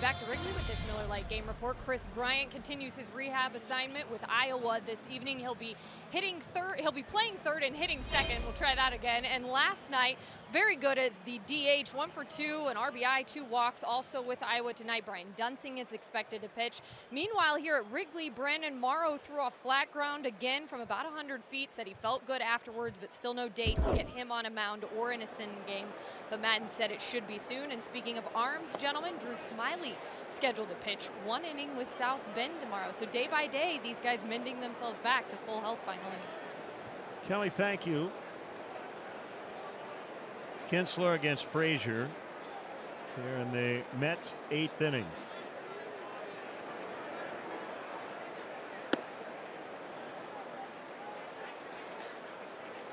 Back to Wrigley with this Miller Lite game report. Chris Bryant continues his rehab assignment with Iowa this evening. He'll be hitting third. He'll be playing third and hitting second. We'll try that again. And last night, very good as the DH, 1 for 2, an RBI, 2 walks. Also with Iowa tonight, Brian Dunsing is expected to pitch. Meanwhile, here at Wrigley, Brandon Morrow threw off flat ground again from about 100 feet. Said he felt good afterwards, but still no date to get him on a mound or in a sin game. But Madden said it should be soon. And speaking of arms, gentlemen, Drew Smiley scheduled to pitch 1 inning with South Bend tomorrow. So day by day, these guys mending themselves back to full health finally. Kelly, thank you. Kinsler against Frazier here in the Mets 8th inning.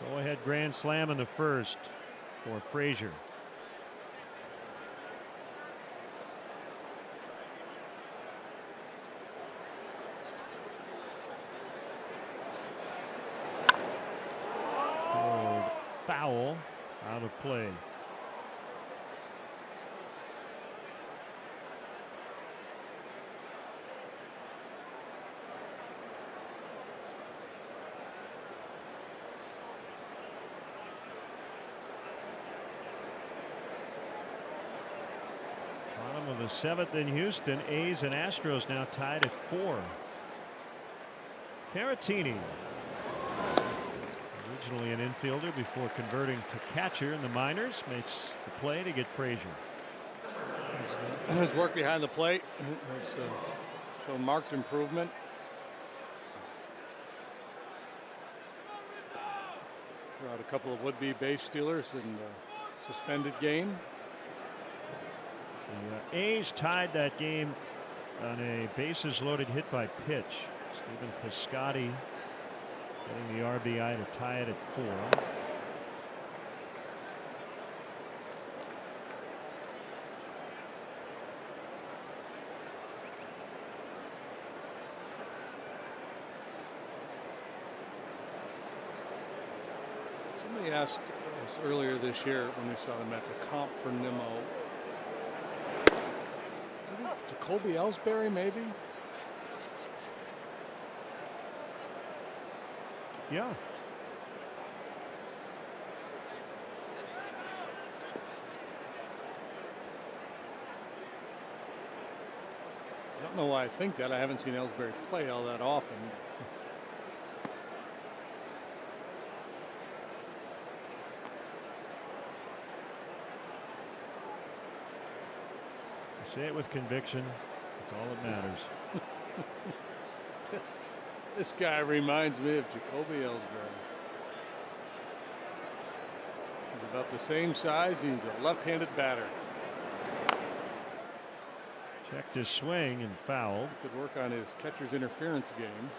Go ahead grand slam in the first for Frazier. Foul, out of play. Bottom of the 7th in Houston. A's and Astros now tied at 4. Caratini, originally an infielder before converting to catcher in the minors, makes the play to get Frazier. His work behind the plate has shown marked improvement. Throughout a couple of would-be base stealers in the suspended game. The A's tied that game on a bases loaded hit by pitch. Stephen Piscotty getting the RBI to tie it at 4. Somebody asked us earlier this year when we saw the Mets a comp for Nimmo. Jacoby Ellsbury, maybe? Yeah. I don't know why I think that. I haven't seen Ellsbury play all that often. Say it with conviction. That's all that matters. This guy reminds me of Jacoby Ellsbury. about the same size. He's a left-handed batter. Checked his swing and fouled. Could work on his catcher's interference game.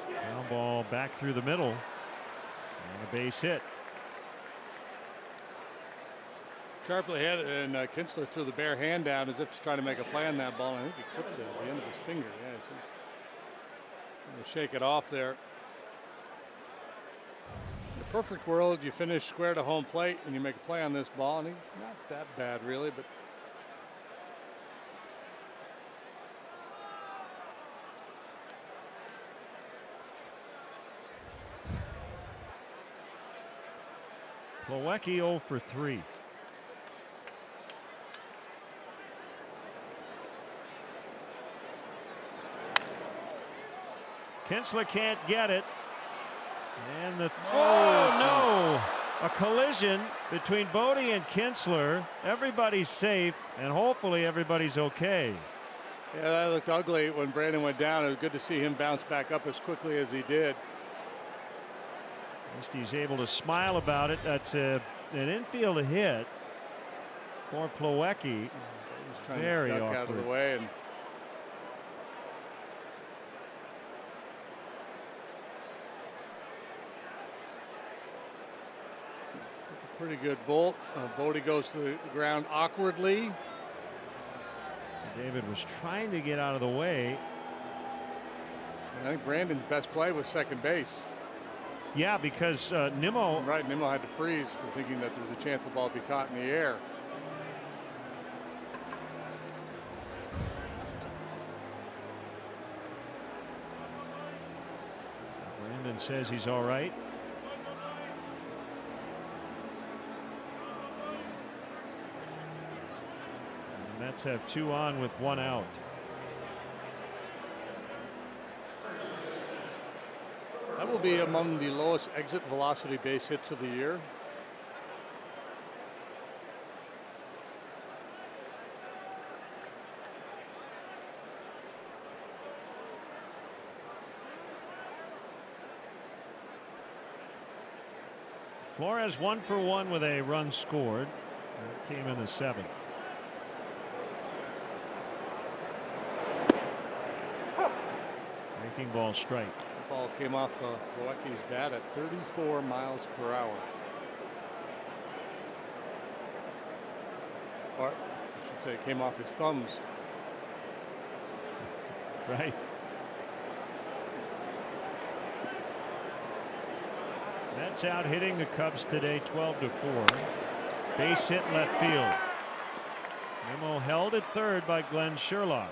Ground ball back through the middle. And a base hit. Sharply hit, and Kinsler threw the bare hand down as if to try to make a play on that ball. I think he clipped the end of his finger. Yeah, he's going to shake it off there. In the perfect world, you finish square to home plate and you make a play on this ball, and he's not that bad really, but Plawecki 0 for 3. Kinsler can't get it. And the no! A collision between Bodie and Kinsler. Everybody's safe, and hopefully everybody's okay. yeah, that looked ugly when Brandon went down. It was good to see him bounce back up as quickly as he did. At least he's able to smile about it. That's an infield hit for Plawecki. He was trying Very to duck awkward. out of the way, and pretty good bolt. Bodie goes to the ground awkwardly. So David was trying to get out of the way. And I think Brandon's best play was second base. Yeah, because Nimmo. Right, Nimmo had to freeze, thinking that there was a chance the ball would be caught in the air. Brandon says he's all right. And the Mets have 2 on with 1 out. That will be among the lowest exit velocity base hits of the year. Flores 1 for 1 with a run scored. That came in the 7th. Breaking ball strike. The ball came off Plawecki's bat at 34 miles per hour. Or I should say it came off his thumbs. Right. Mets out hitting the Cubs today 12-4. Base hit left field. Nimmo held at third by Glenn Sherlock.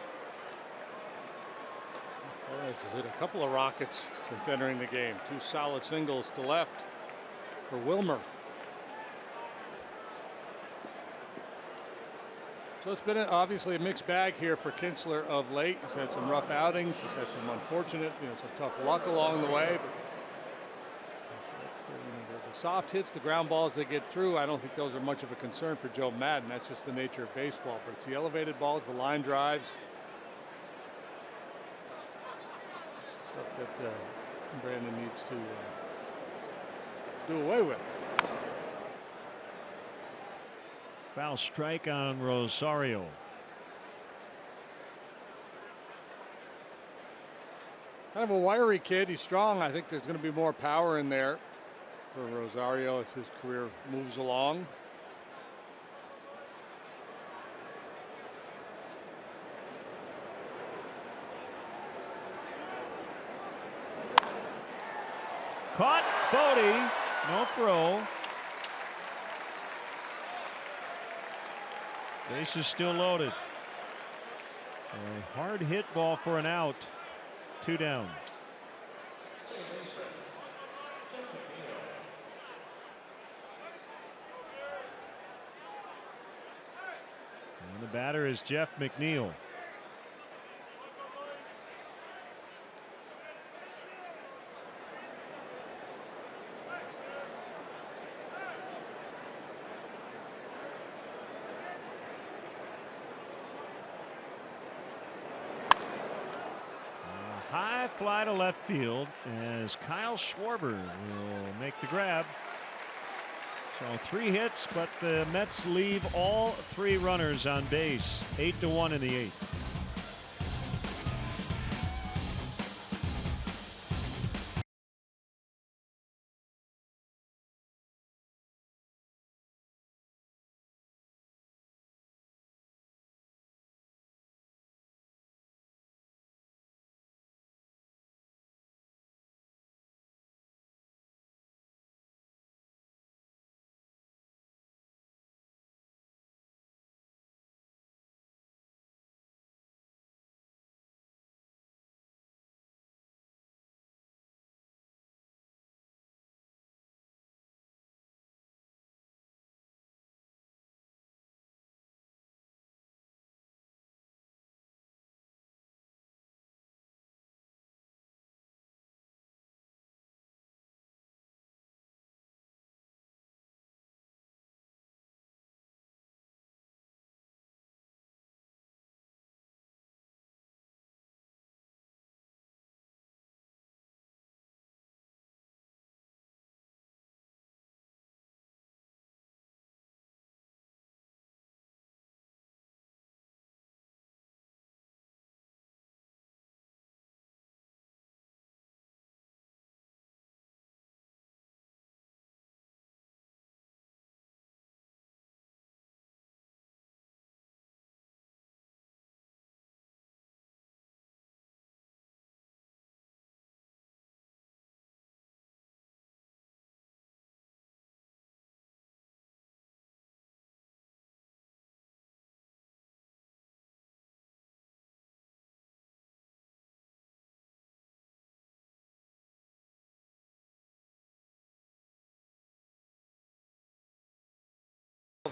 Flores has hit a couple of rockets since entering the game. 2 solid singles to left for Wilmer. So it's been obviously a mixed bag here for Kinsler of late. He's had some rough outings. He's had some unfortunate, some tough luck along the way. But the soft hits, the ground balls they get through, I don't think those are much of a concern for Joe Madden. That's just the nature of baseball. But it's the elevated balls, the line drives. It's stuff that Brandon needs to do away with. Foul strike on Rosario. Kind of a wiry kid. He's strong. I think there's going to be more power in there for Rosario as his career moves along. Caught. Bodie. No throw. Base is still loaded. A hard hit ball for an out. 2 down. And the batter is Jeff McNeil. High fly to left field as Kyle Schwarber will make the grab. So 3 hits, but the Mets leave all 3 runners on base. 8-1 in the 8th.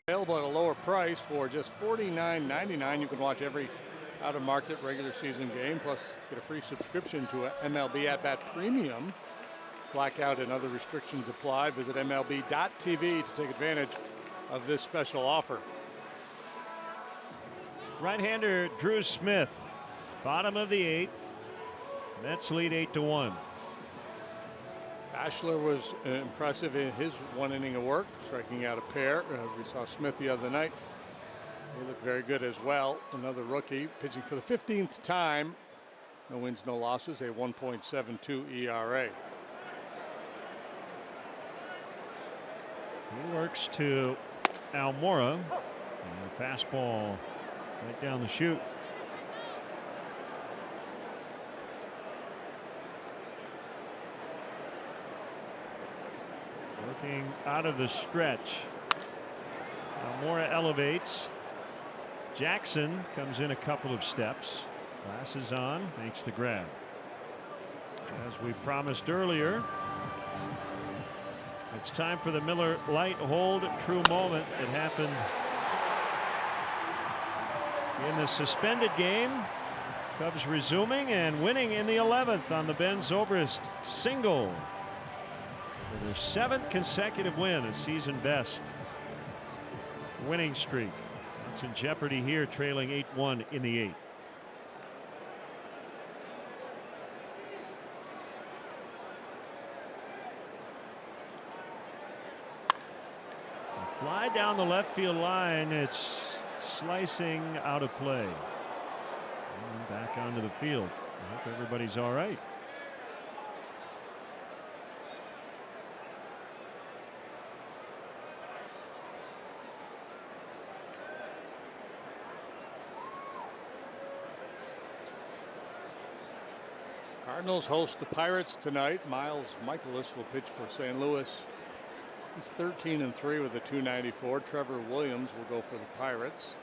Available at a lower price for just $49.99. You can watch every out-of-market regular season game, plus get a free subscription to MLB At Bat Premium. Blackout and other restrictions apply. Visit MLB.tv to take advantage of this special offer. Right-hander Drew Smith, bottom of the 8th. Mets lead 8-1. Bachelor was impressive in his 1 inning of work, striking out a pair. We saw Smith the other night. He looked very good as well. Another rookie pitching for the 15th time. No wins, no losses, a 1.72 ERA. He works to Almora. And a fastball right down the chute. Working out of the stretch. Almora elevates. Jackson comes in a couple of steps. Glasses on, makes the grab. As we promised earlier, it's time for the Miller Lite Hold True moment. It happened in the suspended game. Cubs resuming and winning in the 11th on the Ben Zobrist single. For their 7th consecutive win, a season best winning streak. It's in jeopardy here, trailing 8-1 in the 8th. A fly down the left field line. It's slicing out of play. And back onto the field. I hope everybody's all right. Cardinals host the Pirates tonight. Miles Michaelis will pitch for St. Louis. He's 13-3 with a .294. Trevor Williams will go for the Pirates.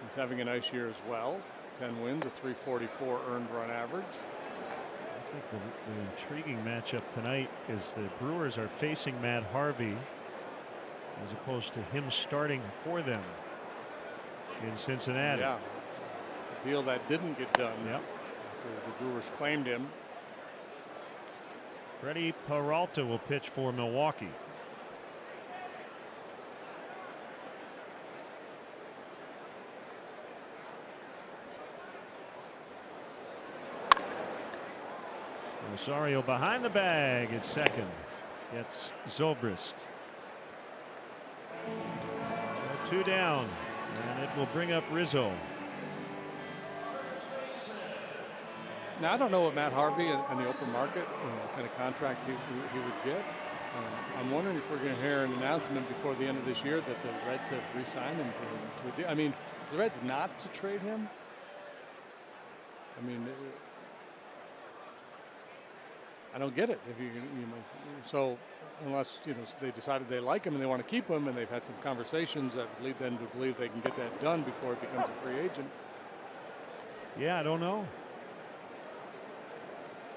He's having a nice year as well. 10 wins, a .344 earned run average. I think the intriguing matchup tonight is the Brewers are facing Matt Harvey as opposed to him starting for them in Cincinnati. Yeah, a deal that didn't get done. Yep. The Brewers claimed him. Freddie Peralta will pitch for Milwaukee. Rosario behind the bag at second. Gets Zobrist. 2 down, and it will bring up Rizzo. Now I don't know what Matt Harvey in the open market, what kind of contract he would get. I'm wondering if we're going to hear an announcement before the end of this year that the Reds have re-signed him to a deal. I mean, the Reds not to trade him. I mean, I don't get it. If so unless they decided they like him and they want to keep him, and they've had some conversations that lead them to believe they can get that done before he becomes a free agent. Yeah, I don't know.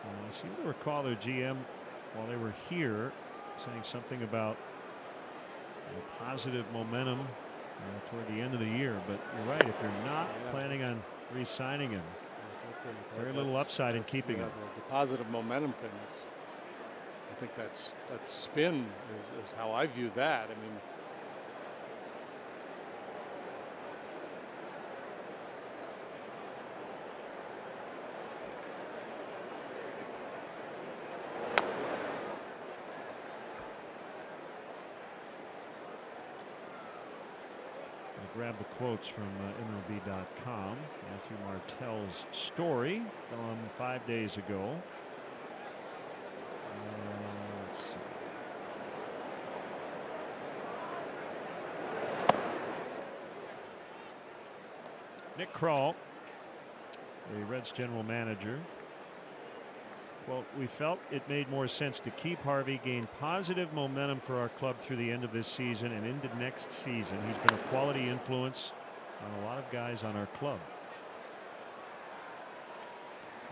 I seem to recall their GM while they were here saying something about positive momentum toward the end of the year. But you're right, if they're not planning on re-signing him, very little upside in keeping him. The positive momentum thing is, I think that spin is how I view that. I mean, grab the quotes from MLB.com. Matthew Martell's story from 5 days ago. Let's see. Nick Krall, the Reds general manager. Quote, "We felt it made more sense to keep Harvey, gain positive momentum for our club through the end of this season and into next season. He's been a quality influence on a lot of guys on our club."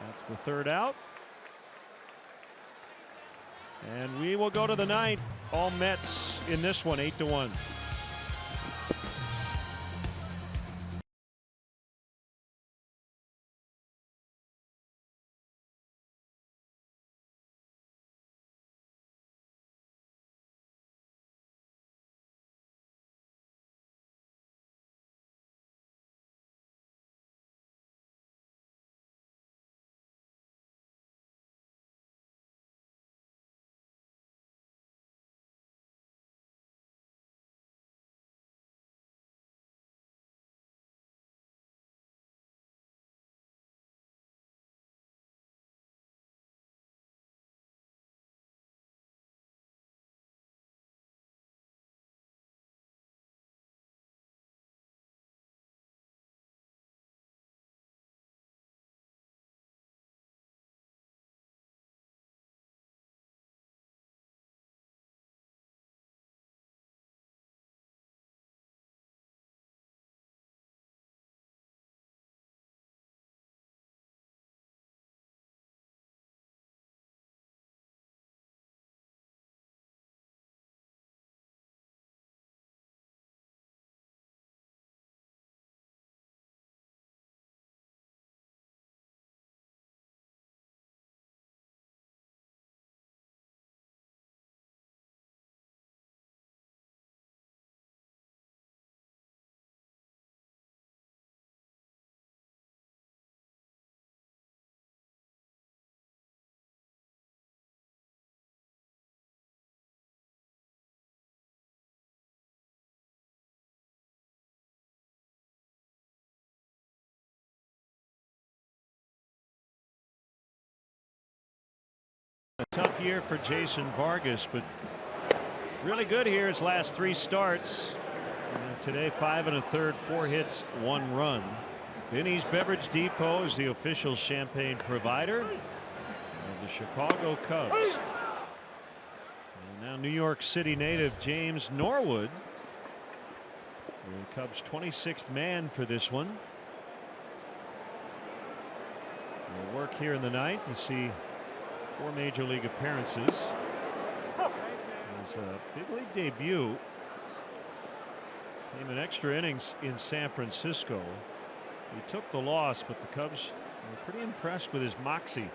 That's the third out. And we will go to the ninth. All Mets in this one, 8-1. A tough year for Jason Vargas, but really good here his last 3 starts. Today 5 1/3, 4 hits, 1 run. Binny's Beverage Depot is the official champagne provider of the Chicago Cubs. And now New York City native James Norwood, the Cubs' 26th man for this one. We'll work here in the ninth and see 4 major league appearances. His big league debut came in extra innings in San Francisco. He took the loss, but the Cubs were pretty impressed with his moxie.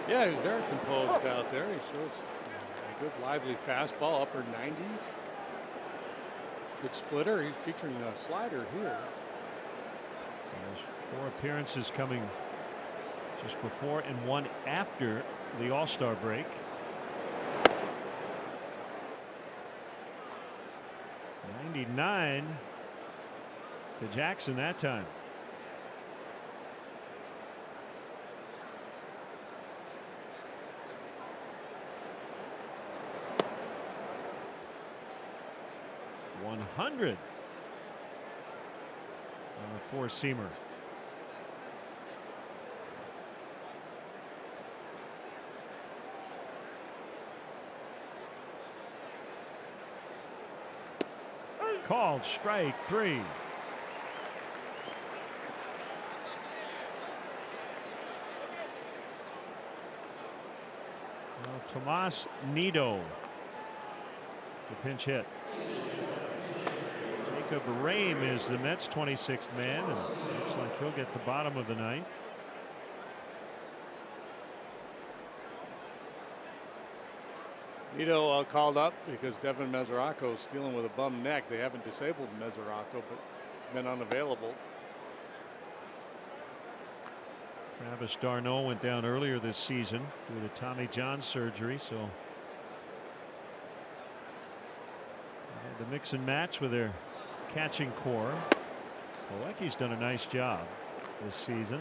Yeah, he was very composed out there. He shows a good lively fastball, upper 90s. Good splitter. He's featuring a slider here. There's 4 appearances coming just before and one after the All-Star break. 99 to Jackson that time. $100 on a four-seamer. Called strike three. Well, Tomas Nido, the pinch hit. Jacob Rame is the Mets' 26th man, and looks like he'll get the bottom of the ninth. Nido called up because Devin Mesoraco is dealing with a bum neck. They haven't disabled Mesoraco, but been unavailable. Travis d'Arnaud went down earlier this season due to Tommy John surgery, so the mix and match with their catching core. Polecki's done a nice job this season.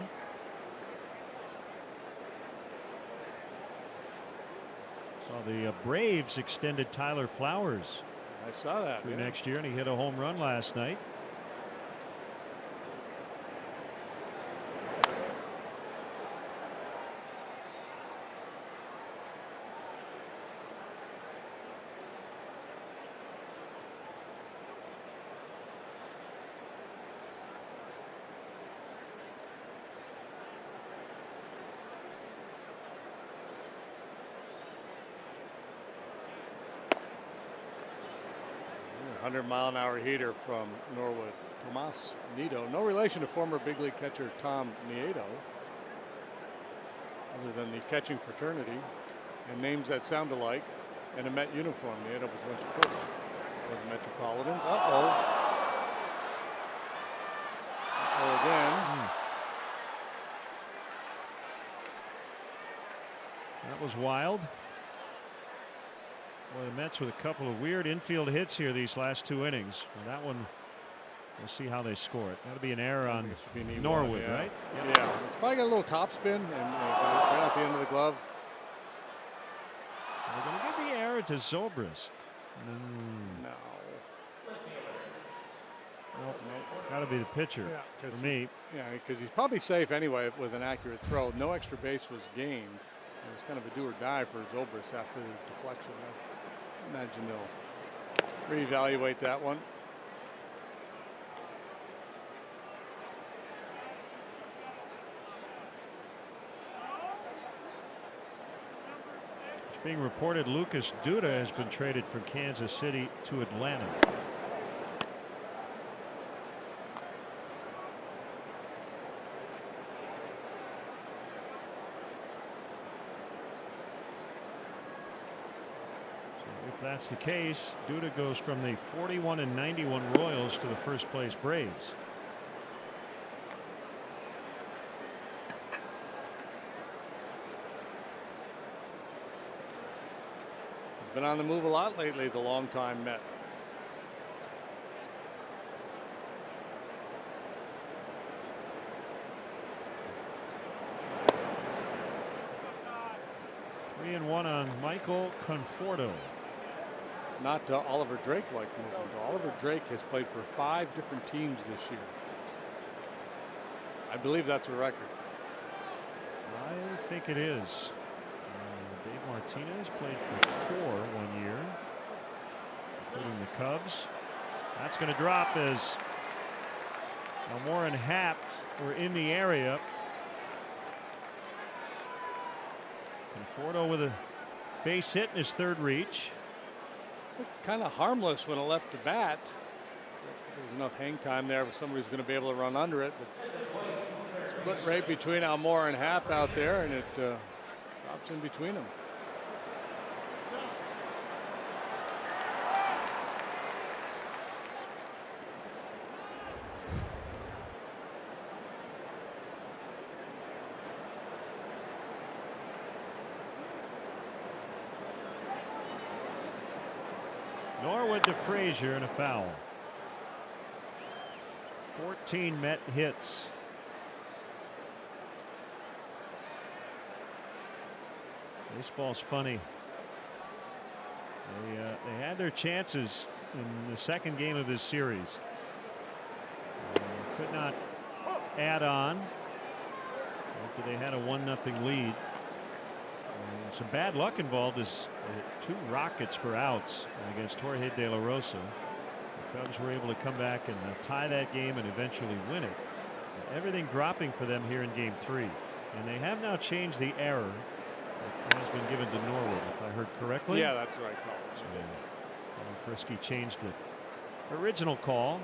Saw the Braves extended Tyler Flowers. I saw that through next year, and he hit a home run last night. Mile-an-hour heater from Norwood. Tomas Nido, no relation to former big league catcher Tom Nieto, other than the catching fraternity and names that sound alike and a Met uniform. Nieto was once a coach for the Metropolitans. Again. That was wild. Well, the Mets with a couple of weird infield hits here these last two innings. Well, that one, we'll see how they score it. That'll be an error on Norwood, yeah. right? Yep. Yeah, it's probably got a little top spin and right at the end of the glove. They're going to give the error to Zobrist. No. Nope. It's got to be the pitcher for me. Yeah, because he's probably safe anyway with an accurate throw. No extra base was gained. It was kind of a do or die for Zobrist after the deflection. I imagine they'll reevaluate that one. It's being reported Lucas Duda has been traded from Kansas City to Atlanta. If that's the case, Duda goes from the 41-91 Royals to the first place Braves. He's been on the move a lot lately, the longtime Met. Three and one on Michael Conforto. Not Oliver Drake-like movement. Oliver Drake has played for 5 different teams this year. I believe that's a record. I think it is. Dave Martinez played for 4 one year, including the Cubs. That's going to drop as Moore and Happ were in the area. Conforto with a base hit in his third reach. Looked kind of harmless when it left the bat. There's enough hang time there for somebody who's going to be able to run under it. But split right between Almora and Happ out there, and it drops in between them. Norwood to Frazier and a foul. 14 Met hits. Baseball's funny. They had their chances in the second game of this series. Could not add on after they had a 1-0 lead. Some bad luck involved as 2 rockets for outs against Jorge De La Rosa. The Cubs were able to come back and tie that game and eventually win it. Everything dropping for them here in game 3. And they have now changed the error that has been given to Norwood, if I heard correctly. Yeah, that's right. So, Frisky changed the original call.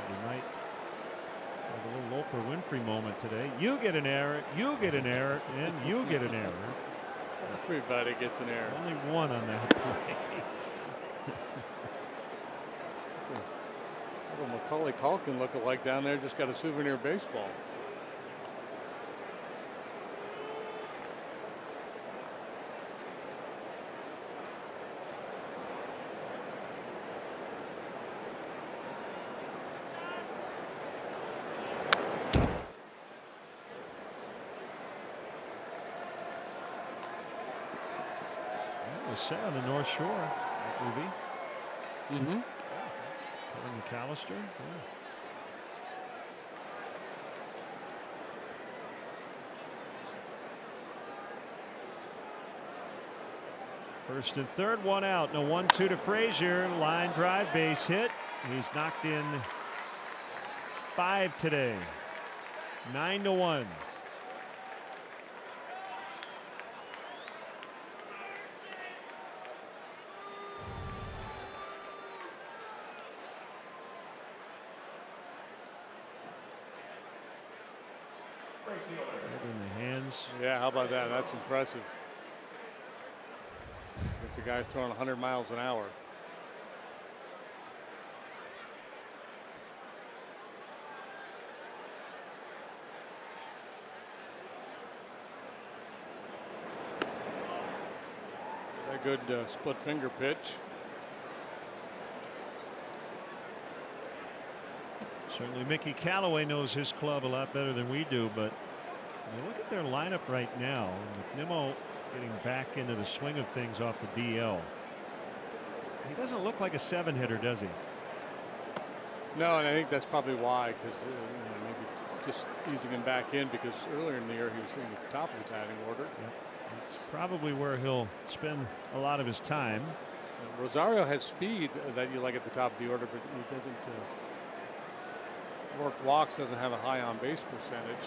He might have a little Loper Winfrey moment today. You get an error, you get an error, and you get an error. Everybody gets an error. Only one on that play. Little Macaulay Culkin look-alike down there just got a souvenir baseball. Set on the North Shore, that movie. Mm-hmm. Kevin McAllister. Yeah. First and third, 1 out. No 1-2 to Frazier. Line drive, base hit. He's knocked in 5 today. 9-1. In the hands. Yeah, how about that? That's impressive. It's a guy throwing 100 miles an hour. A good split finger pitch. Certainly Mickey Callaway knows his club a lot better than we do, but look at their lineup right now with Nimmo getting back into the swing of things off the DL. He doesn't look like a 7-hitter, does he? No, and I think that's probably why, because maybe just easing him back in, because earlier in the year he was hitting at the top of the batting order. Yep. That's probably where he'll spend a lot of his time. Rosario has speed that you like at the top of the order, but he doesn't work walks, doesn't have a high on base percentage.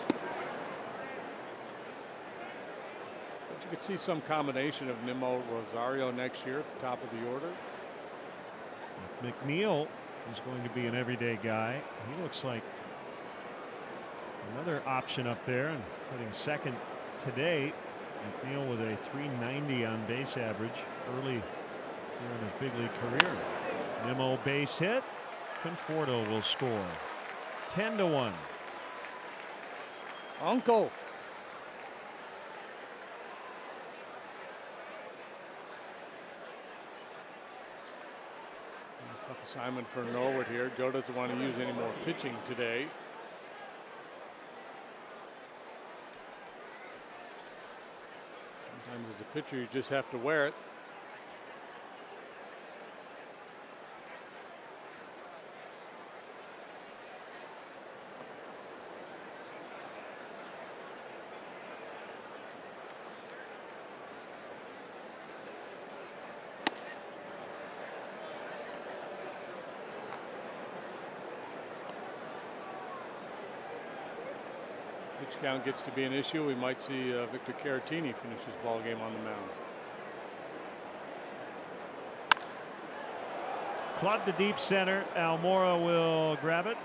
But you could see some combination of Nimmo Rosario next year at the top of the order. If McNeil is going to be an everyday guy, he looks like another option up there and hitting second today. McNeil with a .390 on base average early here in his big league career. Nimmo base hit. Conforto will score. 10-1. Uncle. Tough assignment for Norwood here. Joe doesn't want to use any more pitching today. Sometimes as a pitcher you just have to wear it. Pitch count gets to be an issue. We might see Victor Caratini finish his ball game on the mound. Club to deep center. Almora will grab it.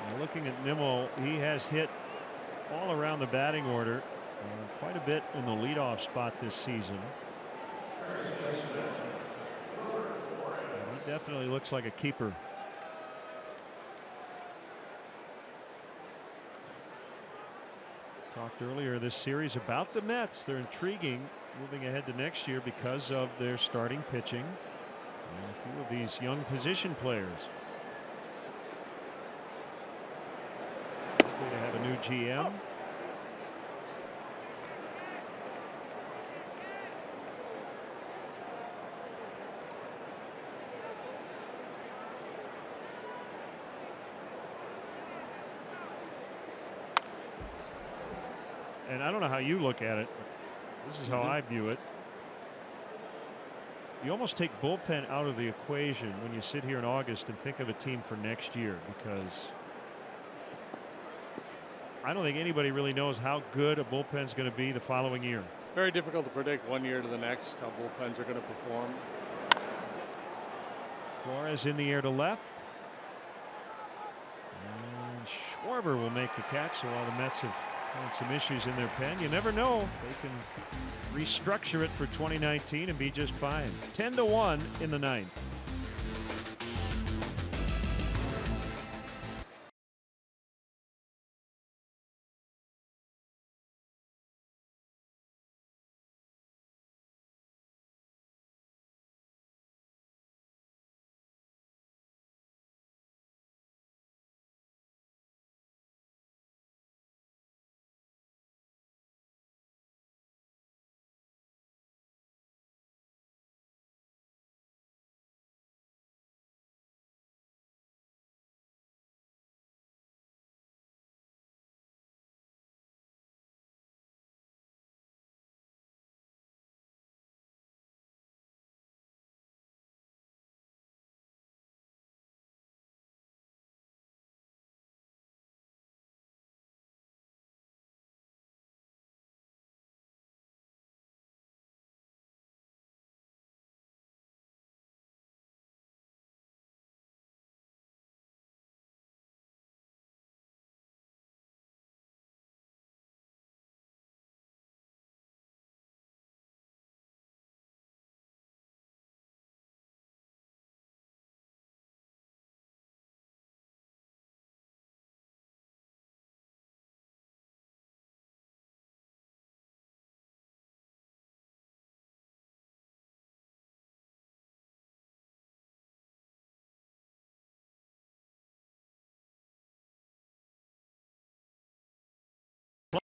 Now looking at Nimmo, he has hit all around the batting order, quite a bit in the leadoff spot this season. He definitely looks like a keeper. Talked earlier this series about the Mets. They're intriguing moving ahead to next year because of their starting pitching and a few of these young position players. Hopefully to have a new GM. And I don't know how you look at it, but this is how I view it. You almost take bullpen out of the equation when you sit here in August and think of a team for next year, because I don't think anybody really knows how good a bullpen is going to be the following year. Very difficult to predict one year to the next how bullpens are going to perform. Flores in the air to left. And Schwarber will make the catch. So while the Mets have had some issues in their pen, you never know. They can restructure it for 2019 and be just fine. 10-1 in the ninth.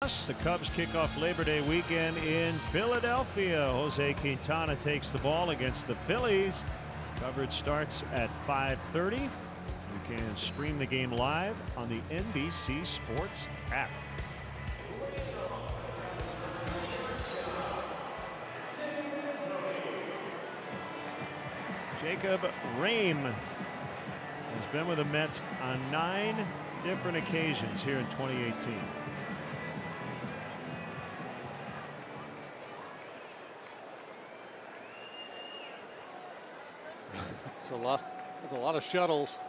Plus, the Cubs kick off Labor Day weekend in Philadelphia. Jose Quintana takes the ball against the Phillies. Coverage starts at 5:30. You can stream the game live on the NBC Sports app. Jacob Rame has been with the Mets on 9 different occasions here in 2018. It's a lot of shuttles.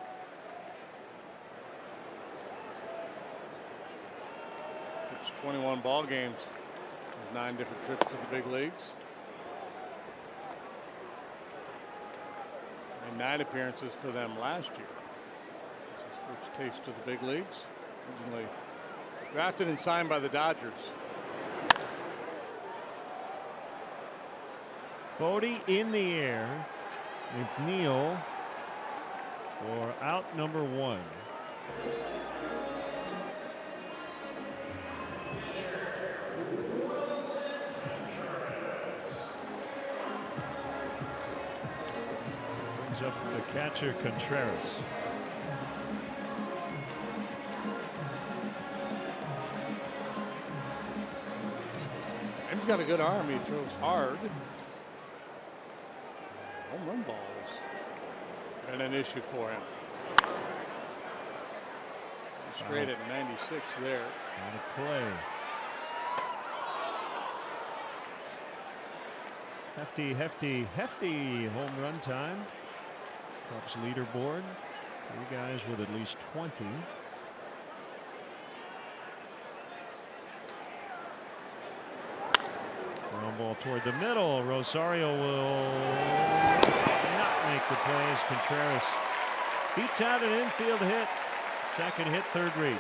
It's 21 ball games. There's 9 different trips to the big leagues. And 9 appearances for them last year. It's his first taste of the big leagues. Originally drafted and signed by the Dodgers. Bodie in the air. McNeil for out number 1. Brings up the catcher Contreras. He's got a good arm. He throws hard. Home run balls and an issue for him. Straight at 96 there. On a play. Hefty home run time. Cubs leaderboard. 3 guys with at least 20. Ground ball toward the middle. Rosario will not make the play as Contreras beats out an infield hit. Second hit, third reach.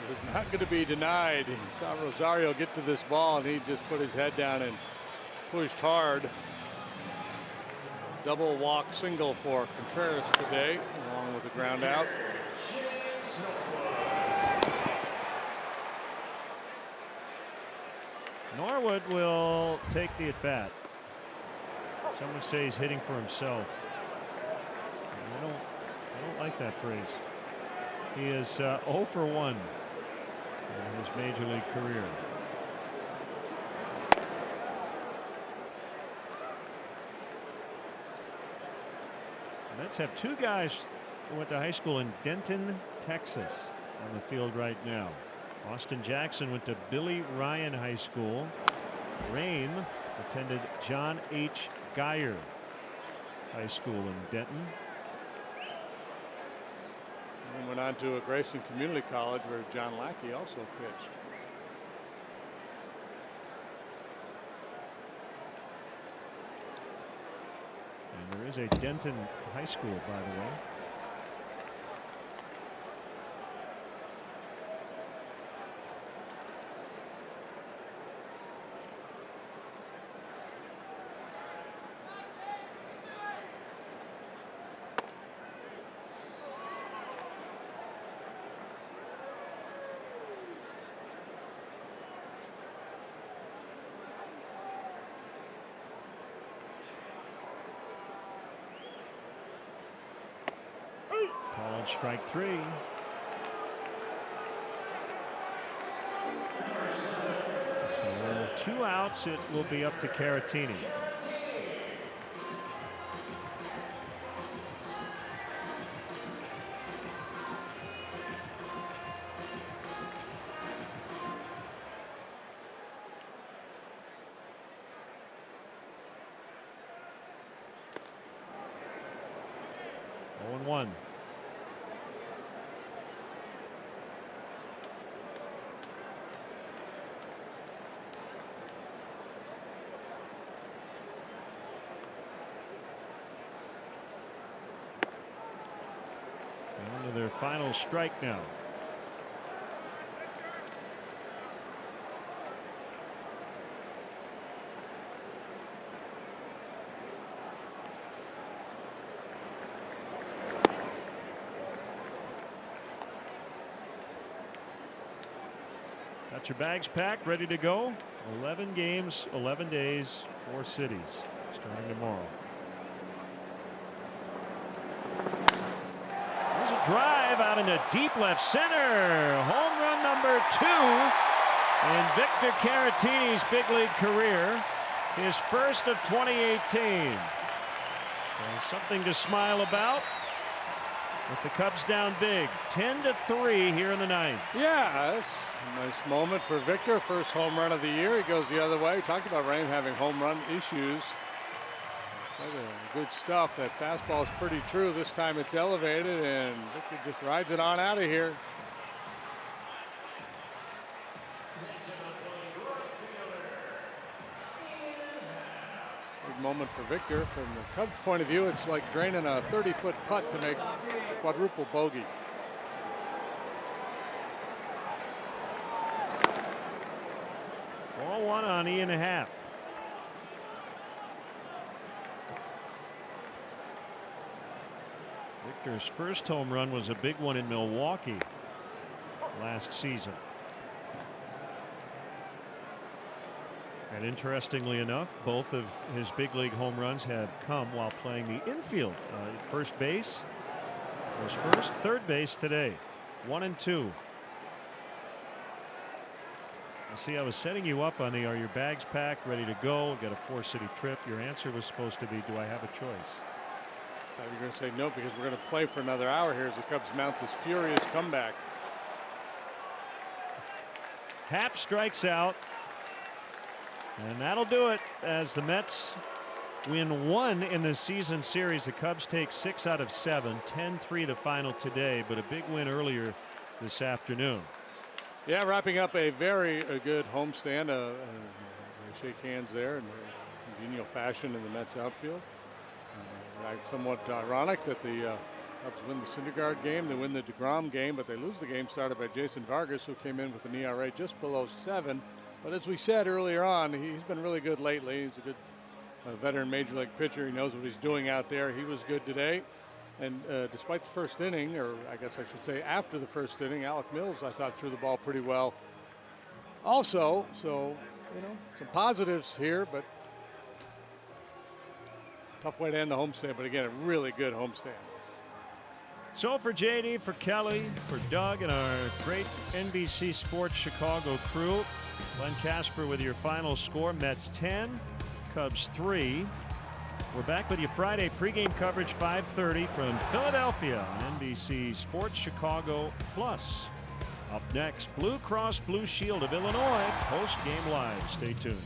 was not going to be denied. He saw Rosario get to this ball, and he just put his head down and pushed hard. Double walk single for Contreras today, along with a ground out. Norwood will take the at bat. Some would say he's hitting for himself. I don't like that phrase. He is 0 for 1 in his major league career. The Mets have two guys who went to high school in Denton, Texas, on the field right now. Austin Jackson went to Billy Ryan High School. Raim attended John H. Geyer High School in Denton. And went on to a Grayson Community College where John Lackey also pitched. And there is a Denton High School, by the way. Called strike 3. So 2 outs. It will be up to Caratini. One. Down to their final strike now. Got your bags packed, ready to go. 11 games, 11 days, 4 cities, starting tomorrow. There's a drive out into deep left center. Home run number 2 in Victor Caratini's big league career. His first of 2018. And something to smile about. With the Cubs down big, 10-3 here in the 9th. Yeah, that's a nice moment for Victor. First home run of the year. He goes the other way. We talked about Raim having home run issues. Good stuff. That fastball is pretty true. This time it's elevated, and Victor just rides it on out of here. Big moment for Victor. From the Cubs' point of view, it's like draining a 30-foot putt to make quadruple bogey. Ball 1 on Ian Happ. Victor's first home run was a big one in Milwaukee last season. And interestingly enough, both of his big league home runs have come while playing the infield. First base was first, third base today. 1 and 2. I see I was setting you up on the are your bags packed, ready to go, got a 4-city trip. Your answer was supposed to be, do I have a choice? I thought you were going to say no, because we're going to play for another hour here as the Cubs mount this furious comeback. Happ strikes out. And that'll do it as the Mets win 1 in the season series. The Cubs take 6 out of 7, 10-3 the final today, but a big win earlier this afternoon. Yeah, wrapping up a very good homestand. They shake hands there in congenial fashion in the Mets outfield. Somewhat ironic that the Cubs win the Syndergaard game, they win the DeGrom game, but they lose the game started by Jason Vargas, who came in with an ERA just below 7. But as we said earlier on, he's been really good lately. He's a good veteran major league pitcher. He knows what he's doing out there. He was good today. And despite the first inning, or I guess I should say after the first inning, Alec Mills, I thought, threw the ball pretty well also. So, you know, some positives here, but tough way to end the homestand. But again, a really good homestand. So for JD, for Kelly, for Doug, and our great NBC Sports Chicago crew, Glenn Casper with your final score. Mets 10, Cubs 3. We're back with you Friday pregame coverage 5:30 from Philadelphia on NBC Sports Chicago Plus. Up next, Blue Cross Blue Shield of Illinois post-game live. Stay tuned.